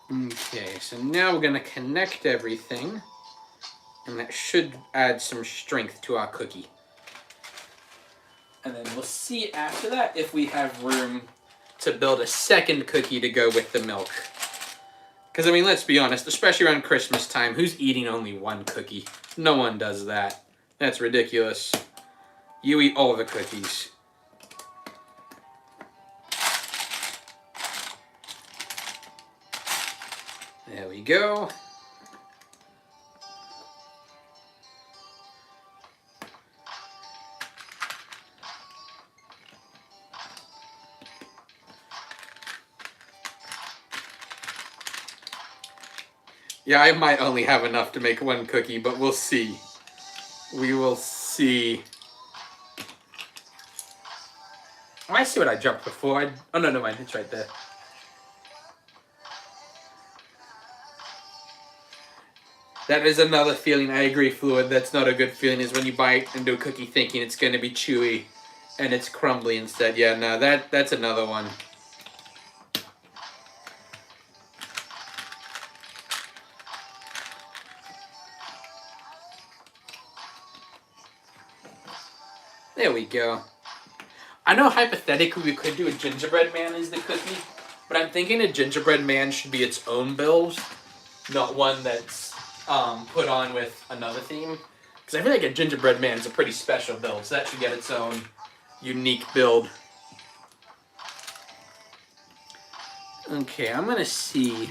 Okay, so now we're gonna connect everything, and that should add some strength to our cookie. And then we'll see after that if we have room to build a second cookie to go with the milk. Because, I mean, let's be honest, especially around Christmas time, who's eating only one cookie? No one does that. That's ridiculous. You eat all the cookies. There we go. Yeah, I might only have enough to make one cookie, but we'll see. We will see. Oh, I see what I dropped before. Oh, no, mind. It's right there. That is another feeling. I agree, Fluid. That's not a good feeling, is when you bite into a cookie thinking it's going to be chewy and it's crumbly instead. Yeah, no, that's another one. There we go. I know hypothetically we could do a gingerbread man as the cookie, but I'm thinking a gingerbread man should be its own build, not one that's put on with another theme. Because I feel like a gingerbread man is a pretty special build, so that should get its own unique build. Okay, I'm going to see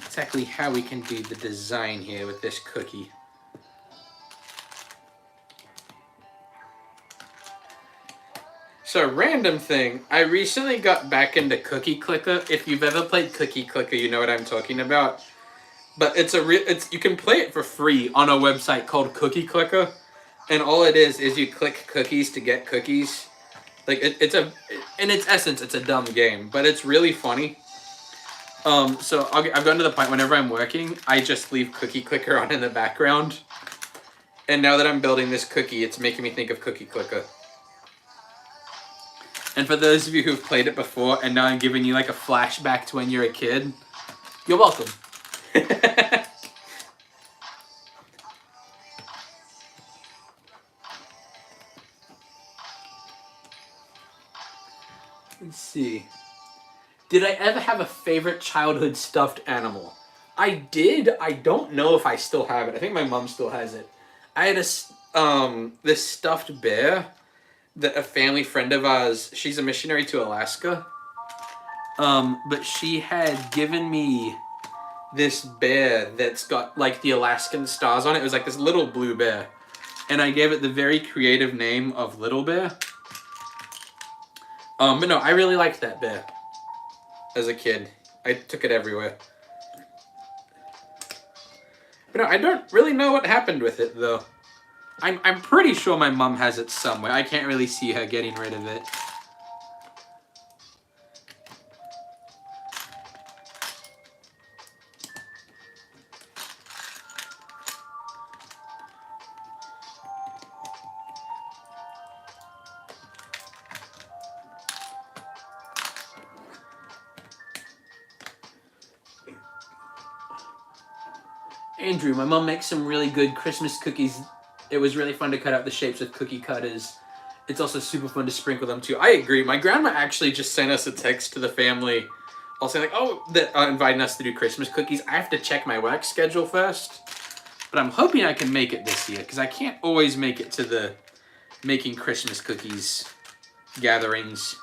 exactly how we can do the design here with this cookie. So, random thing, I recently got back into Cookie Clicker. If you've ever played Cookie Clicker, you know what I'm talking about. But you can play it for free on a website called Cookie Clicker, and all it is you click cookies to get cookies. Like in its essence, it's a dumb game, but it's really funny. So I've gotten to the point whenever I'm working, I just leave Cookie Clicker on in the background, and now that I'm building this cookie, it's making me think of Cookie Clicker. And for those of you who've played it before, and now I'm giving you like a flashback to when you're a kid, you're welcome. Let's see. Did I ever have a favorite childhood stuffed animal? I did. I don't know if I still have it. I think my mom still has it. I had this stuffed bear that a family friend of ours, she's a missionary to Alaska, but she had given me this bear that's got like the Alaskan stars on it. It was like this little blue bear, and I gave it the very creative name of Little Bear. But no, I really liked that bear as a kid. I took it everywhere. But no, I don't really know what happened with it though. I'm pretty sure my mom has it somewhere. I can't really see her getting rid of it. Andrew, my mom makes some really good Christmas cookies. It was really fun to cut out the shapes with cookie cutters. It's also super fun to sprinkle them too. I agree. My grandma actually just sent us a text to the family. I'll say like, oh, that inviting us to do Christmas cookies. I have to check my work schedule first. But I'm hoping I can make it this year, because I can't always make it to the making Christmas cookies gatherings.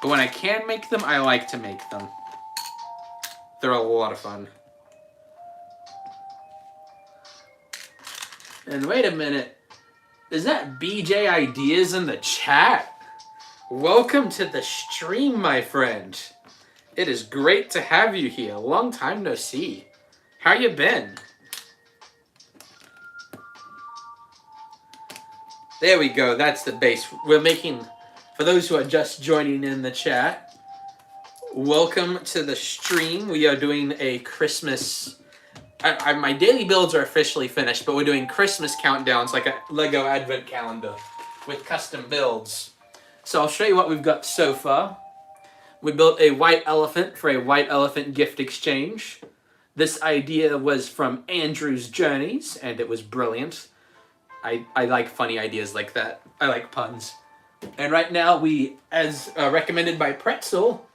But when I can make them, I like to make them. They're a lot of fun. And wait a minute, is that BJ Ideas in the chat? Welcome to the stream, my friend. It is great to have you here. Long time no see. How you been? There we go, that's the base. We're making, for those who are just joining in the chat, welcome to the stream. We are doing a Christmas... my daily builds are officially finished, but we're doing Christmas countdowns, like a Lego advent calendar with custom builds. So I'll show you what we've got so far. We built a white elephant for a white elephant gift exchange. This idea was from Andrew's Journeys, and it was brilliant. I like funny ideas like that. I like puns. And right now we, as recommended by Pretzel,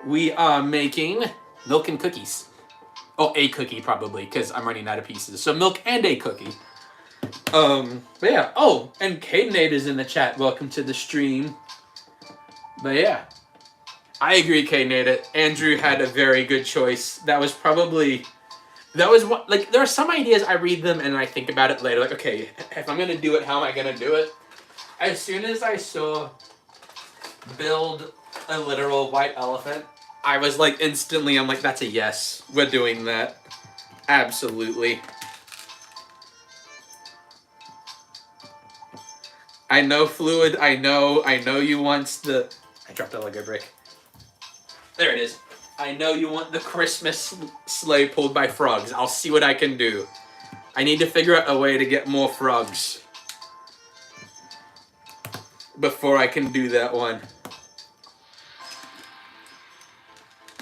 we are making milk and cookies. Oh, a cookie probably, because I'm running out of pieces. So milk and a cookie. But yeah. Oh, and Cadenade is in the chat. Welcome to the stream. But yeah. I agree, Cadenade. Andrew had a very good choice. That was what, like, there are some ideas I read them and I think about it later. Like, okay, if I'm going to do it, how am I going to do it? As soon as I saw build a literal white elephant, I was like, instantly, I'm like, that's a yes. We're doing that. Absolutely. I know, Fluid. I know you want the... I dropped a Lego brick. There it is. I know you want the Christmas sleigh pulled by frogs. I'll see what I can do. I need to figure out a way to get more frogs before I can do that one.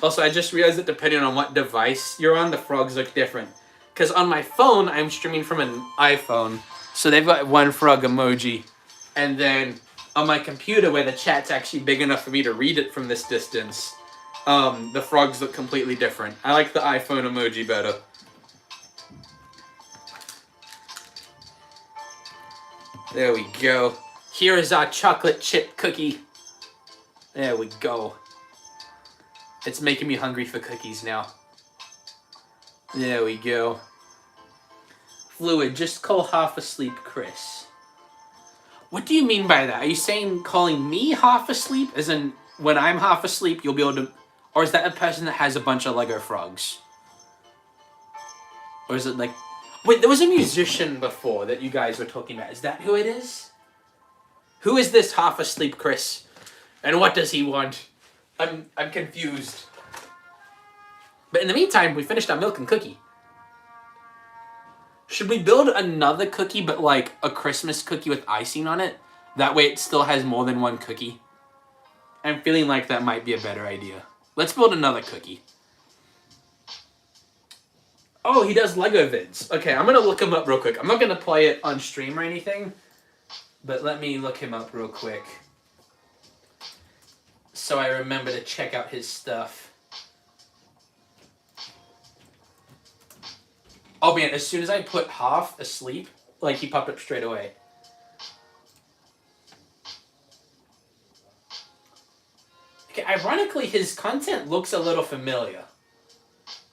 Also, I just realized that depending on what device you're on, the frogs look different. Because on my phone, I'm streaming from an iPhone, so they've got one frog emoji. And then on my computer, where the chat's actually big enough for me to read it from this distance, the frogs look completely different. I like the iPhone emoji better. There we go. Here is our chocolate chip cookie. There we go. It's making me hungry for cookies now. There we go. Fluid, just call half asleep Chris. What do you mean by that? Are you saying calling me half asleep? As in, when I'm half asleep, you'll be able to... Or is that a person that has a bunch of Lego frogs? Or is it like... Wait, there was a musician before that you guys were talking about. Is that who it is? Who is this half asleep Chris? And what does he want? I'm confused. But in the meantime, we finished our milk and cookie. Should we build another cookie, but like a Christmas cookie with icing on it? That way it still has more than one cookie. I'm feeling like that might be a better idea. Let's build another cookie. Oh, he does Lego vids. Okay, I'm going to look him up real quick. I'm not going to play it on stream or anything, but let me look him up real quick so I remember to check out his stuff. Oh man, as soon as I put half asleep, like he popped up straight away. Okay, ironically, his content looks a little familiar.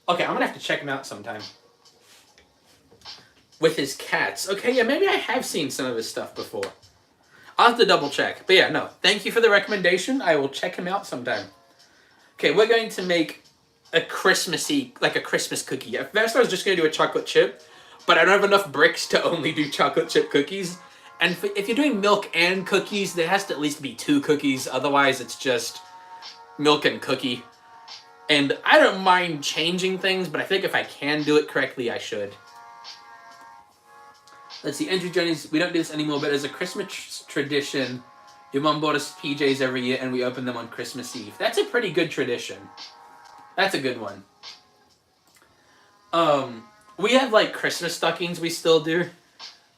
Okay, I'm gonna have to check him out sometime. With his cats. Okay, yeah, maybe I have seen some of his stuff before. I'll have to double check. But yeah, no, thank you for the recommendation. I will check him out sometime. Okay, we're going to make a Christmassy, like a Christmas cookie. At first I was just going to do a chocolate chip, but I don't have enough bricks to only do chocolate chip cookies. And if you're doing milk and cookies, there has to at least be 2 cookies. Otherwise, it's just milk and cookie. And I don't mind changing things, but I think if I can do it correctly, I should. Let's see, Andrew Journeys, we don't do this anymore, but as a Christmas tradition, your mom bought us PJs every year and we open them on Christmas Eve. That's a pretty good tradition. That's a good one. We have like Christmas stockings we still do.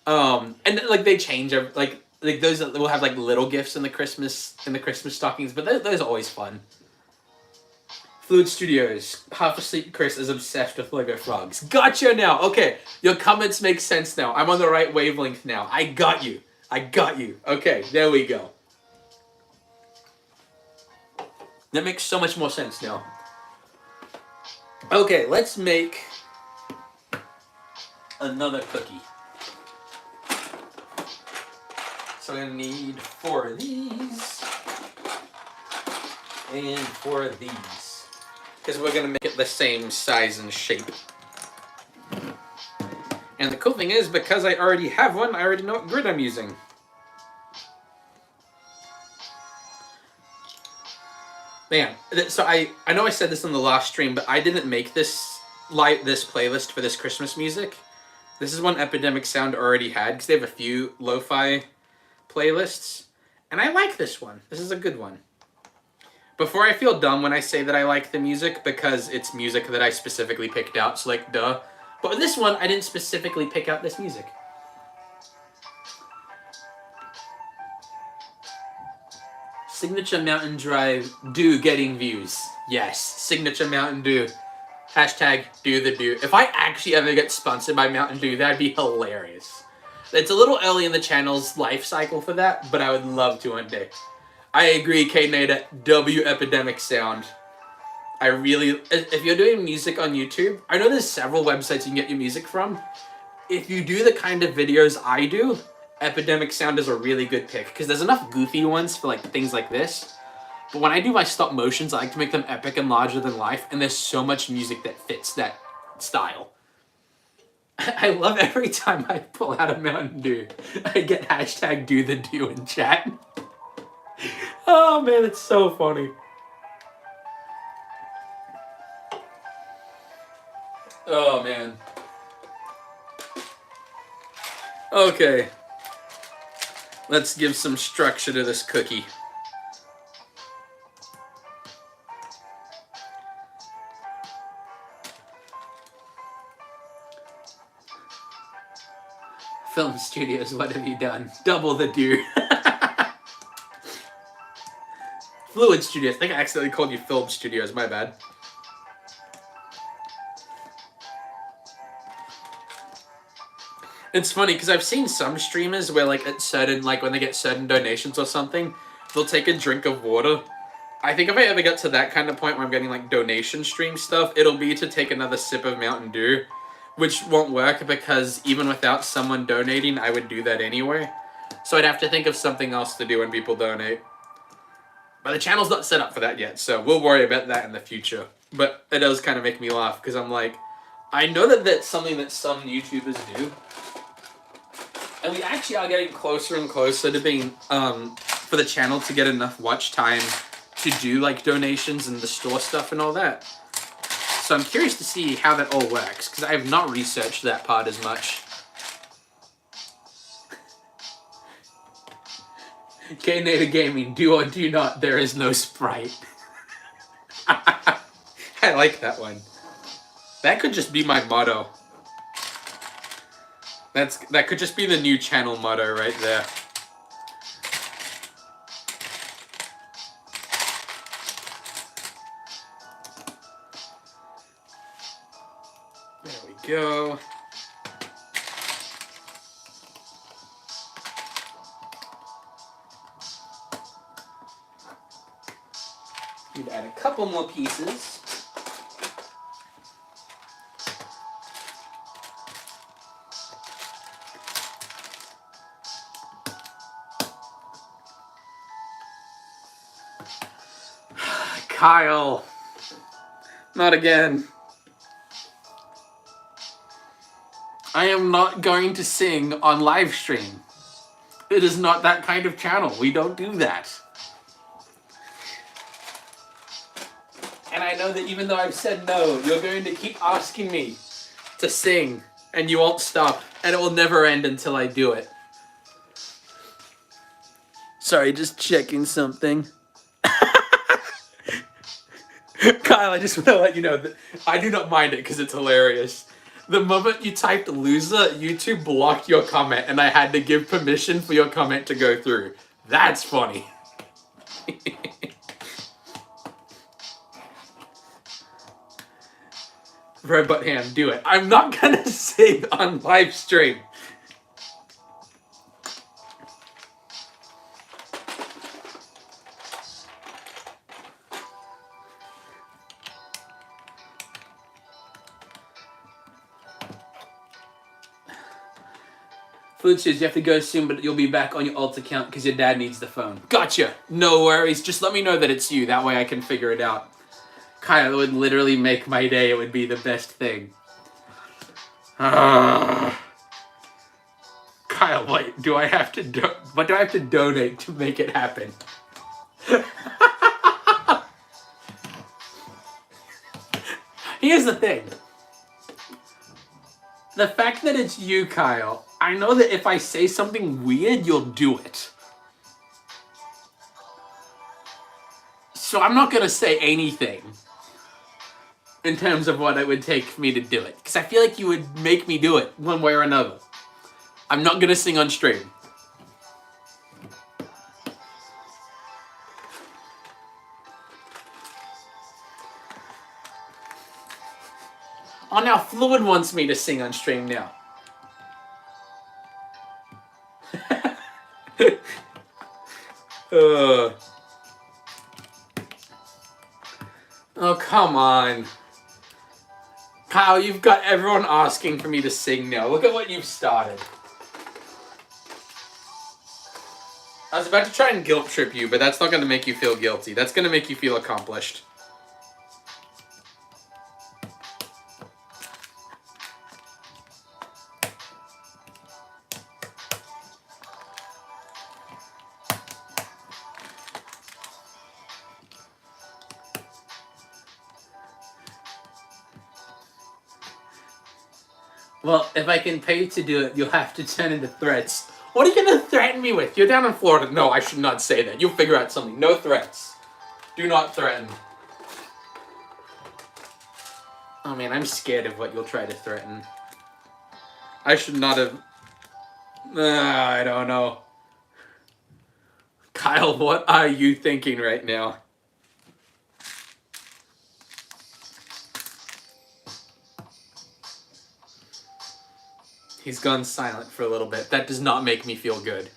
And like they change, like those will have like little gifts in the Christmas stockings, but those are always fun. Fluid Studios, half asleep Chris is obsessed with Lego frogs. Gotcha now. Okay, your comments make sense now. I'm on the right wavelength now. I got you. Okay, there we go. That makes so much more sense now. Okay, let's make another cookie. So I'm gonna need 4 of these and 4 of these. Because we're going to make it the same size and shape. And the cool thing is, because I already have one, I already know what grid I'm using. Man, so I know I said this in the last stream, but I didn't make this playlist for this Christmas music. This is one Epidemic Sound already had, because they have a few lo-fi playlists. And I like this one. This is a good one. Before I feel dumb when I say that I like the music, because it's music that I specifically picked out, so like, duh. But with this one, I didn't specifically pick out this music. Signature Mountain Drive Dew getting views. Yes, Signature Mountain Dew. Hashtag do the Dew. If I actually ever get sponsored by Mountain Dew, that'd be hilarious. It's a little early in the channel's life cycle for that, but I would love to one day. I agree, K-Nader. W Epidemic Sound. I really... If you're doing music on YouTube, I know there's several websites you can get your music from. If you do the kind of videos I do, Epidemic Sound is a really good pick, because there's enough goofy ones for like things like this. But when I do my stop motions, I like to make them epic and larger than life, and there's so much music that fits that style. I love every time I pull out a Mountain Dew, I get hashtag do the Dew in chat. Oh man, it's so funny. Oh man. Okay. Let's give some structure to this cookie. Film studios, what have you done? Double the Dew. Fluid Studios. I think I accidentally called you Film Studios, my bad. It's funny, because I've seen some streamers where, like, at certain, like, when they get certain donations or something, they'll take a drink of water. I think if I ever get to that kind of point where I'm getting, like, donation stream stuff, it'll be to take another sip of Mountain Dew, which won't work because even without someone donating, I would do that anyway. So I'd have to think of something else to do when people donate. But the channel's not set up for that yet, so we'll worry about that in the future. But it does kind of make me laugh, because I'm like, I know that that's something that some YouTubers do. And we actually are getting closer and closer to being, for the channel to get enough watch time to do, like, donations and the store stuff and all that. So I'm curious to see how that all works, because I have not researched that part as much. K-Nader Gaming, do or do not, there is no Sprite. I like that one. That could just be my motto. That could just be the new channel motto right there. There we go. Need to add a couple more pieces. Kyle. Not again. I am not going to sing on live stream. It is not that kind of channel. We don't do that. And I know that even though I've said no, you're going to keep asking me to sing, and you won't stop, and it will never end until I do it. Sorry, just checking something. Kyle, I just want to let you know that I do not mind it because it's hilarious. The moment you typed loser, YouTube blocked your comment, and I had to give permission for your comment to go through. That's funny. Robot hand, do it. I'm not gonna sing on live stream. Food says you have to go soon, but you'll be back on your alt account because your dad needs the phone. Gotcha. No worries. Just let me know that it's you. That way I can figure it out. Kyle, it would literally make my day. It would be the best thing. Kyle, what do I have to donate to make it happen? Here's the thing. The fact that it's you, Kyle, I know that if I say something weird, you'll do it. So So I'm not going to say anything in terms of what it would take for me to do it. Because I feel like you would make me do it one way or another. I'm not going to sing on stream. Oh, now Fluid wants me to sing on stream now. Oh, come on. Kyle, you've got everyone asking for me to sing now. Look at what you've started. I was about to try and guilt trip you, but that's not going to make you feel guilty. That's going to make you feel accomplished. Well, if I can pay to do it, you'll have to turn into threats. What are you going to threaten me with? You're down in Florida. No, I should not say that. You'll figure out something. No threats. Do not threaten. Oh man, I'm scared of what you'll try to threaten. I should not have... I don't know. Kyle, what are you thinking right now? He's gone silent for a little bit. That does not make me feel good.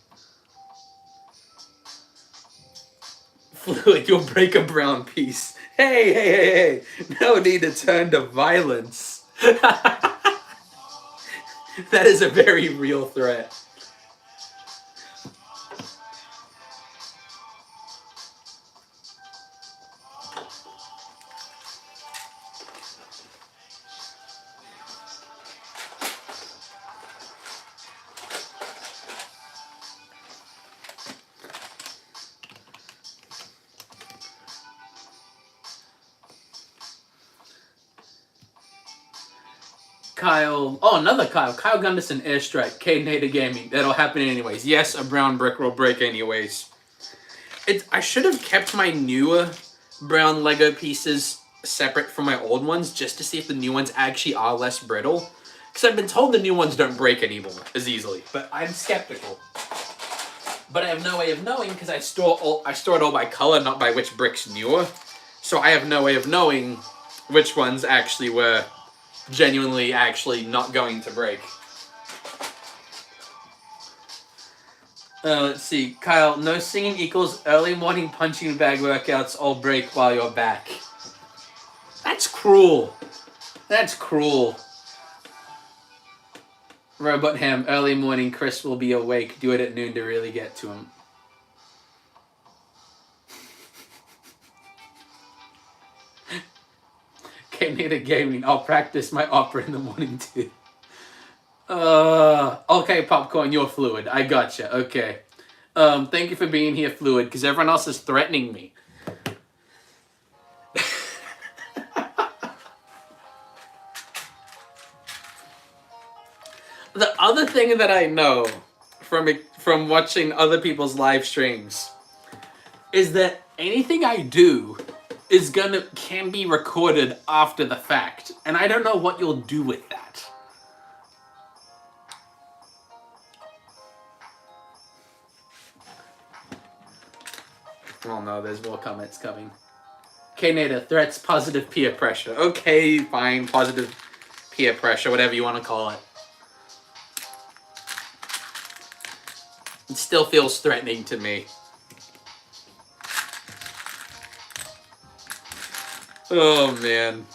Fluid, you'll break a brown piece. Hey. No need to turn to violence. That is a very real threat. Kyle, oh, another Kyle. Kyle Gunderson, Airstrike, K-Nader Gaming. That'll happen anyways. Yes, a brown brick will break anyways. I should have kept my newer brown Lego pieces separate from my old ones just to see if the new ones actually are less brittle. Because I've been told the new ones don't break anymore as easily. But I'm skeptical. But I have no way of knowing because I store it all by color, not by which brick's newer. So I have no way of knowing which ones actually were genuinely actually not going to break. Let's see. Kyle, no singing equals early morning punching bag workouts all break while you're back. That's cruel. That's cruel. Robot Ham, early morning, Chris will be awake. Do it at noon to really get to him. K-Nader Gaming, I'll practice my opera in the morning too. Okay, Popcorn, you're Fluid. I gotcha. Okay. Thank you for being here, Fluid, because everyone else is threatening me. The other thing that I know from watching other people's live streams is that anything I do can be recorded after the fact, and I don't know what you'll do with that. Oh no, there's more comments coming. K-Nader, threats, positive peer pressure. Okay, fine, positive peer pressure, whatever you want to call it. It still feels threatening to me. Oh, man.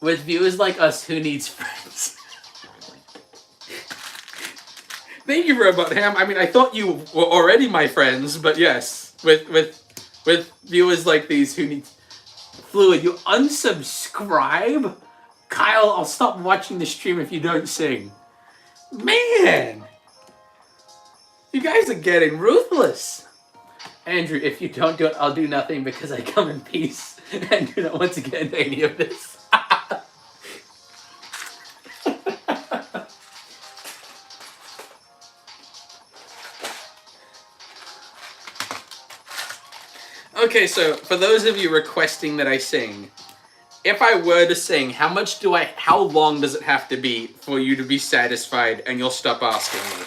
With viewers like us, who needs friends? Thank you, Robot Ham. I mean, I thought you were already my friends, but yes. With viewers like these, who need... Fluid, you unsubscribe? Kyle, I'll stop watching the stream if you don't sing. Man! You guys are getting ruthless. Andrew, if you don't do it, I'll do nothing because I come in peace and do not want to get into any of this. Okay, so for those of you requesting that I sing, if I were to sing, how long does it have to be for you to be satisfied and you'll stop asking me?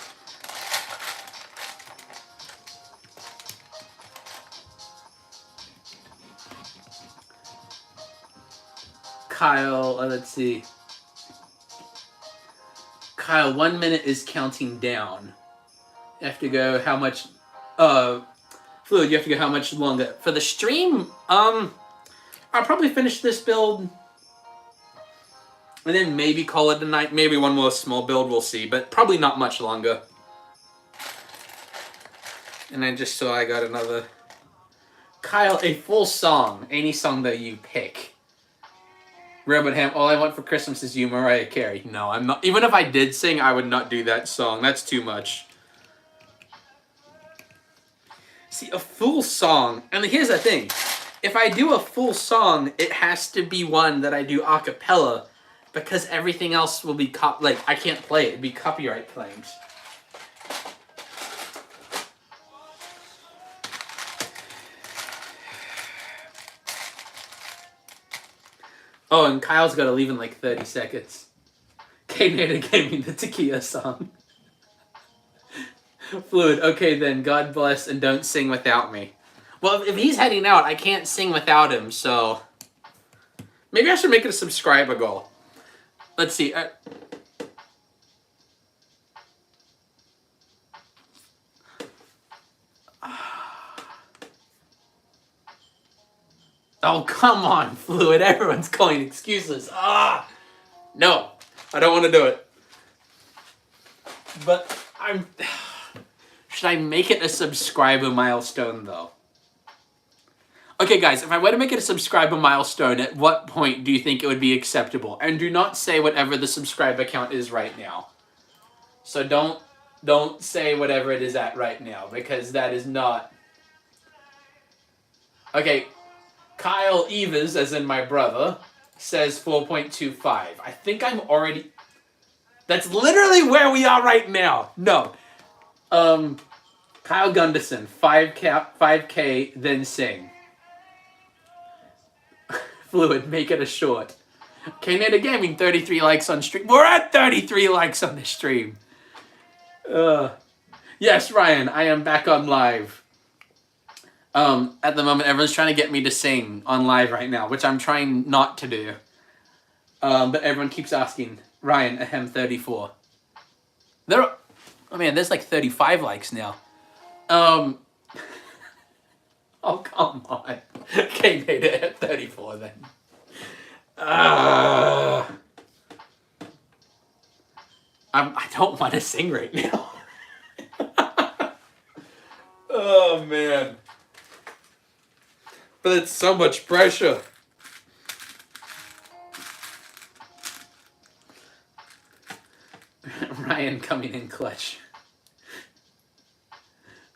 Kyle, let's see. Kyle, 1 minute is counting down. You have to go how much, Fluid, you have to go how much longer. For the stream, I'll probably finish this build and then maybe call it a night. Maybe one more small build, we'll see, but probably not much longer. And I just saw I got another. Kyle, a full song, any song that you pick. Robot Ham, all I want for Christmas is you, Mariah Carey. No, I'm not. Even if I did sing, I would not do that song. That's too much. See, a full song, and here's the thing. If I do a full song, it has to be one that I do a cappella, because everything else will be I can't play it. It'd be copyright claims. Oh, and Kyle's got to leave in like 30 seconds. K-Nader gave me the Tequila song. Fluid, okay then, God bless, and don't sing without me. Well, if he's heading out, I can't sing without him, so... Maybe I should make it a subscriber goal. Let's see. Oh, come on, Fluid. Everyone's calling excuses. No, I don't want to do it. But should I make it a subscriber milestone, though? Okay, guys, if I were to make it a subscriber milestone, at what point do you think it would be acceptable? And do not say whatever the subscriber count is right now. So don't say whatever it is at right now, because that is not... Okay, Kyle Evers, as in my brother, says 4.25. I think I'm already... That's literally where we are right now. No. Kyle Gunderson, 5K, then sing. Fluid, make it a short. K-Nader Gaming, 33 likes on stream. We're at 33 likes on the stream. Yes, Ryan, I am back on live. At the moment, everyone's trying to get me to sing on live right now, which I'm trying not to do. But everyone keeps asking. Ryan, ahem, 34. Oh man, there's like 35 likes now. Oh, come on. K-Nader at 34 then. I don't want to sing right now. Oh, man. But it's so much pressure. Ryan coming in clutch.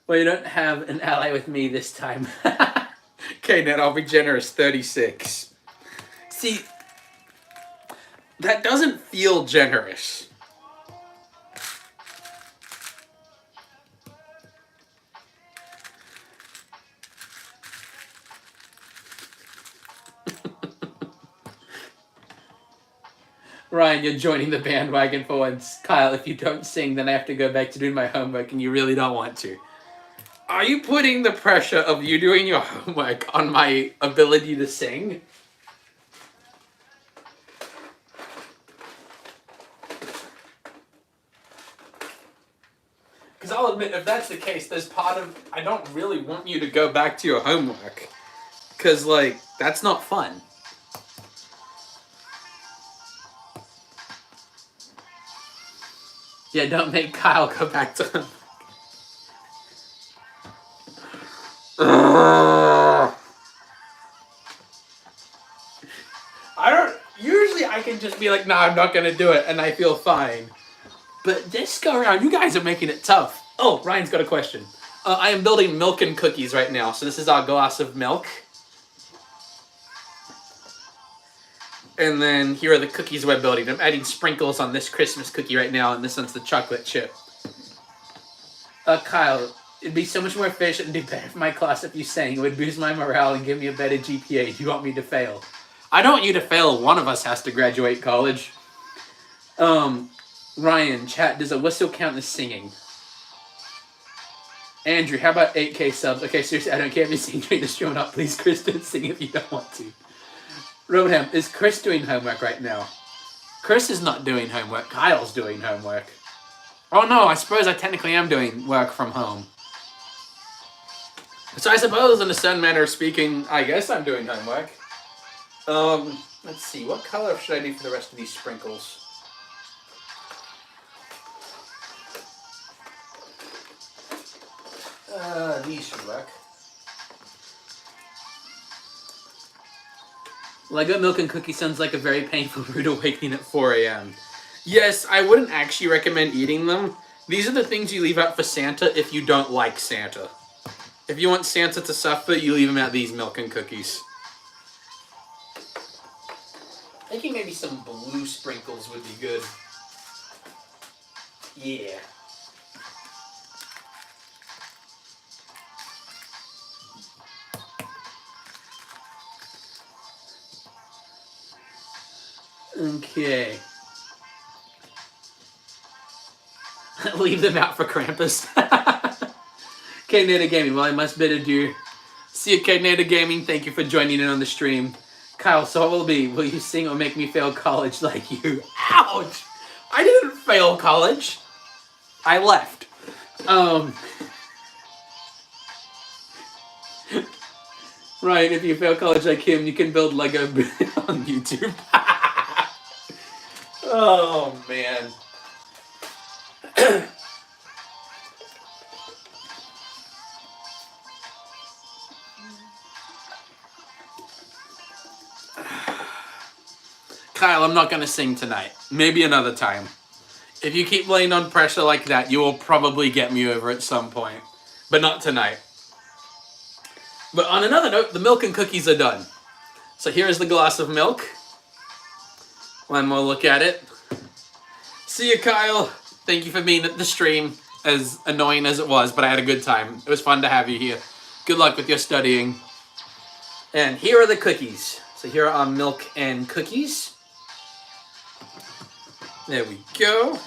Well, you don't have an ally with me this time. Okay, Ned, I'll be generous. 36. See, that doesn't feel generous. Ryan, you're joining the bandwagon for once. Kyle, if you don't sing, then I have to go back to doing my homework, and you really don't want to. Are you putting the pressure of you doing your homework on my ability to sing? Because I'll admit, if that's the case, there's part of... I don't really want you to go back to your homework. Because, like, that's not fun. Yeah, don't make Kyle go back to him. Usually I can just be like, nah, I'm not gonna do it, and I feel fine. But this go around, you guys are making it tough. Oh, Ryan's got a question. I am building milk and cookies right now, so this is our glass of milk. And then here are the cookies we're building. I'm adding sprinkles on this Christmas cookie right now, and this one's the chocolate chip. Kyle, It'd be so much more efficient and do better for my class if you sang. It would boost my morale and give me a better GPA. Do you want me to fail? I don't want you to fail. One of us has to graduate college. Ryan, chat, does a whistle count as singing? Andrew, how about 8K subs? Okay, seriously, I don't care if you sing during the stream or not. Please, Chris, don't sing if you don't want to. Roadham, is Chris doing homework right now? Chris is not doing homework. Kyle's doing homework. Oh no, I suppose I technically am doing work from home. So I suppose in a certain manner of speaking, I guess I'm doing homework. Let's see, what color should I do for the rest of these sprinkles? These should work. Lego milk and cookie sounds like a very painful rude awakening at 4 a.m. Yes, I wouldn't actually recommend eating them. These are the things you leave out for Santa if you don't like Santa. If you want Santa to suffer, you leave him out these milk and cookies. Thinking maybe some blue sprinkles would be good. Yeah. Okay. Leave them out for Krampus. K-Nader Gaming, well, I must bid adieu. See you, K-Nader Gaming. Thank you for joining in on the stream. Kyle, so what will it be? Will you sing or make me fail college like you? Ouch! I didn't fail college. I left. Right, if you fail college like him, you can build Lego on YouTube. Oh, man. Kyle, I'm not going to sing tonight. Maybe another time. If you keep laying on pressure like that, you will probably get me over at some point. But not tonight. But on another note, the milk and cookies are done. So here's the glass of milk. One more look at it. See you, Kyle. Thank you for being at the stream, as annoying as it was, but I had a good time. It was fun to have you here. Good luck with your studying. And here are the cookies. So here are our milk and cookies. There we go.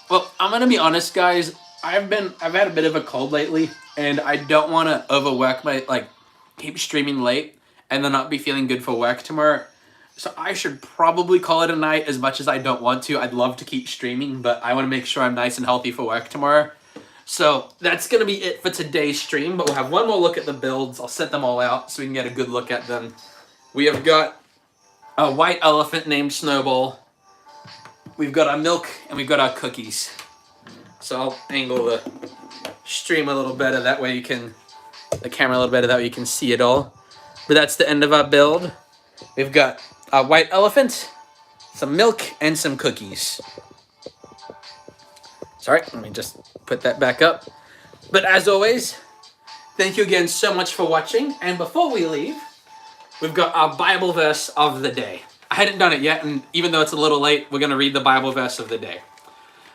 Well, I'm gonna be honest, guys. I've had a bit of a cold lately, and I don't want to overwork keep streaming late and then not be feeling good for work tomorrow. So I should probably call it a night. As much as I don't want to, I'd love to keep streaming, but I want to make sure I'm nice and healthy for work tomorrow. So that's gonna be it for today's stream. But we'll have one more look at the builds. I'll set them all out so we can get a good look at them. We have got a white elephant named Snowball. We've got our milk and we've got our cookies. So I'll angle the stream a little better, that way you can, the camera a little better, that way you can see it all. But that's the end of our build. We've got a white elephant, some milk, and some cookies. Sorry, let me just put that back up. But as always, thank you again so much for watching. And before we leave, we've got our Bible verse of the day. I hadn't done it yet, and even though it's a little late, we're going to read the Bible verse of the day.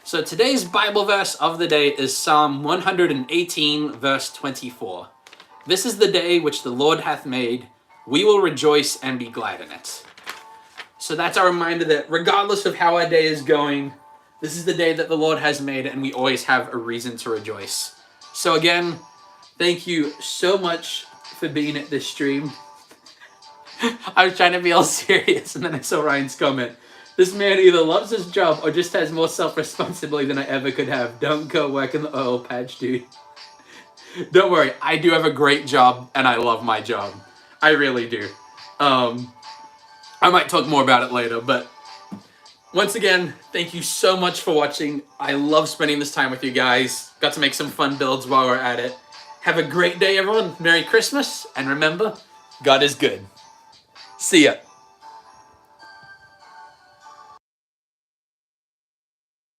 So today's Bible verse of the day is Psalm 118, verse 24. This is the day which the Lord hath made. We will rejoice and be glad in it. So that's our reminder that regardless of how our day is going, this is the day that the Lord has made, and we always have a reason to rejoice. So again, thank you so much for being at this stream. I was trying to be all serious, and then I saw Ryan's comment. This man either loves his job or just has more self-responsibility than I ever could have. Don't go work in the oil patch, dude. Don't worry, I do have a great job, and I love my job. I really do. I might talk more about it later, but once again, thank you so much for watching. I love spending this time with you guys. Got to make some fun builds while we're at it. Have a great day, everyone. Merry Christmas, and remember, God is good. See ya.